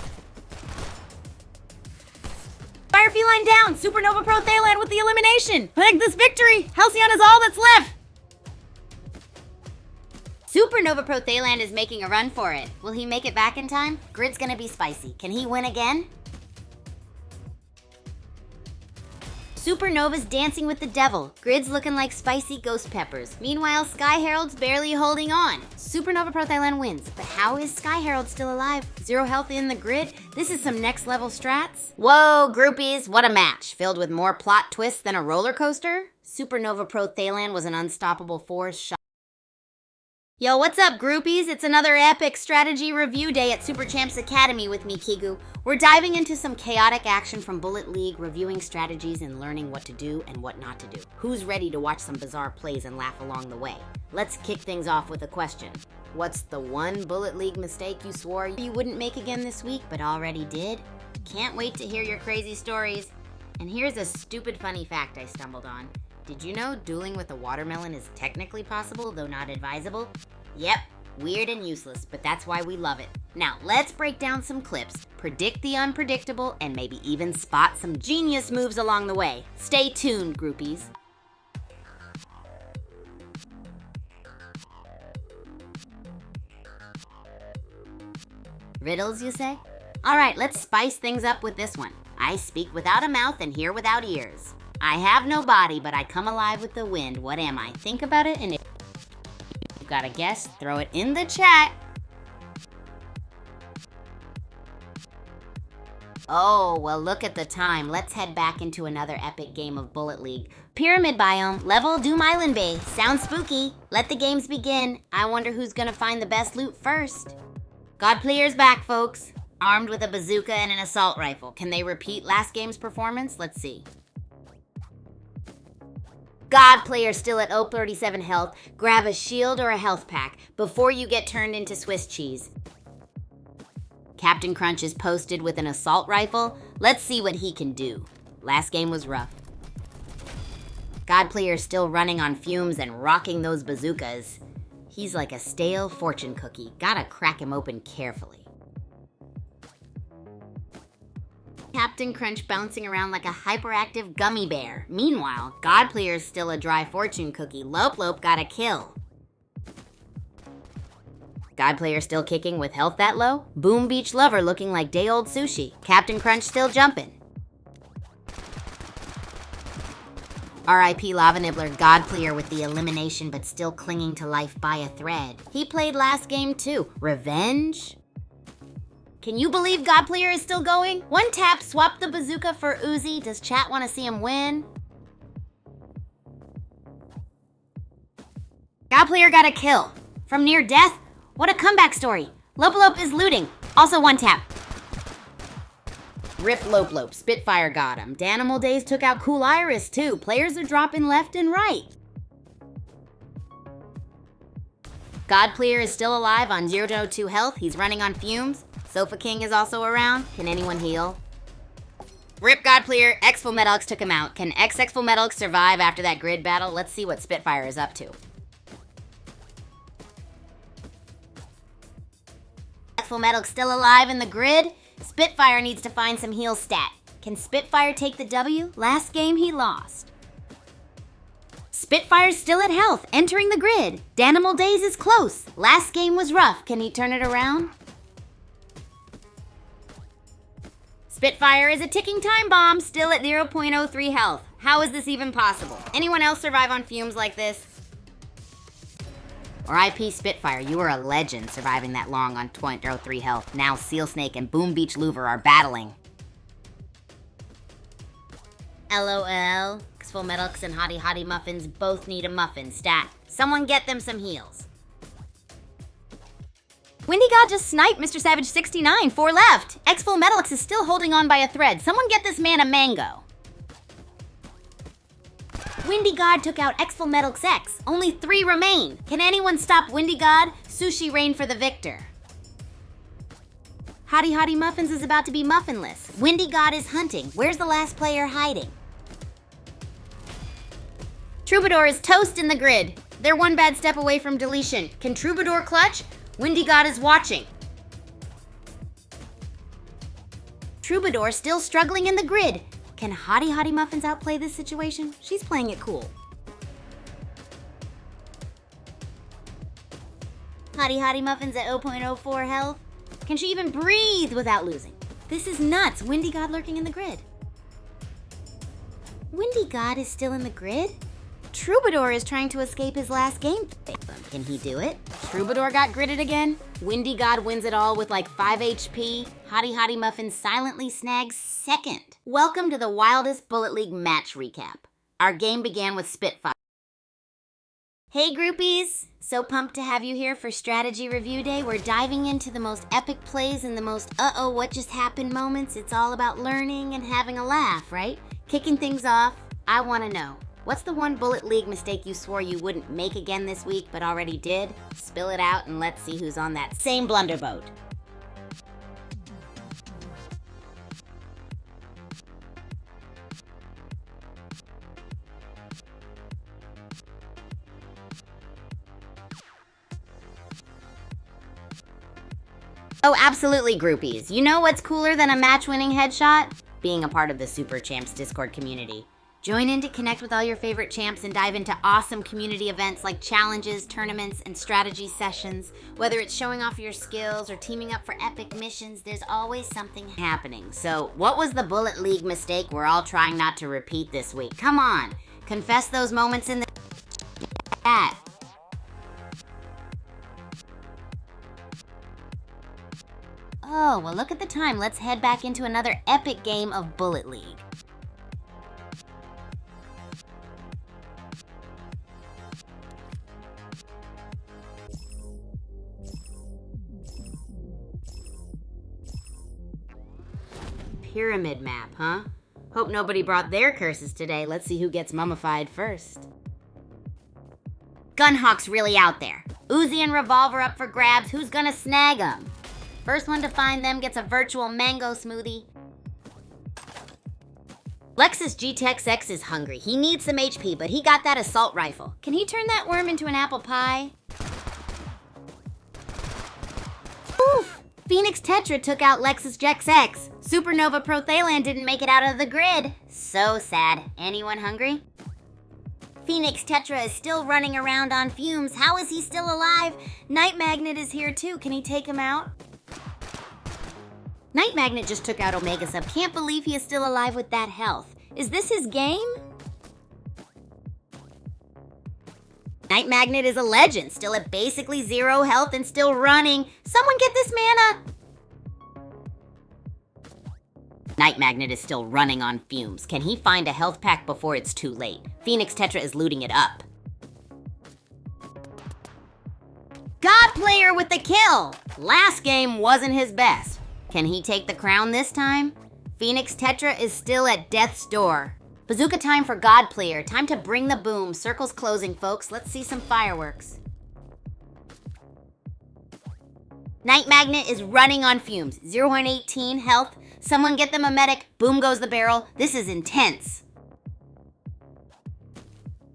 Fire Feline down. Supernova Prothailand with the elimination. Like this victory. Halcyon is all that's left. Supernova Prothailand is making a run for it. Will he make it back in time? Grid's gonna be spicy. Can he win again? Supernova's dancing with the devil. Grid's looking like spicy ghost peppers. Meanwhile, Sky Herald's barely holding on. Supernova Prothailand wins, but how is Sky Herald still alive? 0 health in the grid? This is some next level strats. Whoa, groupies, what a match. Filled with more plot twists than a roller coaster? Supernova Prothailand was an unstoppable force. Yo, what's up, groupies? It's another epic strategy review day at Super Champs Academy with me, Kigu. We're diving into some chaotic action from Bullet League, reviewing strategies and learning what to do and what not to do. Who's ready to watch some bizarre plays and laugh along the way? Let's kick things off with a question. What's the one Bullet League mistake you swore you wouldn't make again this week, but already did? Can't wait to hear your crazy stories. And here's a stupid funny fact I stumbled on. Did you know dueling with a watermelon is technically possible, though not advisable? Yep, weird and useless, but that's why we love it. Now, let's break down some clips, predict the unpredictable, and maybe even spot some genius moves along the way. Stay tuned, groupies. Riddles, you say? All right, let's spice things up with this one. I speak without a mouth and hear without ears. I have no body, but I come alive with the wind. What am I? Think about it, and if you've got a guess, throw it in the chat. Oh, well, look at the time. Let's head back into another epic game of Bullet League. Pyramid biome, level Doom Island Bay. Sounds spooky. Let the games begin. I wonder who's gonna find the best loot first. God Player's back, folks. Armed with a bazooka and an assault rifle. Can they repeat last game's performance? Let's see. God Player still at 037 health. Grab a shield or a health pack before you get turned into Swiss cheese. Captain Crunch is posted with an assault rifle. Let's see what he can do. Last game was rough. God Player still running on fumes and rocking those bazookas. He's like a stale fortune cookie. Gotta crack him open carefully. Captain Crunch bouncing around like a hyperactive gummy bear. Meanwhile, God Player's still a dry fortune cookie. Lope Lope got a kill. God Player still kicking with health that low. Boom Beach Lover looking like day-old sushi. Captain Crunch still jumping. R.I.P. Lava Nibbler, God Player with the elimination but still clinging to life by a thread. He played last game too. Revenge? Can you believe God Player is still going? One tap, swap the bazooka for Uzi. Does chat want to see him win? God Player got a kill. From near death? What a comeback story. Lope Lope is looting. Also one tap. Rip Lope Lope. Spitfire got him. Danimal Days took out Cool Iris too. Players are dropping left and right. God Player is still alive on 0-2 health. He's running on fumes. Sofa King is also around. Can anyone heal? Rip God Player. X-Full Metalix took him out. Can X-Full Metalix survive after that grid battle? Let's see what Spitfire is up to. X-Full Metalix still alive in the grid. Spitfire needs to find some heal stat. Can Spitfire take the W? Last game he lost. Spitfire's still at health, entering the grid. Danimal Days is close. Last game was rough. Can he turn it around? Spitfire is a ticking time bomb, still at 0.03 health. How is this even possible? Anyone else survive on fumes like this? R.I.P. Spitfire, you were a legend surviving that long on 0.03 health. Now Seal Snake and Boom Beach Louver are battling. LOL. X-Full Metalix and Hottie Hottie Muffins both need a muffin stat. Someone get them some heals. Windy God just sniped Mr. Savage 69, 4 left. X-Full Metalix is still holding on by a thread. Someone get this man a mango. Windy God took out X-Full Metalix X. Only 3 remain. Can anyone stop Windy God? Sushi Rain for the victor. Hottie Hottie Muffins is about to be muffinless. Windy God is hunting. Where's the last player hiding? Troubadour is toast in the grid. They're one bad step away from deletion. Can Troubadour clutch? Windy God is watching. Troubadour still struggling in the grid. Can Hottie Hottie Muffins outplay this situation? She's playing it cool. Hottie Hottie Muffins at 0.04 health. Can she even breathe without losing? This is nuts. Windy God lurking in the grid. Windy God is still in the grid? Troubadour is trying to escape his last game. Can he do it? Troubadour got gridded again. Windy God wins it all with like 5 HP. Hottie Hottie Muffins silently snags second. Welcome to the wildest Bullet League match recap. Our game began with Spitfire. Hey groupies! So pumped to have you here for Strategy Review Day. We're diving into the most epic plays and the most uh-oh what just happened moments. It's all about learning and having a laugh, right? Kicking things off, I want to know. What's the one Bullet League mistake you swore you wouldn't make again this week but already did? Spill it out and let's see who's on that same blunderboat. Oh, absolutely, groupies. You know what's cooler than a match-winning headshot? Being a part of the Super Champs Discord community. Join in to connect with all your favorite champs and dive into awesome community events like challenges, tournaments, and strategy sessions. Whether it's showing off your skills or teaming up for epic missions, there's always something happening. So, what was the Bullet League mistake we're all trying not to repeat this week? Come on, confess those moments in the chat. Oh, well look at the time. Let's head back into another epic game of Bullet League. Pyramid map, huh? Hope nobody brought their curses today. Let's see who gets mummified first. Gunhawk's really out there. Uzi and Revolver up for grabs. Who's gonna snag them? First one to find them gets a virtual mango smoothie. Lexus GTX X is hungry. He needs some HP, but he got that assault rifle. Can he turn that worm into an apple pie? Oof! Phoenix Tetra took out Lexus GX X. Supernova Prothelan didn't make it out of the grid. So sad. Anyone hungry? Phoenix Tetra is still running around on fumes. How is he still alive? Night Magnet is here too. Can he take him out? Night Magnet just took out Omega Sub. Can't believe he is still alive with that health. Is this his game? Night Magnet is a legend, still at basically 0 health and still running. Someone get this man a... Night Magnet is still running on fumes. Can he find a health pack before it's too late? Phoenix Tetra is looting it up. God Player with the kill! Last game wasn't his best. Can he take the crown this time? Phoenix Tetra is still at death's door. Bazooka time for God Player. Time to bring the boom. Circle's closing, folks. Let's see some fireworks. Night Magnet is running on fumes. 0.18 health. Someone get them a medic. Boom goes the barrel. This is intense.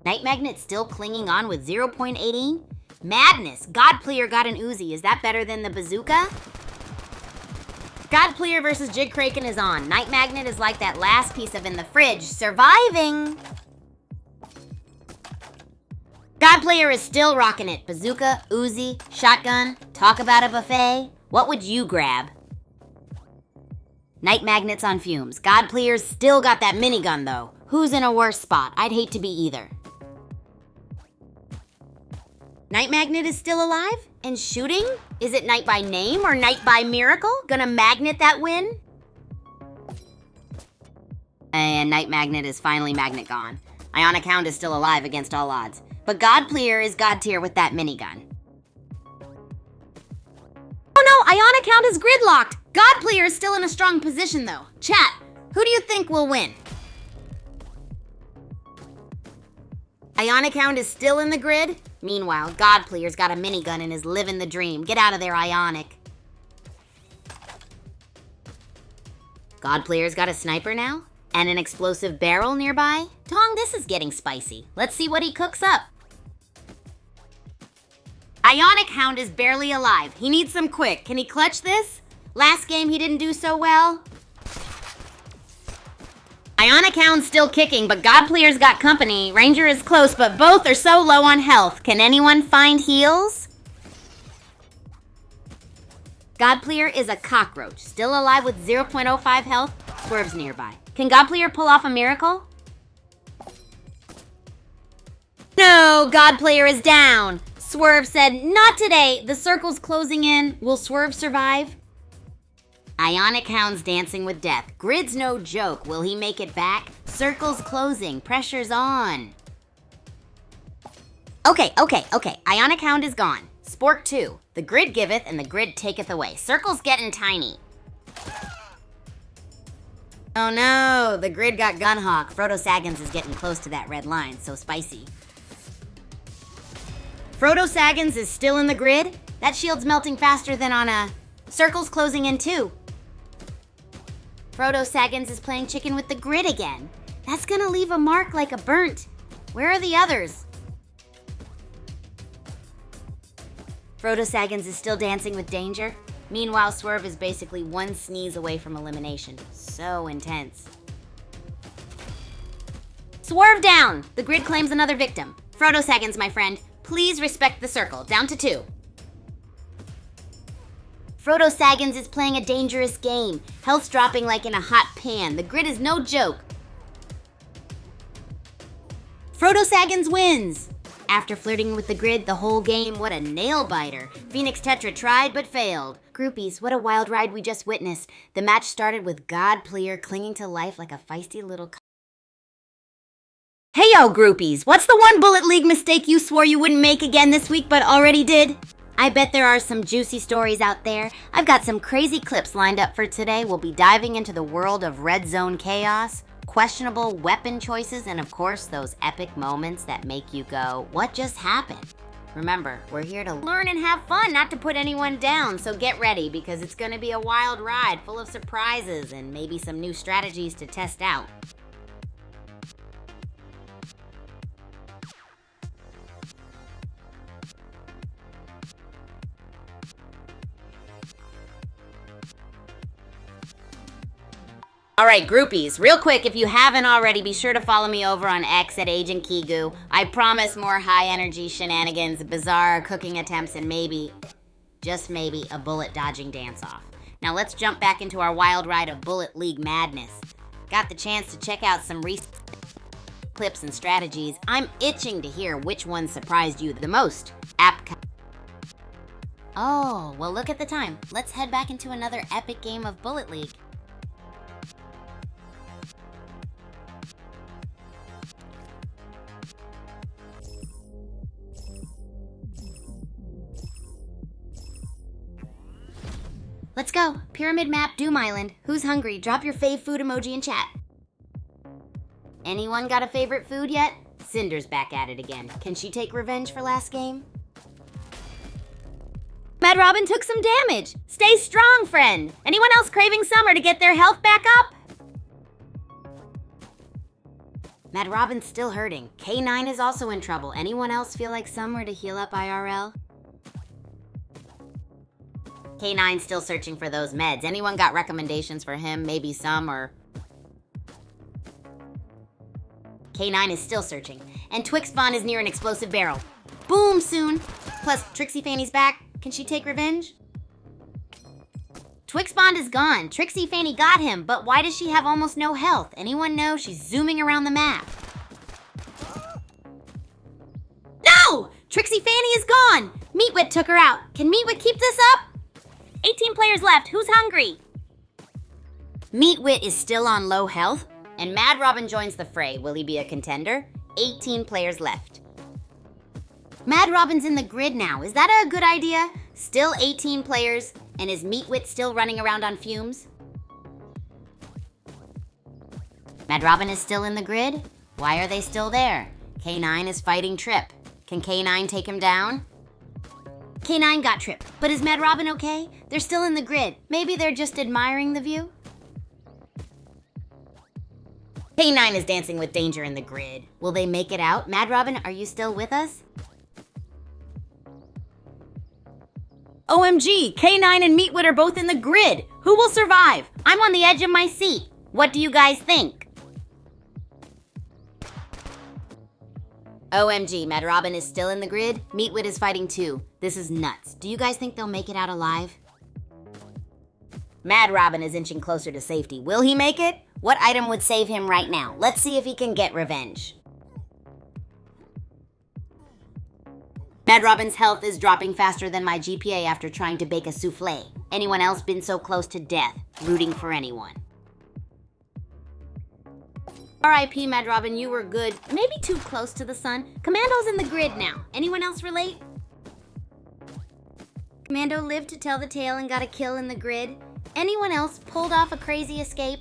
Night Magnet still clinging on with 0.18? Madness. Godplayer got an Uzi. Is that better than the bazooka? Godplayer versus Jig Kraken is on. Night Magnet is like that last piece of in the fridge, surviving. Godplayer is still rocking it. Bazooka, Uzi, shotgun, talk about a buffet. What would you grab? Night Magnet's on fumes. Godplayer's still got that minigun though. Who's in a worse spot? I'd hate to be either. Night Magnet is still alive and shooting? Is it Night by name or Night by miracle? Gonna magnet that win? And Night Magnet is finally magnet gone. Ionic Hound is still alive against all odds. But Godplayer is God tier with that minigun. Oh no, Ionic Hound is gridlocked. Godplayer is still in a strong position though. Chat, who do you think will win? Ionic Hound is still in the grid. Meanwhile, Godplayer's got a minigun and is living the dream. Get out of there, Ionic. Godplayer's got a sniper now? And an explosive barrel nearby? Tong, this is getting spicy. Let's see what he cooks up. Ionic Hound is barely alive. He needs some quick. Can he clutch this? Last game he didn't do so well. Ionic Hound's still kicking, but Godplayer's got company. Ranger is close, but both are so low on health. Can anyone find heals? Godplayer is a cockroach, still alive with 0.05 health. Swerve's nearby. Can Godplayer pull off a miracle? No, Godplayer is down. Swerve said, not today. The circle's closing in. Will Swerve survive? Ionic Hound's dancing with death. Grid's no joke. Will he make it back? Circle's closing. Pressure's on. Okay. Ionic Hound is gone. Spork 2. The grid giveth and the grid taketh away. Circle's getting tiny. Oh no, the grid got Gunhawk. Frodo Saggins is getting close to that red line. So spicy. Frodo Saggins is still in the grid. That shield's melting faster than on a... Circle's closing in too. Frodo Saggins is playing chicken with the grid again. That's gonna leave a mark like a burnt. Where are the others? Frodo Saggins is still dancing with danger. Meanwhile, Swerve is basically one sneeze away from elimination. So intense. Swerve down! The grid claims another victim. Frodo Saggins, my friend, please respect the circle. Down to 2. Frodo Saggins is playing a dangerous game. Health's dropping like in a hot pan. The grid is no joke. Frodo Saggins wins! After flirting with the grid the whole game, what a nail-biter. Phoenix Tetra tried but failed. Groupies, what a wild ride we just witnessed. The match started with Godplayer clinging to life like a feisty little... Hey yo, groupies, what's the one Bullet League mistake you swore you wouldn't make again this week but already did? I bet there are some juicy stories out there. I've got some crazy clips lined up for today. We'll be diving into the world of red zone chaos, questionable weapon choices, and of course, those epic moments that make you go, what just happened? Remember, we're here to learn and have fun, not to put anyone down, so get ready because it's gonna be a wild ride full of surprises and maybe some new strategies to test out. All right, groupies, real quick, if you haven't already, be sure to follow me over on X at Agent Kigu. I promise more high-energy shenanigans, bizarre cooking attempts, and maybe, just maybe, a bullet-dodging dance-off. Now let's jump back into our wild ride of Bullet League madness. Got the chance to check out some recent clips and strategies. I'm itching to hear which one surprised you the most. Oh, well, look at the time. Let's head back into another epic game of Bullet League. Let's go. Pyramid map, Doom Island. Who's hungry? Drop your fave food emoji in chat. Anyone got a favorite food yet? Cinder's back at it again. Can she take revenge for last game? Mad Robin took some damage. Stay strong, friend. Anyone else craving Summer to get their health back up? Mad Robin's still hurting. K9 is also in trouble. Anyone else feel like somewhere to heal up IRL? K9's still searching for those meds. Anyone got recommendations for him? Maybe some or... K9 is still searching. And Twix Bond is near an explosive barrel. Boom soon. Plus, Trixie Fanny's back. Can she take revenge? Twix Bond is gone. Trixie Fanny got him, but why does she have almost no health? Anyone know? She's zooming around the map. No! Trixie Fanny is gone! Meatwit took her out. Can Meatwit keep this up? 18 players left. Who's hungry? Meatwit is still on low health, and Mad Robin joins the fray. Will he be a contender? 18 players left. Mad Robin's in the grid now. Is that a good idea? Still 18 players, and is Meatwit still running around on fumes? Mad Robin is still in the grid? Why are they still there? K9 is fighting Trip. Can K9 take him down? K9 got Trip, but is Mad Robin okay? They're still in the grid. Maybe they're just admiring the view? K9 is dancing with danger in the grid. Will they make it out? Mad Robin, are you still with us? OMG, K9 and Meatwit are both in the grid. Who will survive? I'm on the edge of my seat. What do you guys think? OMG, Mad Robin is still in the grid. Meatwit is fighting too. This is nuts. Do you guys think they'll make it out alive? Mad Robin is inching closer to safety. Will he make it? What item would save him right now? Let's see if he can get revenge. Mad Robin's health is dropping faster than my GPA after trying to bake a souffle. Anyone else been so close to death, rooting for anyone? R.I.P. Mad Robin, you were good. Maybe too close to the sun. Commando's in the grid now. Anyone else relate? Commando lived to tell the tale and got a kill in the grid. Anyone else pulled off a crazy escape?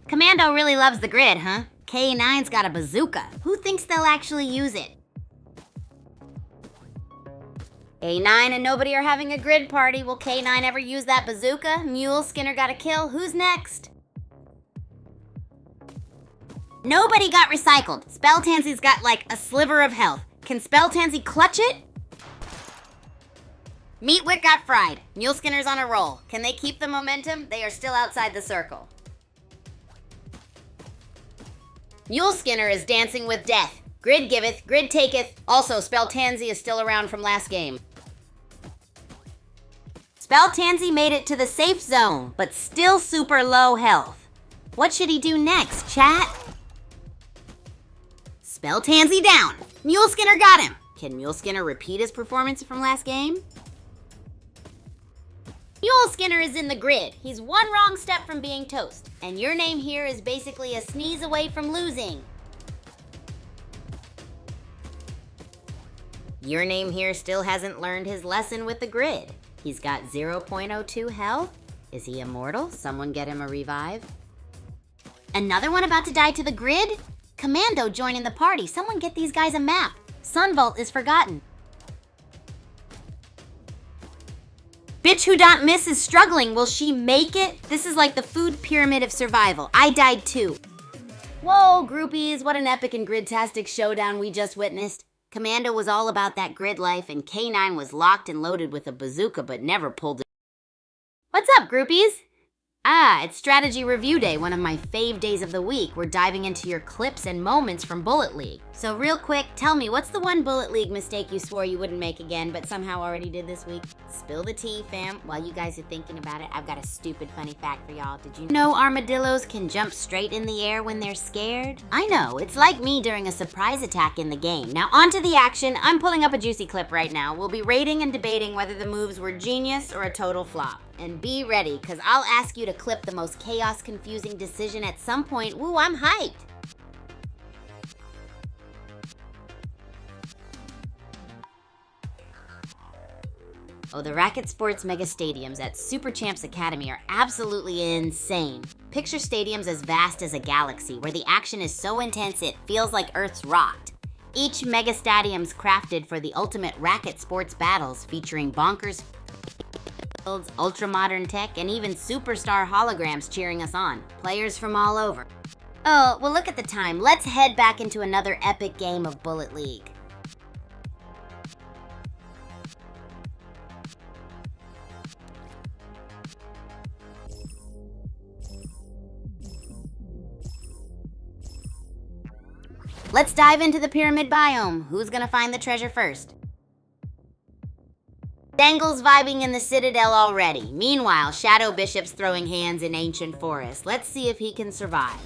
Commando really loves the grid, huh? K9's got a bazooka. Who thinks they'll actually use it? A9 and nobody are having a grid party. Will K9 ever use that bazooka? Mule Skinner got a kill. Who's next? Nobody got recycled. Spelltansy's got like a sliver of health. Can Spelltansy clutch it? Meatwit got fried. Mule Skinner's on a roll. Can they keep the momentum? They are still outside the circle. Mule Skinner is dancing with death. Grid giveth, grid taketh. Also, Spelltansy is still around from last game. Spelltansy made it to the safe zone, but still super low health. What should he do next, chat? Spelltansy down. Mule Skinner got him. Can Mule Skinner repeat his performance from last game? Mule Skinner is in the grid. He's one wrong step from being toast. And your name here is basically a sneeze away from losing. Your name here still hasn't learned his lesson with the grid. He's got 0.02 health. Is he immortal? Someone get him a revive. Another one about to die to the grid? Commando joining the party. Someone get these guys a map. Sunvault is forgotten. Bitch Who Don't Miss is struggling. Will she make it? This is like the food pyramid of survival. I died too. Whoa, groupies, what an epic and grid-tastic showdown we just witnessed. Commando was all about that grid life, and K9 was locked and loaded with a bazooka but never pulled it. What's up, groupies? It's Strategy Review Day, one of my fave days of the week. We're diving into your clips and moments from Bullet League. So real quick, tell me, what's the one Bullet League mistake you swore you wouldn't make again, but somehow already did this week? Spill the tea, fam. While you guys are thinking about it, I've got a stupid funny fact for y'all. Did you know armadillos can jump straight in the air when they're scared? I know, it's like me during a surprise attack in the game. Now on to the action. I'm pulling up a juicy clip right now. We'll be rating and debating whether the moves were genius or a total flop. And be ready, because I'll ask you to clip the most chaos confusing decision at some point. Woo, I'm hyped. Oh, the Racket Sports Mega Stadiums at Super Champs Academy are absolutely insane. Picture stadiums as vast as a galaxy, where the action is so intense it feels like Earth's rocked. Each mega stadium's crafted for the ultimate racket sports battles, featuring bonkers fields, ultra-modern tech, and even superstar holograms cheering us on. Players from all over. Oh, well, look at the time. Let's head back into another epic game of Bullet League. Let's dive into the pyramid biome. Who's gonna find the treasure first? Dangle's vibing in the Citadel already. Meanwhile, Shadow Bishop's throwing hands in Ancient Forest. Let's see if he can survive.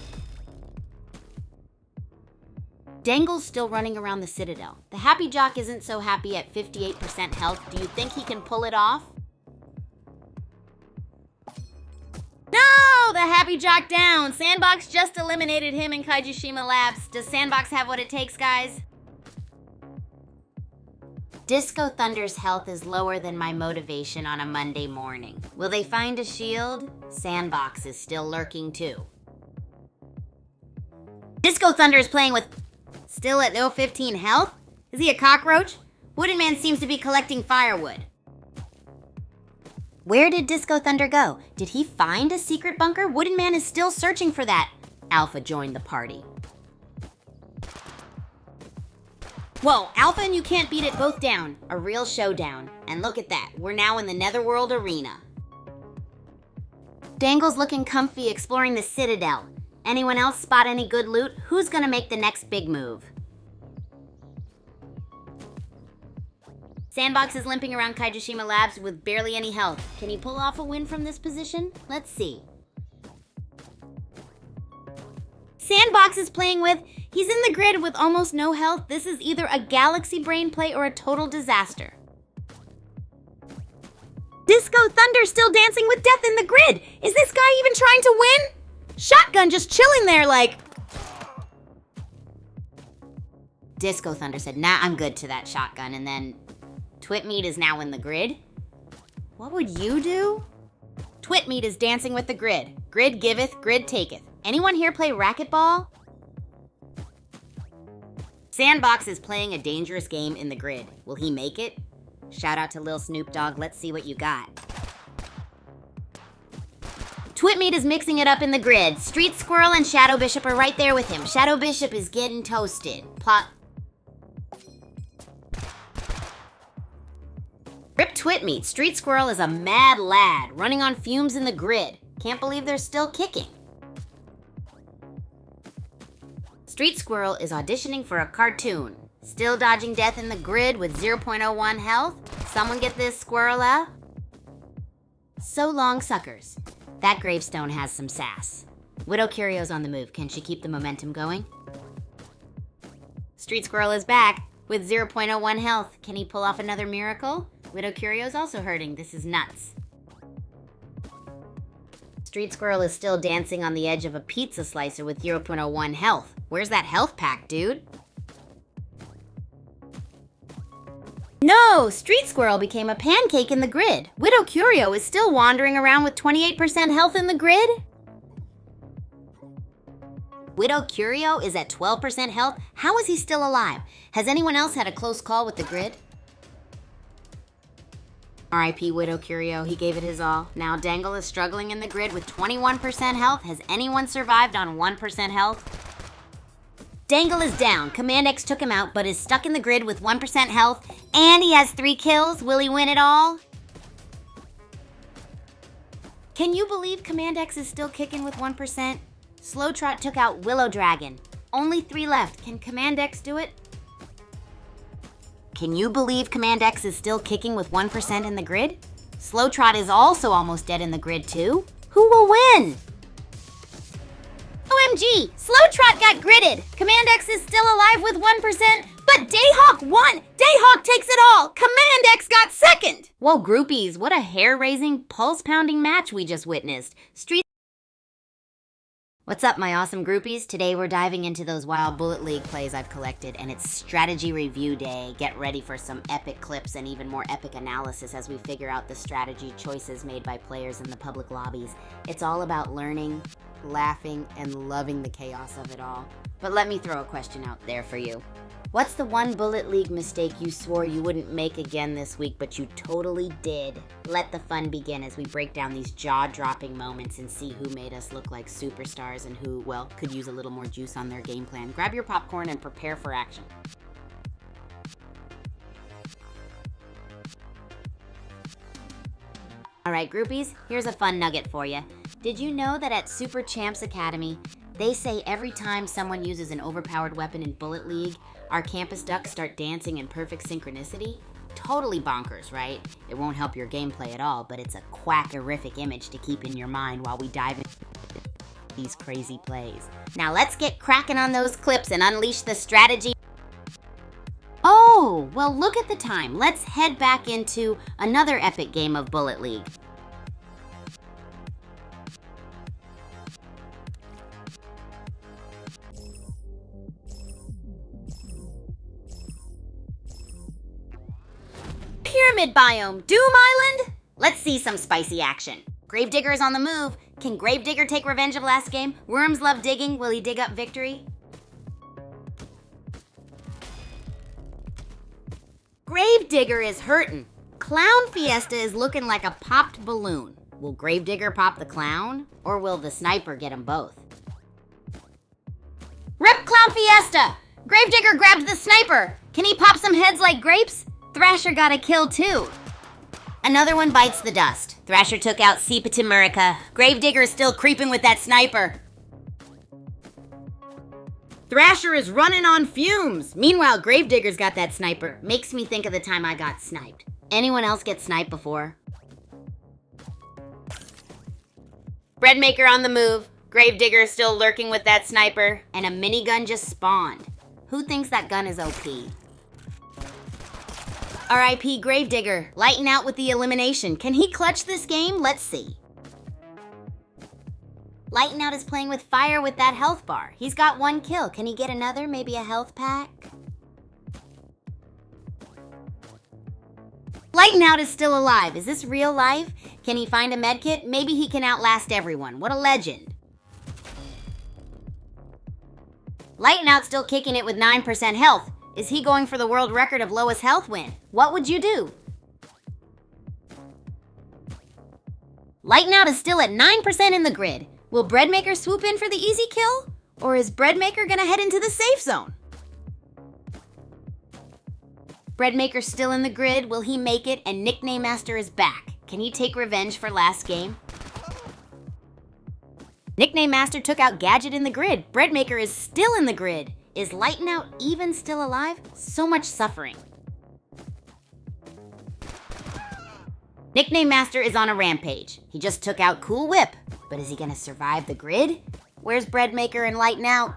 Dangle's still running around the Citadel. The Happy Jock isn't so happy at 58% health. Do you think he can pull it off? No! The Happy Jock down! Sandbox just eliminated him in Kaijushima Labs. Does Sandbox have what it takes, guys? Disco Thunder's health is lower than my motivation on a Monday morning. Will they find a shield? Sandbox is still lurking too. Disco Thunder is playing with still at low 15 health? Is he a cockroach? Wooden Man seems to be collecting firewood. Where did Disco Thunder go? Did he find a secret bunker? Wooden Man is still searching for that. Alpha joined the party. Whoa, Alpha and You Can't Beat It both down. A real showdown. And look at that, we're now in the Netherworld arena. Dangle's looking comfy exploring the Citadel. Anyone else spot any good loot? Who's gonna make the next big move? Sandbox is limping around Kaijushima Labs with barely any health. Can he pull off a win from this position? Let's see. Sandbox is playing with, he's in the grid with almost no health. This is either a galaxy brain play or a total disaster. Disco Thunder still dancing with death in the grid. Is this guy even trying to win? Shotgun just chilling there like... Disco Thunder said, nah, I'm good to that shotgun. And then Twitmeat is now in the grid. What would you do? Twitmeat is dancing with the grid. Grid giveth, grid taketh. Anyone here play racquetball? Sandbox is playing a dangerous game in the grid. Will he make it? Shout out to Lil Snoop Dogg. Let's see what you got. Twitmeat is mixing it up in the grid. Street Squirrel and Shadow Bishop are right there with him. Shadow Bishop is getting toasted. Rip Twitmeat. Street Squirrel is a mad lad, running on fumes in the grid. Can't believe they're still kicking. Street Squirrel is auditioning for a cartoon. Still dodging death in the grid with 0.01 health. Someone get this squirrel. So long, suckers. That gravestone has some sass. Widow Curio's on the move. Can she keep the momentum going? Street Squirrel is back with 0.01 health. Can he pull off another miracle? Widow Curio's also hurting. This is nuts. Street Squirrel is still dancing on the edge of a pizza slicer with 0.01 health. Where's that health pack, dude? No! Street Squirrel became a pancake in the grid. Widow Curio is still wandering around with 28% health in the grid. Widow Curio is at 12% health. How is he still alive? Has anyone else had a close call with the grid? R.I.P. Widow Curio, he gave it his all. Now Dangle is struggling in the grid with 21% health. Has anyone survived on 1% health? Dangle is down. Command X took him out, but is stuck in the grid with 1% health, and he has 3 kills. Will he win it all? Can you believe Command X is still kicking with 1%? Slow Trot took out Willow Dragon. Only 3 left. Can Command X do it? Can you believe Command X is still kicking with 1% in the grid? Slow Trot is also almost dead in the grid too. Who will win? OMG! Slow Trot got gridded! Command X is still alive with 1%, but Dayhawk won! Dayhawk takes it all! Command X got second! Whoa, groupies, what a hair-raising, pulse-pounding match we just witnessed. What's up, my awesome groupies? Today we're diving into those wild Bullet League plays I've collected, and it's strategy review day. Get ready for some epic clips and even more epic analysis as we figure out the strategy choices made by players in the public lobbies. It's all about learning, laughing and loving the chaos of it all. But let me throw a question out there for you. What's the one Bullet League mistake you swore you wouldn't make again this week, but you totally did? Let the fun begin as we break down these jaw-dropping moments and see who made us look like superstars and who, well, could use a little more juice on their game plan. Grab your popcorn and prepare for action. Alright, groupies, here's a fun nugget for you. Did you know that at Super Champs Academy, they say every time someone uses an overpowered weapon in Bullet League, our campus ducks start dancing in perfect synchronicity? Totally bonkers, right? It won't help your gameplay at all, but it's a quackerific image to keep in your mind while we dive into these crazy plays. Now let's get cracking on those clips and unleash the strategy. Oh, well look at the time. Let's head back into another epic game of Bullet League. Pyramid Biome, Doom Island? Let's see some spicy action. Gravedigger is on the move. Can Gravedigger take revenge of last game? Worms love digging. Will he dig up victory? Gravedigger is hurting. Clown Fiesta is looking like a popped balloon. Will Gravedigger pop the clown? Or will the sniper get them both? Rip Clown Fiesta! Gravedigger grabbed the sniper. Can he pop some heads like grapes? Thrasher got a kill too. Another one bites the dust. Thrasher took out Seepatimurica. Gravedigger is still creeping with that sniper. Thrasher is running on fumes. Meanwhile, Gravedigger's got that sniper. Makes me think of the time I got sniped. Anyone else get sniped before? Breadmaker on the move. Gravedigger is still lurking with that sniper. And a minigun just spawned. Who thinks that gun is OP? R.I.P. Gravedigger, lighting out with the elimination. Can he clutch this game? Let's see. Lighten Out is playing with fire with that health bar. He's got one kill. Can he get another? Maybe a health pack? Lighten Out is still alive. Is this real life? Can he find a medkit? Maybe he can outlast everyone. What a legend. Lighten Out still kicking it with 9% health. Is he going for the world record of lowest health win? What would you do? Lighten Out is still at 9% in the grid. Will Breadmaker swoop in for the easy kill? Or is Breadmaker gonna head into the safe zone? Breadmaker's still in the grid. Will he make it? And Nickname Master is back. Can he take revenge for last game? Nickname Master took out Gadget in the grid. Breadmaker is still in the grid. Is Lighten Out even still alive? So much suffering. Nickname Master is on a rampage. He just took out Cool Whip. But is he gonna survive the grid? Where's Breadmaker and Lighten Out?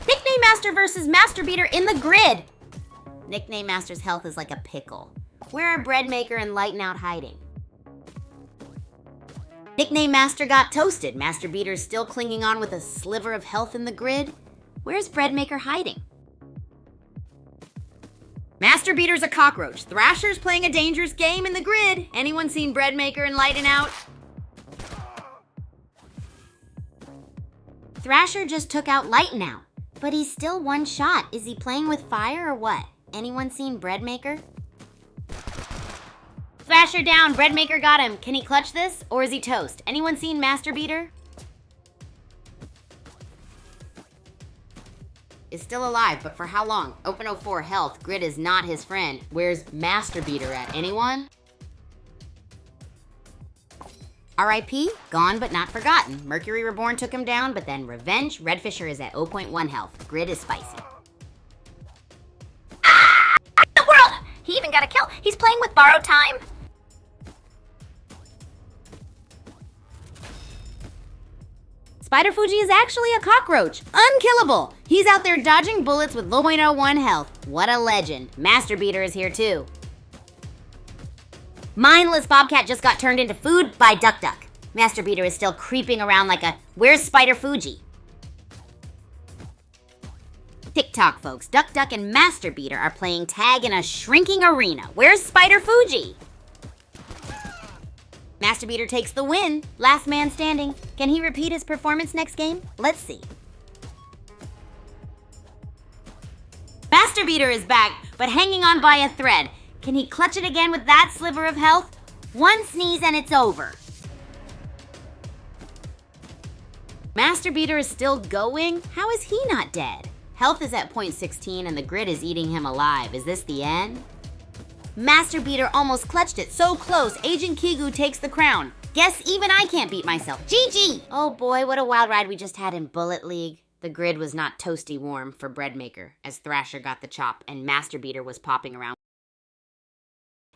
Nickname Master versus Master Beater in the grid. Nickname Master's health is like a pickle. Where are Breadmaker and Lighten Out hiding? Nickname Master got toasted. Master Beater's still clinging on with a sliver of health in the grid. Where's Breadmaker hiding? Master Beater's a cockroach. Thrasher's playing a dangerous game in the grid. Anyone seen Breadmaker and Lighten Out? Thrasher just took out Lighten Out, but he's still one shot. Is he playing with fire or what? Anyone seen Breadmaker? Thrasher down, Breadmaker got him. Can he clutch this, or is he toast? Anyone seen Master Beater? Is still alive, but for how long? Open04 health, grid is not his friend. Where's Master Beater at? Anyone? R.I.P. Gone but not forgotten. Mercury Reborn took him down, but then Revenge. Redfisher is at 0.1 health. Grid is spicy. Ah! The world! He even got a kill. He's playing with borrowed time. Spider Fuji is actually a cockroach. Unkillable. He's out there dodging bullets with 0.01 health. What a legend. Master Beater is here too. Mindless Bobcat just got turned into food by Duck Duck. Master Beater is still creeping around like a, where's Spider Fuji? TikTok folks, Duck Duck and Master Beater are playing tag in a shrinking arena. Where's Spider Fuji? Master Beater takes the win. Last man standing. Can he repeat his performance next game? Let's see. Master Beater is back, but hanging on by a thread. Can he clutch it again with that sliver of health? One sneeze and it's over. Master Beater is still going? How is he not dead? Health is at point 16 and the grid is eating him alive. Is this the end? Master Beater almost clutched it. So close. Agent Kigu takes the crown. Guess even I can't beat myself. GG! Oh boy, what a wild ride we just had in Bullet League. The grid was not toasty warm for Breadmaker as Thrasher got the chop and Master Beater was popping around.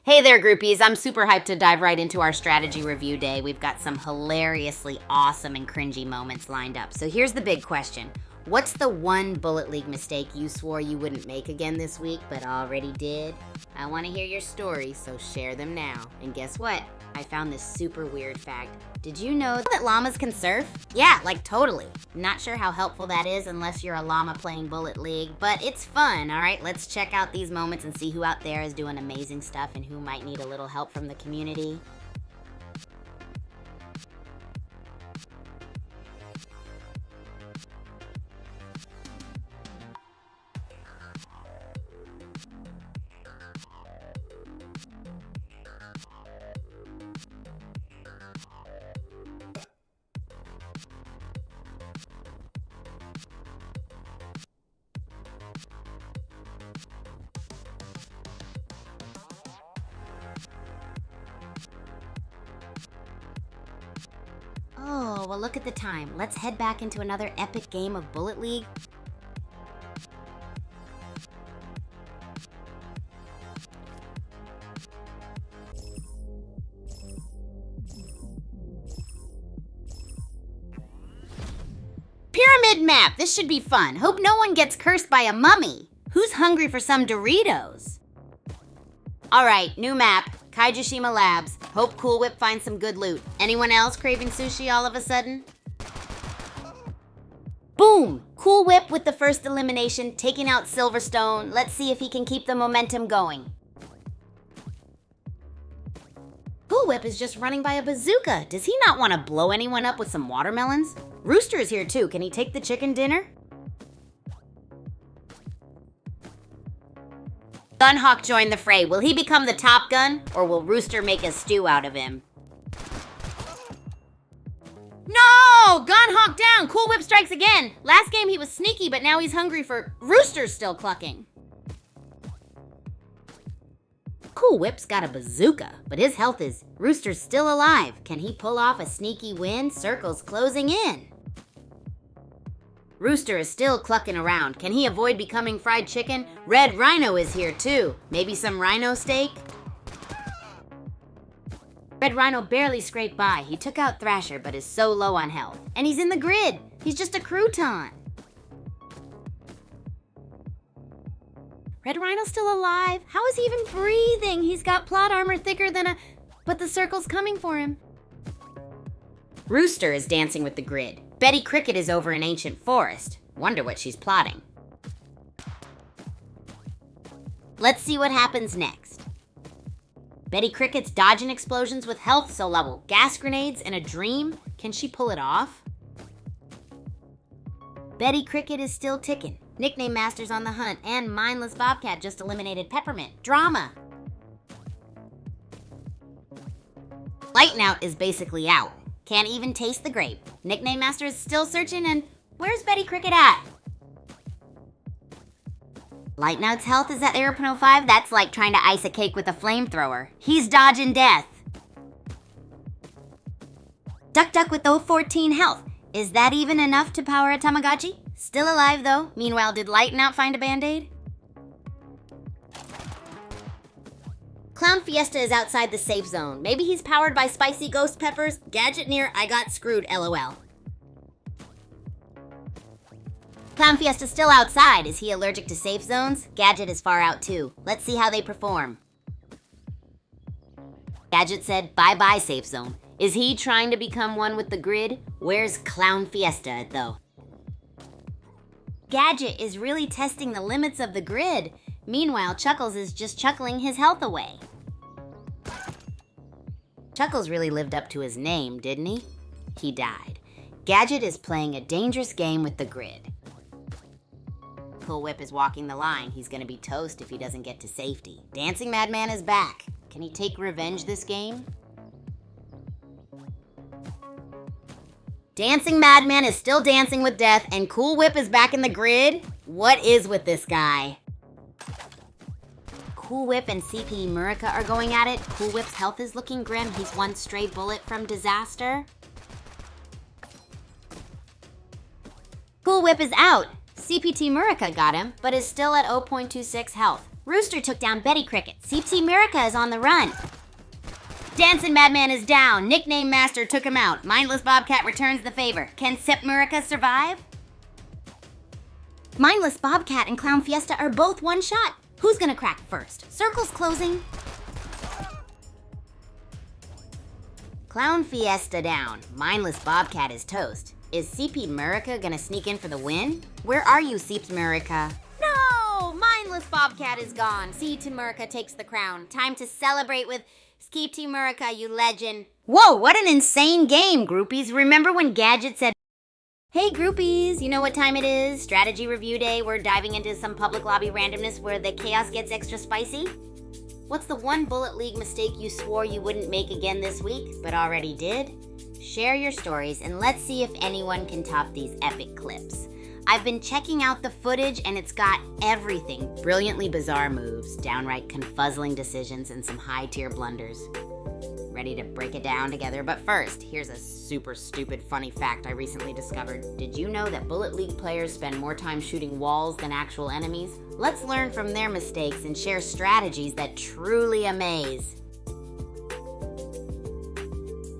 Hey there, groupies. I'm super hyped to dive right into our strategy review day. We've got some hilariously awesome and cringy moments lined up. So here's the big question. What's the one Bullet League mistake you swore you wouldn't make again this week but already did? I want to hear your stories, so share them now. And guess what? I found this super weird fact. Did you know that llamas can surf? Yeah, like totally. Not sure how helpful that is unless you're a llama playing Bullet League, but it's fun, all right? Let's check out these moments and see who out there is doing amazing stuff and who might need a little help from the community. Oh, well look at the time. Let's head back into another epic game of Bullet League. Pyramid map! This should be fun. Hope no one gets cursed by a mummy. Who's hungry for some Doritos? Alright, new map. Kaijishima Labs. Hope Cool Whip finds some good loot. Anyone else craving sushi all of a sudden? Boom! Cool Whip with the first elimination, taking out Silverstone. Let's see if he can keep the momentum going. Cool Whip is just running by a bazooka. Does he not want to blow anyone up with some watermelons? Rooster is here too. Can he take the chicken dinner? Gunhawk joined the fray. Will he become the Top Gun, or will Rooster make a stew out of him? No! Gunhawk down! Cool Whip strikes again. Last game he was sneaky, but now he's hungry for... Rooster's still clucking. Cool Whip's got a bazooka, but his health is... Rooster's still alive. Can he pull off a sneaky win? Circle's closing in. Rooster is still clucking around. Can he avoid becoming fried chicken? Red Rhino is here too. Maybe some rhino steak? Red Rhino barely scraped by. He took out Thrasher but is so low on health. And he's in the grid. He's just a crouton. Red Rhino's still alive. How is he even breathing? He's got plot armor thicker than a... But the circle's coming for him. Rooster is dancing with the grid. Betty Cricket is over in Ancient Forest. Wonder what she's plotting. Let's see what happens next. Betty Cricket's dodging explosions with health so level. Gas grenades in a dream? Can she pull it off? Betty Cricket is still ticking. Nickname Master's on the hunt, and Mindless Bobcat just eliminated Peppermint. Drama! Lighten Out is basically out. Can't even taste the grape. Nickname Master is still searching, and where's Betty Cricket at? Lighten Out's health is at Aeropano 5. That's like trying to ice a cake with a flamethrower. He's dodging death. Duck Duck with 014 health. Is that even enough to power a Tamagotchi? Still alive though. Meanwhile, did Lighten Out find a band-aid? Clown Fiesta is outside the safe zone. Maybe he's powered by spicy ghost peppers. Gadget near, I got screwed, LOL. Clown Fiesta's still outside. Is he allergic to safe zones? Gadget is far out too. Let's see how they perform. Gadget said, bye-bye safe zone. Is he trying to become one with the grid? Where's Clown Fiesta at though? Gadget is really testing the limits of the grid. Meanwhile, Chuckles is just chuckling his health away. Chuckles really lived up to his name, didn't he? He died. Gadget is playing a dangerous game with the grid. Cool Whip is walking the line. He's gonna be toast if he doesn't get to safety. Dancing Madman is back. Can he take revenge this game? Dancing Madman is still dancing with death, and Cool Whip is back in the grid? What is with this guy? Cool Whip and CP Murica are going at it. Cool Whip's health is looking grim. He's one stray bullet from disaster. Cool Whip is out. CPT Murica got him, but is still at 0.26 health. Rooster took down Betty Cricket. CPT Murica is on the run. Dancing Madman is down. Nickname Master took him out. Mindless Bobcat returns the favor. Can Sep Murica survive? Mindless Bobcat and Clown Fiesta are both one shot. Who's gonna crack first? Circle's closing. Clown Fiesta down. Mindless Bobcat is toast. Is CP Murica gonna sneak in for the win? Where are you, Seeps Murica? No! Mindless Bobcat is gone. CP Murica takes the crown. Time to celebrate with CP Murica, you legend. Whoa, what an insane game, groupies. Remember when Gadget said, "Hey groupies, you know what time it is? Strategy review day. We're diving into some public lobby randomness where the chaos gets extra spicy." What's the one Bullet League mistake you swore you wouldn't make again this week, but already did? Share your stories and let's see if anyone can top these epic clips. I've been checking out the footage and it's got everything. Brilliantly bizarre moves, downright confuzzling decisions, and some high-tier blunders. Ready to break it down together, but first, here's a super stupid funny fact I recently discovered. Did you know that Bullet League players spend more time shooting walls than actual enemies? Let's learn from their mistakes and share strategies that truly amaze.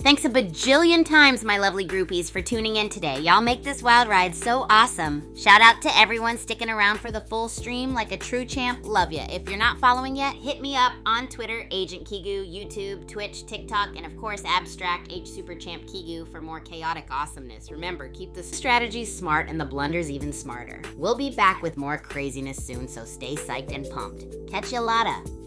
Thanks a bajillion times, my lovely groupies, for tuning in today. Y'all make this wild ride so awesome. Shout out to everyone sticking around for the full stream like a true champ. Love ya. If you're not following yet, hit me up on Twitter, Agent Kigu, YouTube, Twitch, TikTok, and of course, Abstract H Super Champ Kigu for more chaotic awesomeness. Remember, keep the strategies smart and the blunders even smarter. We'll be back with more craziness soon, so stay psyched and pumped. Catch ya later.